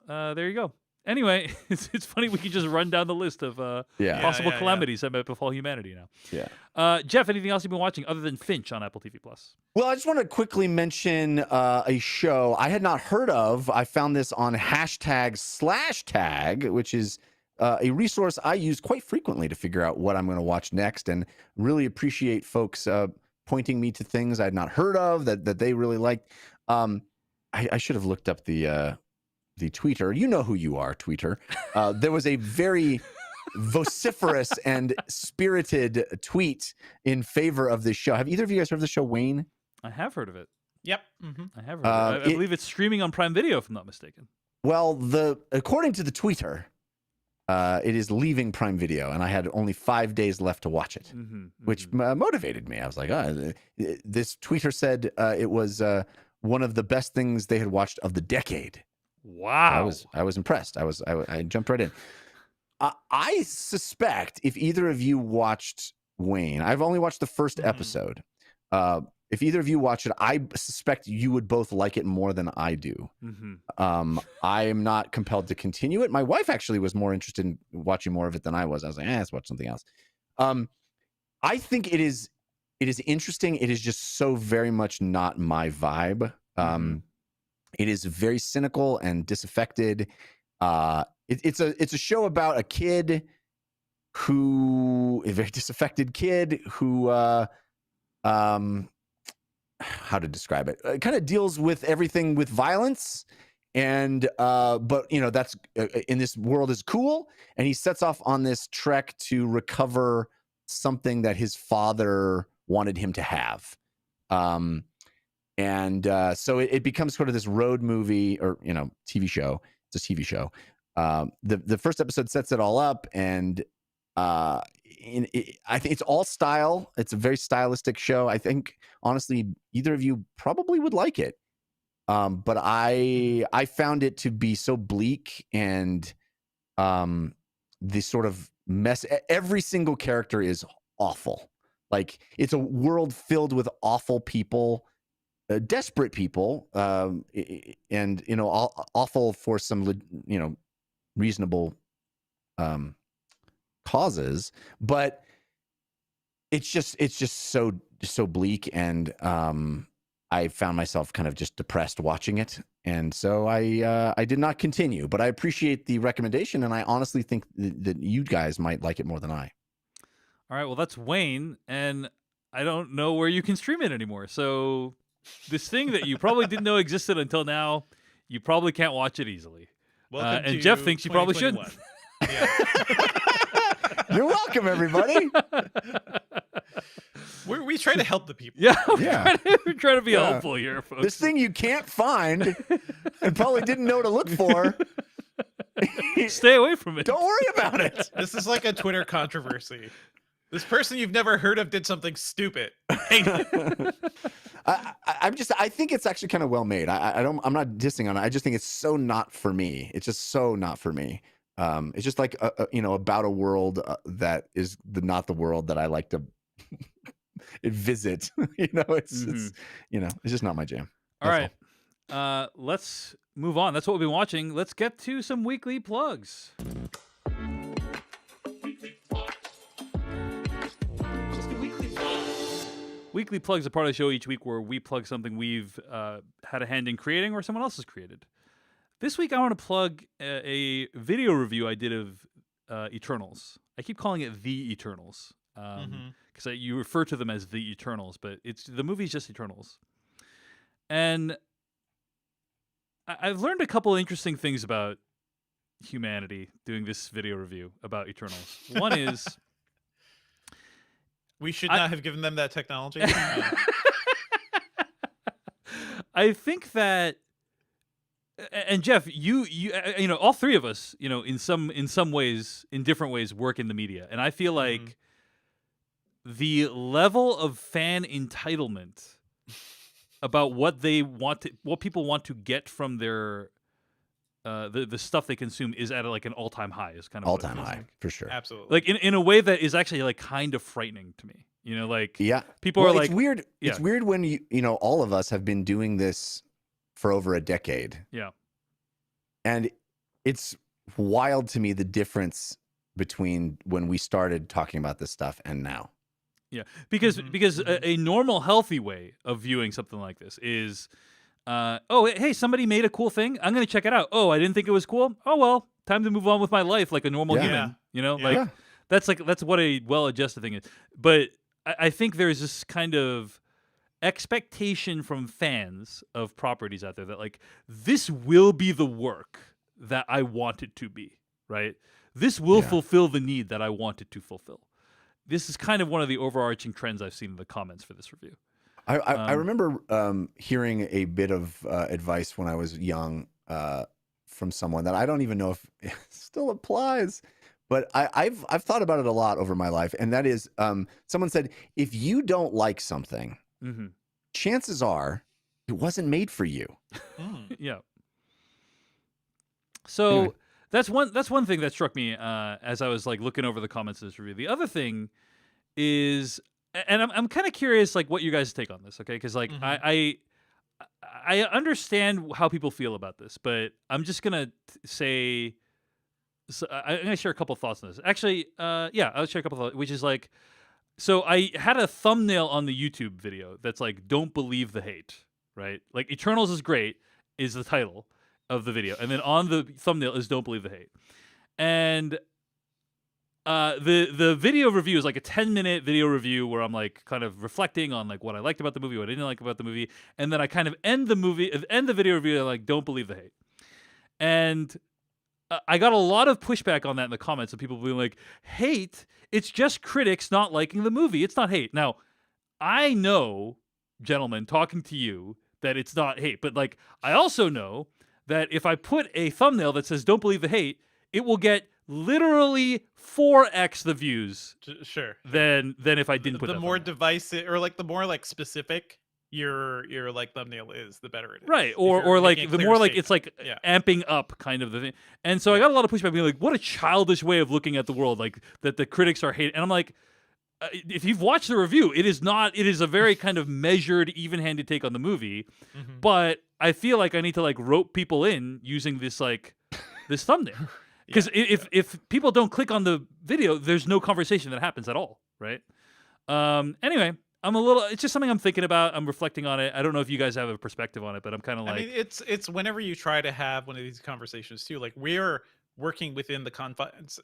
there you go. Anyway, it's funny we could just run down the list of possible calamities that might befall humanity now. Yeah. Jeff, anything else you've been watching other than Finch on Apple TV Plus? Well, I just want to quickly mention a show I had not heard of. I found this on #/tag, which is a resource I use quite frequently to figure out what I'm going to watch next, and really appreciate folks pointing me to things I had not heard of that they really liked. I should have looked up the tweeter. You know who you are, tweeter. There was a very vociferous and spirited tweet in favor of this show. Have either of you guys heard of the show Wayne? I have heard of it. Yep. Mm-hmm. I have heard of it. I believe it's streaming on Prime Video, if I'm not mistaken. Well, according to the tweeter, it is leaving Prime Video, and I had only 5 days left to watch it, which motivated me. I was like, this tweeter said it was one of the best things they had watched of the decade. Wow. I was impressed. I jumped right in. I suspect if either of you watched Wayne, I've only watched the first episode. If either of you watch it, I suspect you would both like it more than I do. I am not compelled to continue it. My wife actually was more interested in watching more of it than I was. I was like, let's watch something else. I think it is interesting. It is just so very much not my vibe. It is very cynical and disaffected. It's a show about a very disaffected kid who, how to describe it? Kind of deals with everything with violence, and but that's in this world is cool, and he sets off on this trek to recover something that his father wanted him to have. And so it becomes sort of this road movie or, TV show. It's a TV show. The first episode sets it all up, and I think it's all style. It's a very stylistic show. I think, honestly, either of you probably would like it. But I found it to be so bleak, and the sort of mess. Every single character is awful. Like, it's a world filled with awful people. Desperate people, and awful for some reasonable causes, but it's just so bleak, and I found myself kind of just depressed watching it, and so I did not continue. But I appreciate the recommendation, and I honestly think that you guys might like it more than I. All right, well, that's Wayne, and I don't know where you can stream it anymore, so this thing that you probably didn't know existed until now, you probably can't watch it easily. And Jeff thinks you probably shouldn't. Yeah. You're welcome, everybody. We try to help the people. Yeah, we're trying to be helpful here, folks. This thing you can't find and probably didn't know to look for. Stay away from it. Don't worry about it. This is like a Twitter controversy. This person you've never heard of did something stupid. I think it's actually kind of well made. I'm not dissing on it. I just think it's so not for me. It's just so not for me. It's just like about a world that is not the world that I like to visit. It's just not my jam. All right. Let's move on. That's what we've been watching. Let's get to some weekly plugs. Just a weekly weekly plug is a part of the show each week where we plug something we've had a hand in creating or someone else has created. This week, I want to plug a video review I did of Eternals. I keep calling it The Eternals because you refer to them as The Eternals, but the movie's just Eternals. And I've learned a couple interesting things about humanity doing this video review about Eternals. One is... We should not have given them that technology. I think that... And Jeff, you know, all three of us, you know, in some ways, in different ways, work in the media, and I feel like the level of fan entitlement about what people want to get from their the stuff they consume is at like an all-time high. Is kind of all-time high for sure. Absolutely. Like in a way that is actually like kind of frightening to me. You know, like people are like, it's weird. It's weird when you know all of us have been doing this for over a decade. Yeah. And it's wild to me the difference between when we started talking about this stuff and now. Yeah. Because a normal healthy way of viewing something like this is hey, somebody made a cool thing. I'm going to check it out. Oh, I didn't think it was cool. Oh well, time to move on with my life like a normal human, you know? Like that's what a well-adjusted thing is. But I think there's this kind of expectation from fans of properties out there that like this will be the work that I want it to be, right? This will fulfill the need that I want it to fulfill. This is kind of one of the overarching trends I've seen in the comments for this review. I remember hearing a bit of advice when I was young from someone that I don't even know if it still applies, but I've thought about it a lot over my life, and that is someone said, if you don't like something, chances are it wasn't made for you. Yeah. So anyway. that's one thing that struck me as I was like looking over the comments of this review. The other thing is, and I'm kind of curious, like what you guys take on this, okay? Because like I understand how people feel about this, but I'm just gonna say, I'm gonna share a couple thoughts on this. Actually, I'll share a couple thoughts, which is like, so I had a thumbnail on the YouTube video that's like, "Don't believe the hate," right? Like Eternals is great is the title of the video, and then on the thumbnail is "Don't believe the hate," and the video review is like a 10-minute video review where I'm like kind of reflecting on like what I liked about the movie, what I didn't like about the movie, and then I kind of end the video review like "Don't believe the hate," and I got a lot of pushback on that in the comments of people being like, "Hate, it's just critics not liking the movie. It's not hate." Now, I know, gentlemen, talking to you, that it's not hate, but like I also know that if I put a thumbnail that says "Don't believe the hate," it will get literally 4x the views than if I didn't put the that more thumbnail. divisive or like the more like specific your like thumbnail is, the better it is. Right. Or like the more like it's like amping up kind of the thing. And so I got a lot of pushback being like, what a childish way of looking at the world, like that the critics are hating. And I'm like, if you've watched the review, it is a very kind of measured, even-handed take on the movie. But I feel like I need to like rope people in using this thumbnail. Because if people don't click on the video, there's no conversation that happens at all, right? Anyway, it's just something I'm thinking about. I'm reflecting on it. I don't know if you guys have a perspective on it, but I'm kind of like... I mean, it's whenever you try to have one of these conversations too, like we're working within the confines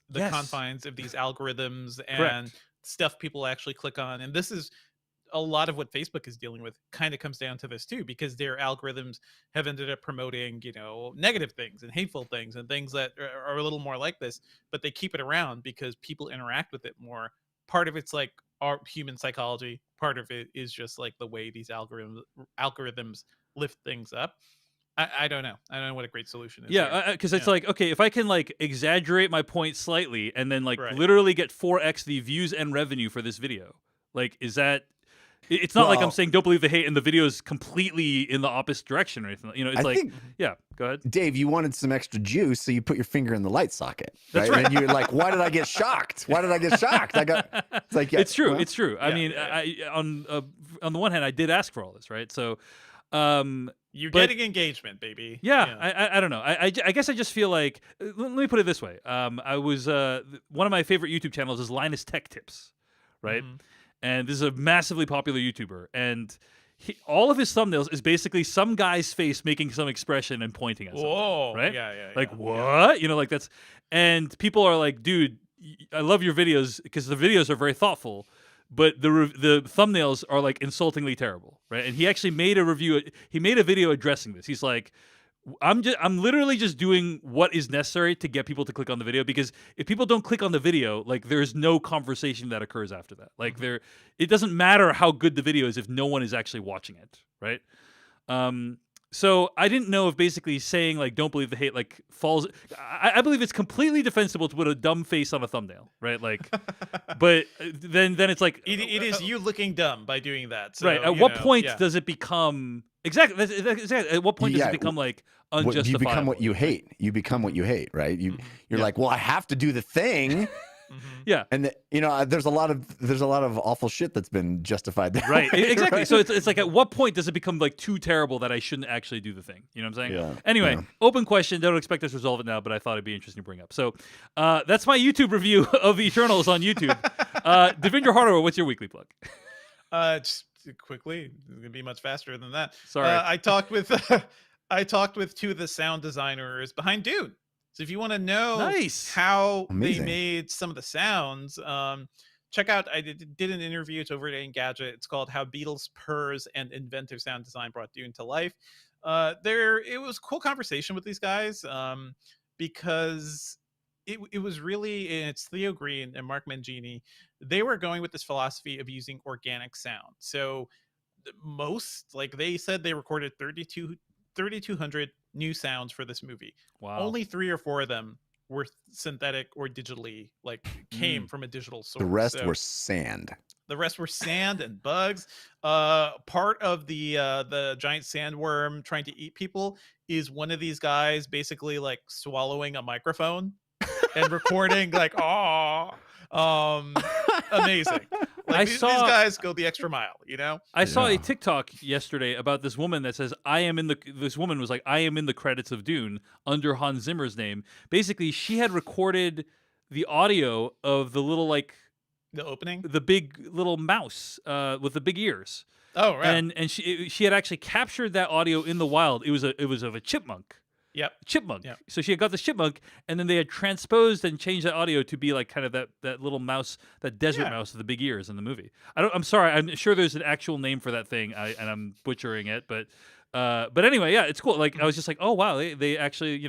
of these algorithms and stuff people actually click on. And this is a lot of what Facebook is dealing with, kind of comes down to this too, because their algorithms have ended up promoting, negative things and hateful things and things that are a little more like this, but they keep it around because people interact with it more. Part of it's like our human psychology. Part of it is just like the way these algorithms lift things up. I don't know. I don't know what a great solution is. Yeah, because it's like, okay, if I can like exaggerate my point slightly and then like literally get 4x the views and revenue for this video, like, is that... It's not like I'm saying don't believe the hate and the video is completely in the opposite direction or anything. I think, go ahead. Dave, you wanted some extra juice, so you put your finger in the light socket. That's right. And you're like, why did I get shocked? Why did I get shocked? It's like, it's true. Well, it's true. I mean, on the one hand, I did ask for all this, right? So, you're getting engagement, baby. Yeah. I don't know. I guess I just feel like, let me put it this way. I was, one of my favorite YouTube channels is Linus Tech Tips, right? and this is a massively popular YouTuber, and all of his thumbnails is basically some guy's face making some expression and pointing at something. Whoa. Right? Yeah. Like, what? You know, like that's, and people are like, dude, I love your videos because the videos are very thoughtful, but the thumbnails are like insultingly terrible, right? And he actually made a review. He made a video addressing this. He's like, I'm literally just doing what is necessary to get people to click on the video, because if people don't click on the video, like there's no conversation that occurs after that. Like it doesn't matter how good the video is if no one is actually watching it, right? So I didn't know if basically saying like don't believe the hate like falls. I believe it's completely defensible to put a dumb face on a thumbnail, right? Like, but then it's like it is you looking dumb by doing that. So, right? At what point does it become exactly? Exactly. At what point does it become like unjustifiable? You become what you hate. You become what you hate, right? You're like, well, I have to do the thing. Yeah, and there's a lot of awful shit that's been justified there. Right, exactly. So it's like, at what point does it become like too terrible that I shouldn't actually do the thing? You know what I'm saying? Yeah. Anyway, open question. Don't expect us to resolve it now, but I thought it'd be interesting to bring up. So that's my YouTube review of Eternals on YouTube. Devindra Hardawar, what's your weekly plug? Just quickly, it's gonna be much faster than that. Sorry, I talked with two of the sound designers behind Dune. So if you want to know how they made some of the sounds, check out. I did an interview. It's over at Engadget. It's called "How Beatles, Purrs, and Inventive Sound Design Brought Dune to Life." It was a cool conversation with these guys because it was really, and it's Theo Green and Mark Mangini. They were going with this philosophy of using organic sound. So they said they recorded 3,200 new sounds for this movie. Wow. Only 3 or 4 of them were synthetic or digitally, like came from a digital source. The rest were sand. The rest were sand and bugs. Part of the giant sandworm trying to eat people is one of these guys basically like swallowing a microphone and recording like, amazing. Like, these guys go the extra mile, you know? I saw a TikTok yesterday about this woman that says, this woman was like, I am in the credits of Dune under Hans Zimmer's name. Basically, she had recorded the audio of the little, like, the opening? The big little mouse with the big ears. Oh, right. And she had actually captured that audio in the wild. It was of a chipmunk. Yep. Chipmunk. Yep. So she had got the chipmunk, and then they had transposed and changed that audio to be like kind of that little mouse, that desert mouse with the big ears in the movie. I'm sorry. I'm sure there's an actual name for that thing, and I'm butchering it. But anyway, yeah, it's cool. Like I was just like, oh wow, they actually,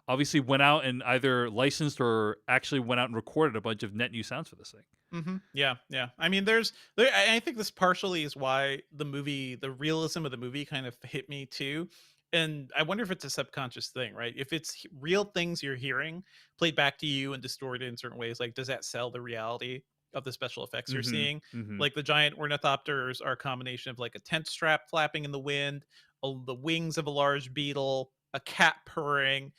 obviously went out and either licensed or actually went out and recorded a bunch of net new sounds for this thing. Mm-hmm. Yeah. I mean, I think this partially is why the realism of the movie kind of hit me too. And I wonder if it's a subconscious thing, right? If it's real things you're hearing played back to you and distorted in certain ways, like does that sell the reality of the special effects you're seeing? Mm-hmm. Like the giant ornithopters are a combination of like a tent strap flapping in the wind, the wings of a large beetle, a cat purring.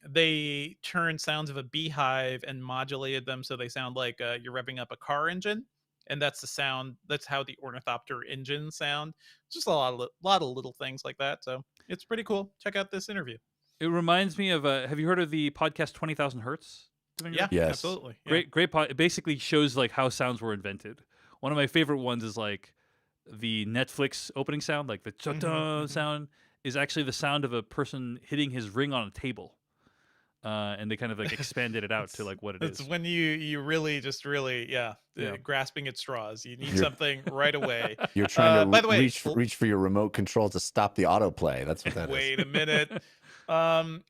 They turned sounds of a beehive and modulated them so they sound like you're revving up a car engine. And that's the sound. That's how the ornithopter engines sound. Just a lot of little things like that. So it's pretty cool. Check out this interview. It reminds me of have you heard of the podcast 20,000 Hertz? Yeah, yes, absolutely. Great pod. It basically shows like how sounds were invented. One of my favorite ones is like the Netflix opening sound, like the cha-da sound is actually the sound of a person hitting his ring on a table. And they kind of like expanded it out to like what it is. It's when you really grasping at straws. You need something right away. You're trying to by the way, reach for your remote control to stop the autoplay. That's what that is. Wait a minute. I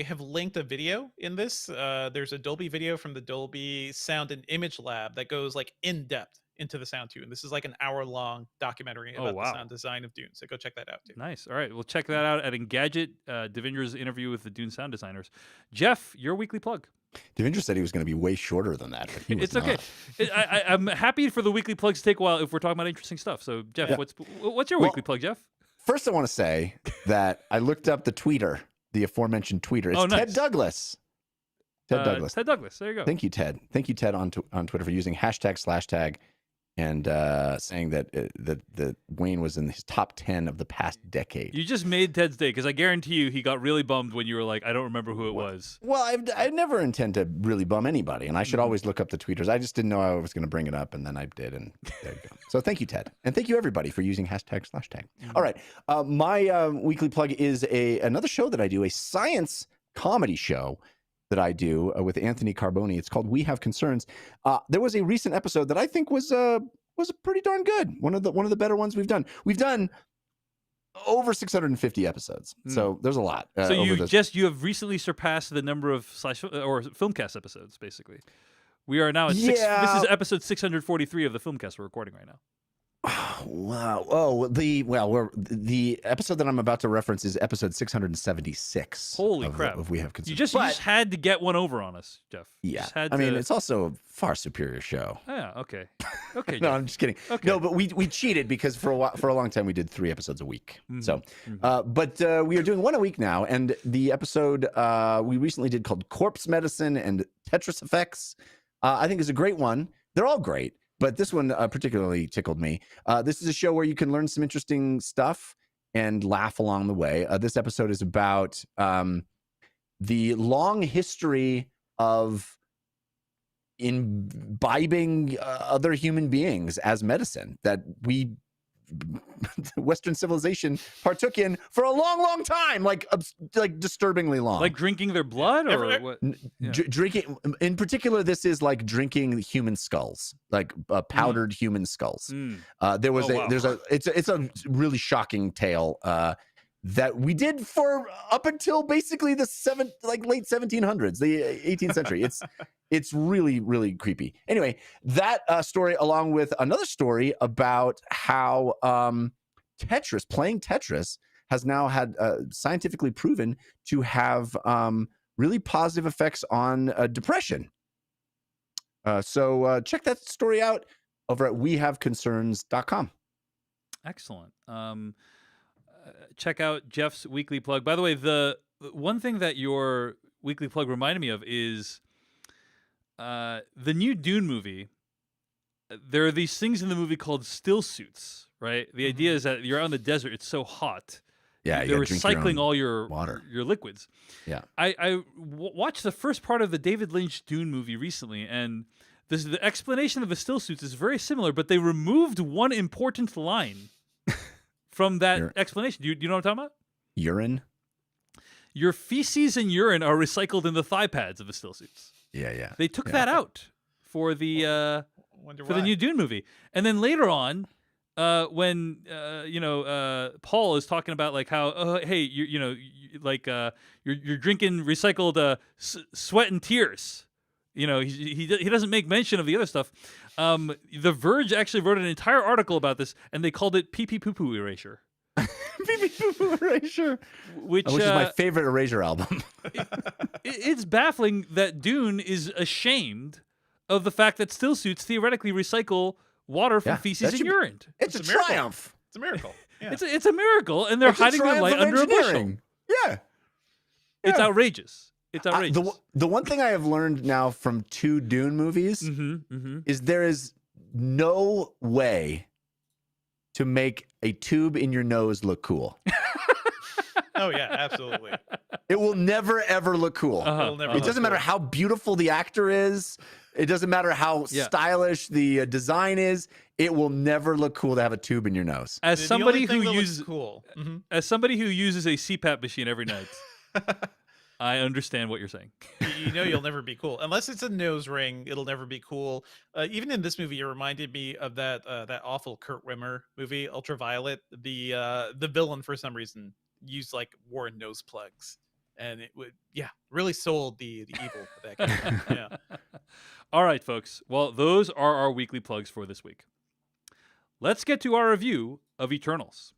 have linked a video in this. There's a Dolby video from the Dolby Sound and Image Lab that goes like in depth into the sound too. And this is like an hour-long documentary about the sound design of Dune. So go check that out too. Nice. All right. We'll check that out at Engadget, Devindra's interview with the Dune sound designers. Jeff, your weekly plug. Devindra said he was going to be way shorter than that, but he was It's okay. I'm happy for the weekly plugs to take a while if we're talking about interesting stuff. So, Jeff, what's your weekly plug, Jeff? First, I want to say that I looked up the tweeter, the aforementioned tweeter. It's nice. Ted Douglas. Ted Douglas. Ted Douglas. There you go. Thank you, Ted. Thank you, Ted, on Twitter for using #/# and saying that that Wayne was in his top 10 of the past decade. You just made Ted's day because I guarantee you he got really bummed when you were like, I don't remember who it was. Well, I never intend to really bum anybody, and I should always look up the tweeters. I just didn't know I was going to bring it up, and then I did, and there you go. So thank you, Ted, and thank you everybody for using #/tag. All right, my weekly plug is another show that I do, a science comedy show that I do with Anthony Carboni. It's called We Have Concerns. There was a recent episode that I think was pretty darn good. One of the better ones we've done. We've done over 650 episodes, so there's a lot. So you have recently surpassed the number of Filmcast episodes. Basically, we are now at this is episode 643 of the Filmcast we're recording right now. Wow. Oh, the episode that I'm about to reference is episode 676. Holy crap. If We Have Concerns. You just had to get one over on us, Jeff. Yeah. I mean, it's also a far superior show. Yeah, okay. Okay. No, I'm just kidding. Okay. No, but we cheated because for a long time we did 3 episodes a week. So, but we are doing one a week now, and the episode we recently did called Corpse Medicine and Tetris Effects, I think is a great one. They're all great. But this one particularly tickled me. This is a show where you can learn some interesting stuff and laugh along the way. This episode is about the long history of imbibing other human beings as medicine that we Western civilization partook in for a long time, like disturbingly long. Like drinking their blood, or what? Yeah. Drinking, in particular, this is like drinking human skulls, like powdered human skulls. It's a really shocking tale that we did for up until basically the late 1700s, the 18th century. It's really, really creepy. Anyway, that story, along with another story about how playing Tetris has now had scientifically proven to have really positive effects on depression. So check that story out over at wehaveconcerns.com. Excellent. Check out Jeff's weekly plug. By the way, the one thing that your weekly plug reminded me of is the new Dune movie. There are these things in the movie called still suits, right? The idea is that you're out in the desert; it's so hot. Yeah, they're recycling all your water, your liquids. Yeah, I watched the first part of the David Lynch Dune movie recently, and the explanation of the still suits is very similar, but they removed one important line from that explanation. Do you know what I'm talking about? Urine. Your feces and urine are recycled in the thigh pads of the still suits. Yeah. They took that out for the new Dune movie, and then later on, when Paul is talking about like how hey you're drinking recycled sweat and tears. You know, he doesn't make mention of the other stuff. The Verge actually wrote an entire article about this, and they called it pee pee poo poo erasure. Pee pee poo poo erasure, which is my favorite Erasure album. It's baffling that Dune is ashamed of the fact that still suits theoretically recycle water from feces and urine. It's a triumph. It's a miracle. Yeah. It's a miracle, and they're hiding their light under a bushel. Yeah. It's outrageous. It's outrageous. The one thing I have learned now from 2 Dune movies is there is no way to make a tube in your nose look cool. Oh yeah, absolutely. It will never ever look cool. It doesn't matter how beautiful the actor is. It doesn't matter how stylish the design is. It will never look cool to have a tube in your nose. As somebody who uses a CPAP machine every night, I understand what you're saying. You know you'll never be cool. Unless it's a nose ring, it'll never be cool. Even in this movie, it reminded me of that awful Kurt Wimmer movie, Ultraviolet. The villain, for some reason, used like worn nose plugs. And it would, really sold the evil of that character. Yeah. All right, folks. Well, those are our weekly plugs for this week. Let's get to our review of Eternals.